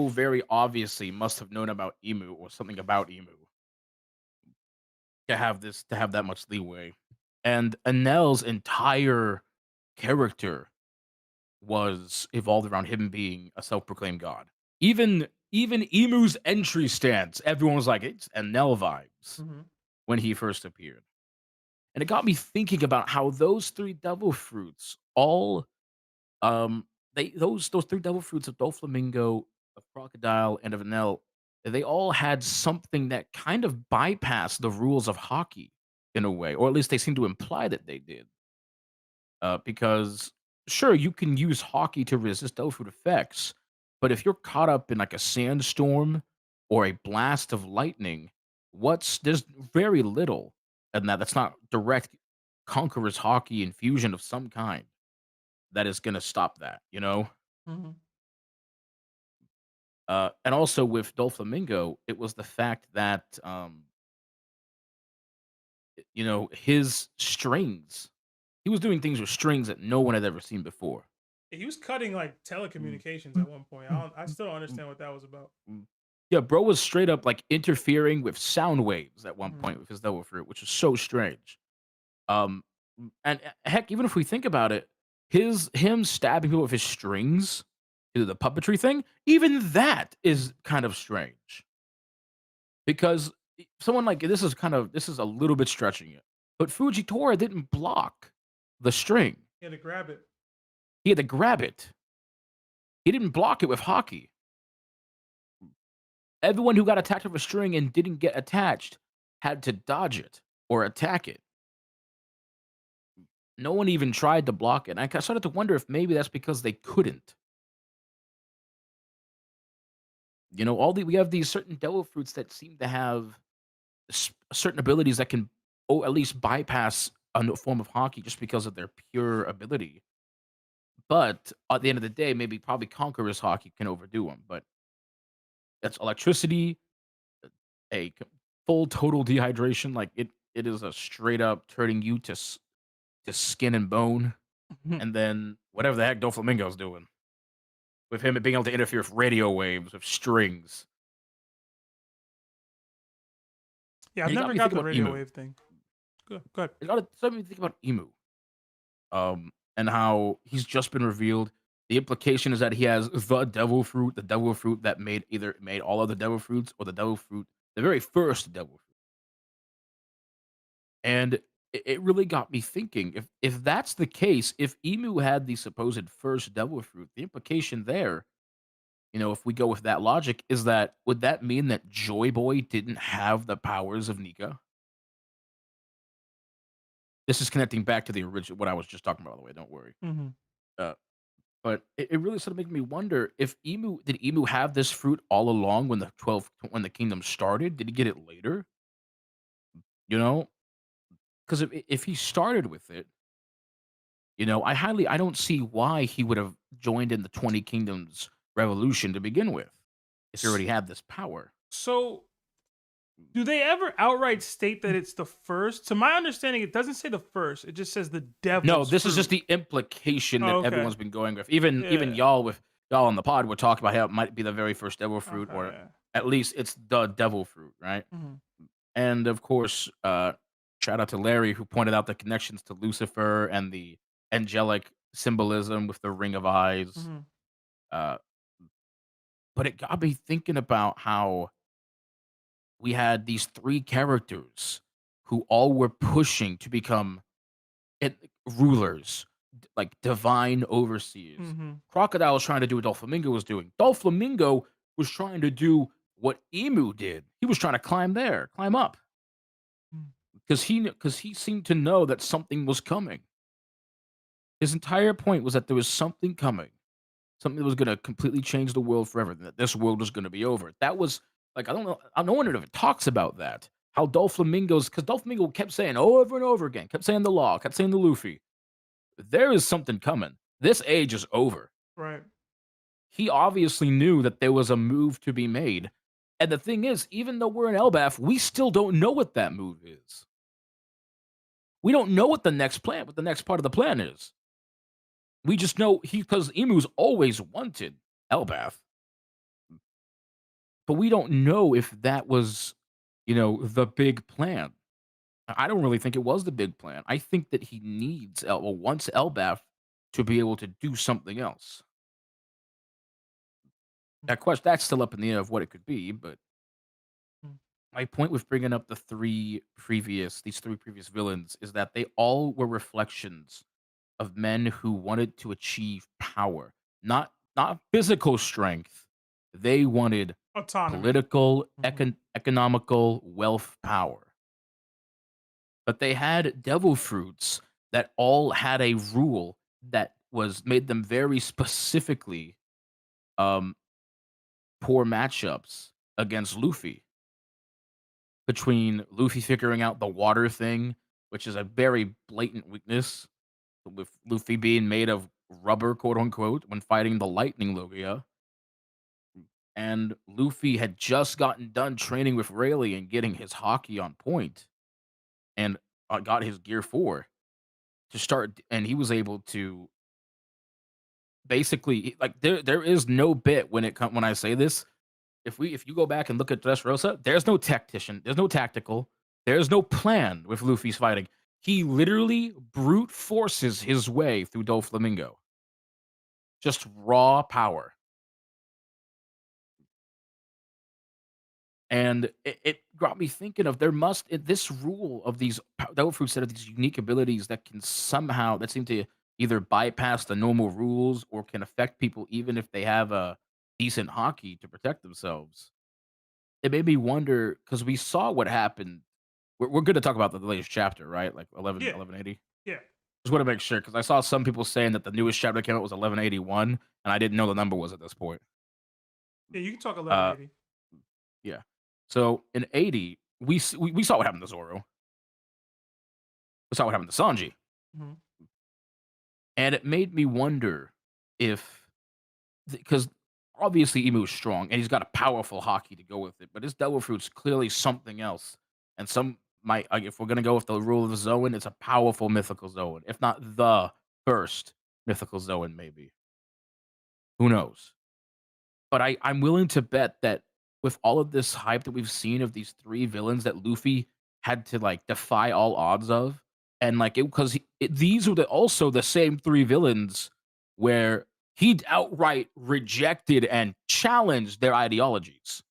very obviously must have known about Imu or something about Imu to have that much leeway. And Anel's entire character was evolved around him being a self-proclaimed god. Even Emu's entry stance, everyone was like, it's Anel vibes Mm-hmm. when he first appeared. And it got me thinking about how those three devil fruits all those three devil fruits of Doflamingo, of Crocodile, and of Anel, they all had something that kind of bypassed the rules of Haki in a way, or at least they seem to imply that they did. Because sure, you can use Haki to resist devil fruit effects, but if you're caught up in like a sandstorm or a blast of lightning, there's very little, and that's not direct conqueror's Haki infusion of some kind that is going to stop that, Mm-hmm. And also with Doflamingo, it was the fact that his strings, he was doing things with strings that no one had ever seen before. He was cutting like telecommunications at one point. I still don't understand what that was about. Yeah, bro was straight up like interfering with sound waves at one point with his devil fruit, which is so strange. And heck, even if we think about it, him stabbing people with his strings, the puppetry thing, even that is kind of strange. Because someone like this is a little bit stretching it, but Fujitora didn't block the string. He had to grab it. He had to grab it. He didn't block it with Haki. Everyone who got attacked with a string and didn't get attached had to dodge it or attack it. No one even tried to block it. And I started to wonder if maybe that's because they couldn't. We have these certain devil fruits that seem to have certain abilities that can, at least bypass a form of Haki just because of their pure ability. But at the end of the day, probably Conqueror's Haki can overdo them. But that's electricity, a full total dehydration. Like it is a straight up turning you to skin and bone. And then whatever the heck Doflamingo's doing with him being able to interfere with radio waves, with strings, Yeah, I've And it never me got thinking the about radio Imu. wave thing. Good. It made me think about Imu. And how he's just been revealed. The implication is that he has the devil fruit that made all of the devil fruits, or the devil fruit, the very first devil fruit. And it really got me thinking, if that's the case, if Emu had the supposed first devil fruit, the implication there, if we go with that logic, is that would that mean that Joy Boy didn't have the powers of Nika? This is connecting back to the original, what I was just talking about, by the way. Don't worry. Mm-hmm. Uh, but it really started making me wonder, if did Emu have this fruit all along when the kingdom started? Did he get it later? Because if he started with it, I don't see why he would have joined in the 20 Kingdoms revolution to begin with, if he already had this power. So, do they ever outright state that it's the first? To my understanding, it doesn't say the first. It just says the devil's No, this is fruit. just the implication that Oh, okay. everyone's been going with. Even Yeah. y'all on the pod were talking about how it might be the very first devil fruit, Okay, or yeah. at least it's the devil fruit, right? Mhm. And of course, shout out to Larry, who pointed out the connections to Lucifer and the angelic symbolism with the ring of eyes. Mhm. Uh, but it got me thinking about how we had these three characters who all were pushing to become rulers, like divine overseers. Mhm. Crocodile was trying to do what Doflamingo was doing. Doflamingo was trying to do what Emu did. He was trying to climb up, because he seemed to know that something was coming. His entire point was that there was something coming, something that was going to completely change the world forever. That this world was going to be over. That was like, I don't know. No one ever talks about that. How Doflamingo's, because Doflamingo kept saying over and over again, kept saying the law, kept saying the Luffy. There is something coming. This age is over. Right. He obviously knew that there was a move to be made. And the thing is, even though we're in Elbaf, we still don't know what that move is. We don't know what the next part of the plan is. We just know because Emu's always wanted Elbaf. But we don't know if that was, the big plan. I don't really think it was the big plan. I think that he wants Elbaf to be able to do something else. That's still up in the air of what it could be, but my point with bringing up these three previous villains is that they all were reflections of men who wanted to achieve power, not physical strength. They wanted Autonomy. political, economical, wealth, power. But they had devil fruits that all had a rule that made them very specifically poor matchups against Luffy. Between Luffy figuring out the water thing, which is a very blatant weakness, with Luffy being made of rubber, quote unquote, when fighting the Lightning Logia. And Luffy had just gotten done training with Rayleigh and getting his Haki on point, and got his Gear 4 to start, and he was able to basically, like, there is no bit when I say this. If you go back and look at Dressrosa, there's no tactician, there's no tactical, there's no plan with Luffy's fighting. He literally brute forces his way through Doflamingo. Just raw power. And it got me thinking of this rule of these devil fruits that have these unique abilities that seem to either bypass the normal rules or can affect people even if they have a decent Haki to protect themselves. It made me wonder, because we saw what happened. We're going to talk about the latest chapter, right? Like 1180? Yeah. Just want to make sure, because I saw some people saying that the newest chapter that came out was 1181, and I didn't know the number was at this point. Yeah, you can talk 1180. Yeah. So in 80, we saw what happened to Zoro. We saw what happened to Sanji. Mhm. And it made me wonder because obviously Imu is strong and he's got a powerful Haki to go with it, but his devil fruit's clearly something else. And if we're gonna go with the rule of the Zoan, it's a powerful mythical Zoan, if not the first mythical Zoan, maybe. Who knows? But I'm willing to bet that with all of this hype that we've seen of these 3 villains that Luffy had to like defy all odds of, and like it because these were also the same 3 villains where he outright rejected and challenged their ideologies.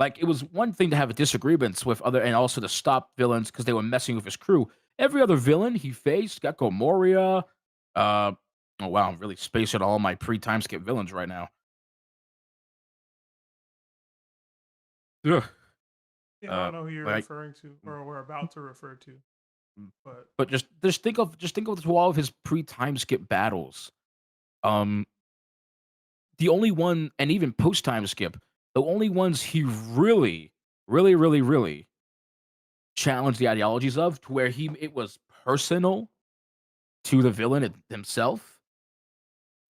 Like, it was one thing to have disagreements with other and also to stop villains because they were messing with his crew. Every other villain he faced, Gecko Moria, oh wow, I'm really spacing all my pre-time skip villains right now. Ugh. Yeah, I don't know who you're like, referring to or we're about to refer to. But but just think of all of his pre-time skip battles. The only one, and even post-time skip, the only ones he really challenged the ideologies of, to where it was personal to the villain himself,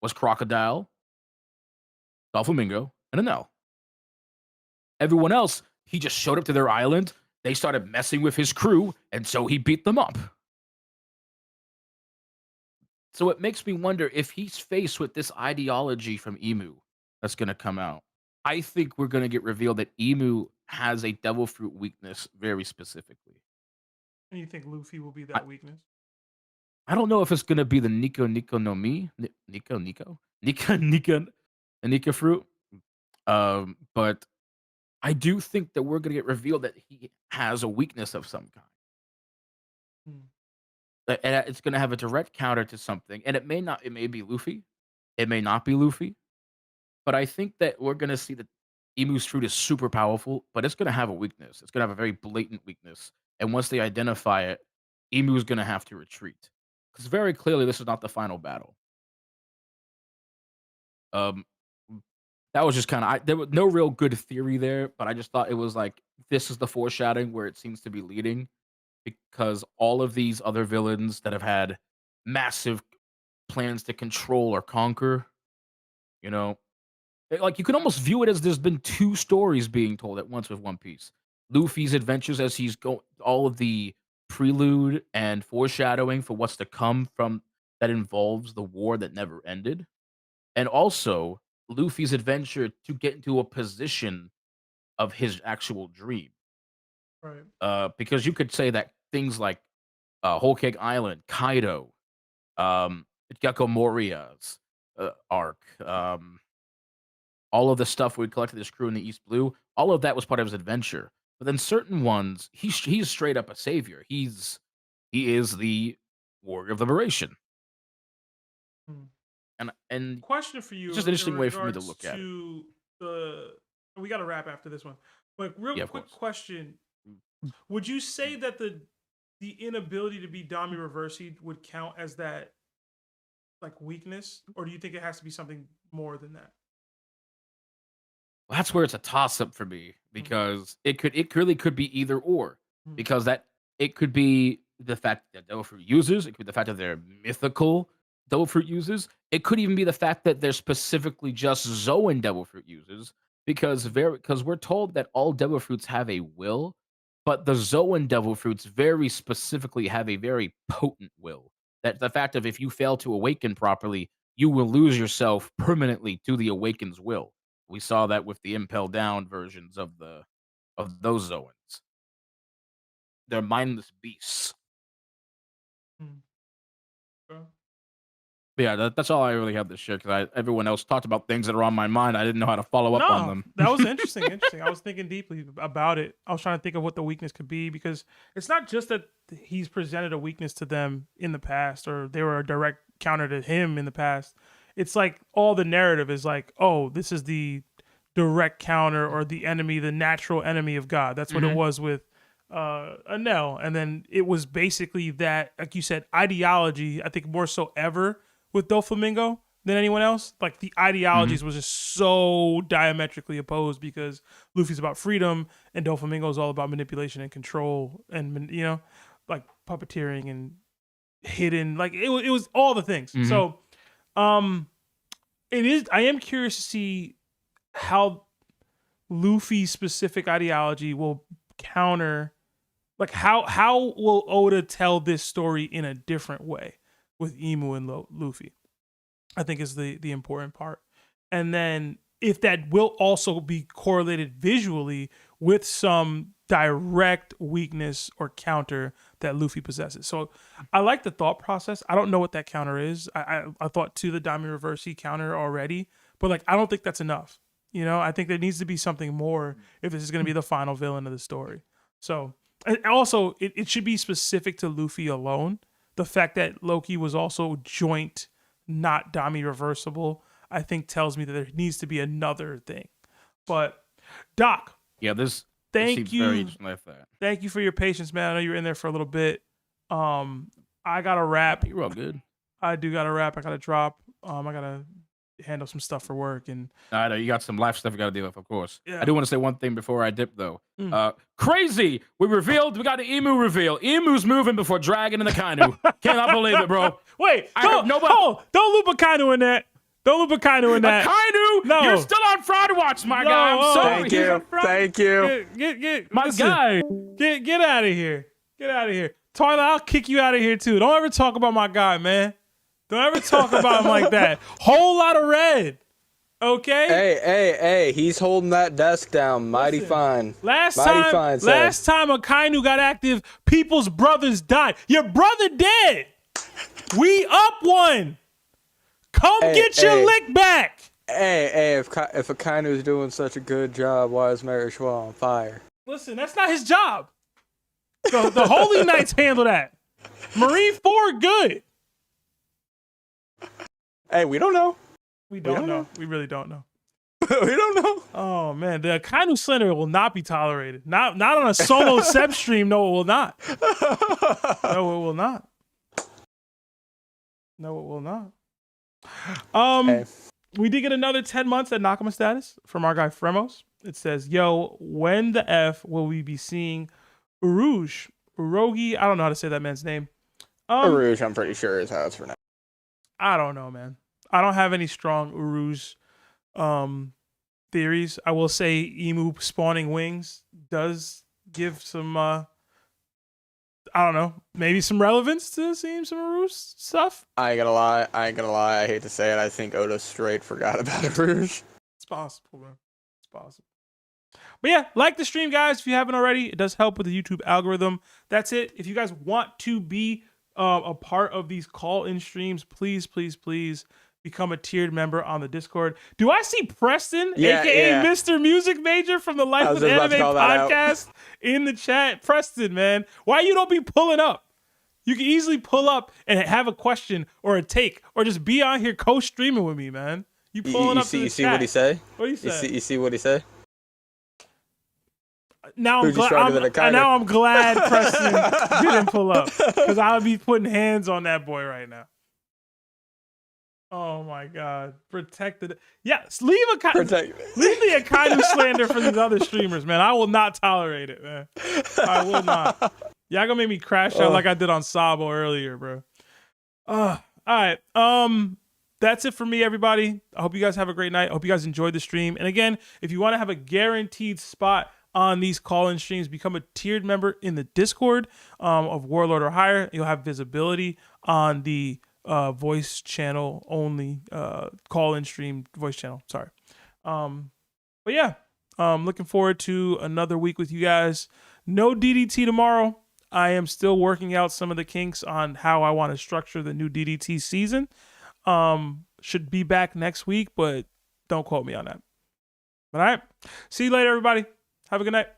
was Crocodile, Doflamingo, and Enel. Everyone else, he just showed up to their island, they started messing with his crew, and so he beat them up. So it makes me wonder if he's faced with this ideology from Imu that's going to come out. I think we're going to get revealed that Imu has a devil fruit weakness very specifically. and you think Luffy will be that weakness? I don't know if it's going to be the Nico no Mi, Nika fruit. But I do think that we're going to get revealed that he has a weakness of some kind. And it's going to have a direct counter to something, and it may be Luffy, it may not be Luffy, but I think that we're going to see that Emu's fruit is super powerful, but it's going to have a weakness. It's going to have a very blatant weakness, and once they identify it, Emu is going to have to retreat, because very clearly this is not the final battle. That was just kind of, there was no real good theory there, but I just thought it was like, this is the foreshadowing where it seems to be leading, because all of these other villains that have had massive plans to control or conquer, you know, like you can almost view it as there's been 2 stories being told at once with One Piece. Luffy's adventures as he's going, all of the prelude and foreshadowing for what's to come from that involves the war that never ended, and also Luffy's adventure to get into a position of his actual dream. Right. Because you could say that things like Whole Cake Island, Kaido, Gecko Moria's arc, all of the stuff we collected his crew in the East Blue, all of that was part of his adventure. But then certain ones, he's straight up a savior. He is the warrior of liberation. And Question for you. it's just an interesting in way for me to regards look at it. to we got to wrap after this one, but real Yeah, of quick course. question: would you say that the inability to be Dami Reversi would count as that like weakness, or do you think it has to be something more than that? Well, that's where it's a toss up for me, because it really could be either or, because that it could be the fact that devil fruit users, it could be the fact that they're mythical devil fruit users, it could even be the fact that they're specifically just Zoan devil fruit users, because we're told that all devil fruits have a will, but the Zoan devil fruits very specifically have a very potent will. That the fact of, if you fail to awaken properly, you will lose yourself permanently to the awaken's will. We saw that with the Impel Down versions of those Zoans. They're mindless beasts. But yeah, that's all I really have to share, because everyone else talked about things that are on my mind. I didn't know how to follow up on them. That was interesting. I was thinking deeply about it. I was trying to think of what the weakness could be, because it's not just that he's presented a weakness to them in the past, or they were a direct counter to him in the past. It's like all the narrative is like, oh, this is the direct counter, or the enemy, the natural enemy of God. That's what it was with Enel. And then it was basically that, like you said, ideology, I think more so ever with Doflamingo than anyone else. Like the ideologies was just so diametrically opposed, because Luffy's about freedom and Doflamingo is all about manipulation and control, and like puppeteering and hidden, like it was all the things. So it is, I am curious to see how Luffy's specific ideology will counter, like how will Oda tell this story in a different way with Imu and Luffy, I think is the important part. And then if that will also be correlated visually with some direct weakness or counter that Luffy possesses. So I like the thought process. I don't know what that counter is. I thought to the Diamond Reverse counter already, but like I don't think that's enough. You know, I think there needs to be something more if this is going to be the final villain of the story. So, and also, it should be specific to Luffy alone. The fact that Loki was also joint, not Dami reversible, I think tells me that there needs to be another thing. But, Doc. Yeah, this thank seems you. very interesting like that. Thank you for your patience, man. I know you were in there for a little bit. I got to wrap. You're all good. I do got to wrap. I got to drop. I got to handle some stuff for work. And I know you got some life stuff you got to deal with, of course. Yeah. I do want to say one thing before I dip, though. Crazy! We got the Imu reveal. Imu's moving before Dragon and the Kainu. Cannot believe it, bro. Wait, don't loop a Kainu in that. Don't loop a Kainu in that. A Kainu? No. You're still on fraud watch, my guy. I'm sorry. Thank you. Thank you. My guy. Get out of here. Get out of here. Tyler, I'll kick you out of here too. Don't ever talk about my guy, man. Don't ever talk about him like that. Whole lot of red. Okay? Hey, he's holding that desk down. Mighty fine. Last Mighty fine, sir. time a Kainu got active, people's brothers died. Your brother dead. We up one. Come get your lick back. Hey, if a Kainu's doing such a good job, why is Mary Schwa on fire? Listen, that's not his job. The Holy Knights handle that. Marine 4 good. Hey, we don't know. We don't know. We really don't know. We don't know. Oh man, the Kainu slander will not be tolerated. Not on a solo Seb stream. No, it will not. No, it will not. No, it will not. We did get another 10 months at Nakama status from our guy Fremos. It says, "Yo, when the F will we be seeing Urogi? I don't know how to say that man's name. Uruj, I'm pretty sure is how it's pronounced. I don't know, man. I don't have any strong Uruj theories. I will say Imu spawning wings does give some I don't know, maybe some relevance to seeing some Uruj stuff. I ain't gonna lie. I hate to say it. I think Oda straight forgot about Uruj. It's possible, bro. It's possible. But yeah, like the stream, guys, if you haven't already. It does help with the YouTube algorithm. That's it. If you guys want to be a part of these call-in streams, please become a tiered member on the Discord. Do I see Preston, aka Mr. Music Major from the Life with Anime podcast in the chat? Preston, man, why you don't be pulling up? You can easily pull up and have a question or a take, or just be on here co-streaming with me, man. You pulling up to the You see chat. what he say? What do you say? You see what he say? Now I'm glad Preston didn't pull up, because I would be putting hands on that boy right now. Oh my God! Protected. Yes, leave the Akainu slander for these other streamers, man. I will not tolerate it, man. I will not. Y'all gonna make me crash out like I did on Sabo earlier, bro. All right. That's it for me, everybody. I hope you guys have a great night. I hope you guys enjoyed the stream. And again, if you want to have a guaranteed spot on these call-in streams, become a tiered member in the Discord of Warlord or higher. You'll have visibility on the voice channel only, call-in stream voice channel. Sorry. But yeah, looking forward to another week with you guys. No DDT tomorrow. I am still working out some of the kinks on how I want to structure the new DDT season. Should be back next week, but don't quote me on that. All right. See you later, everybody. Have a good night.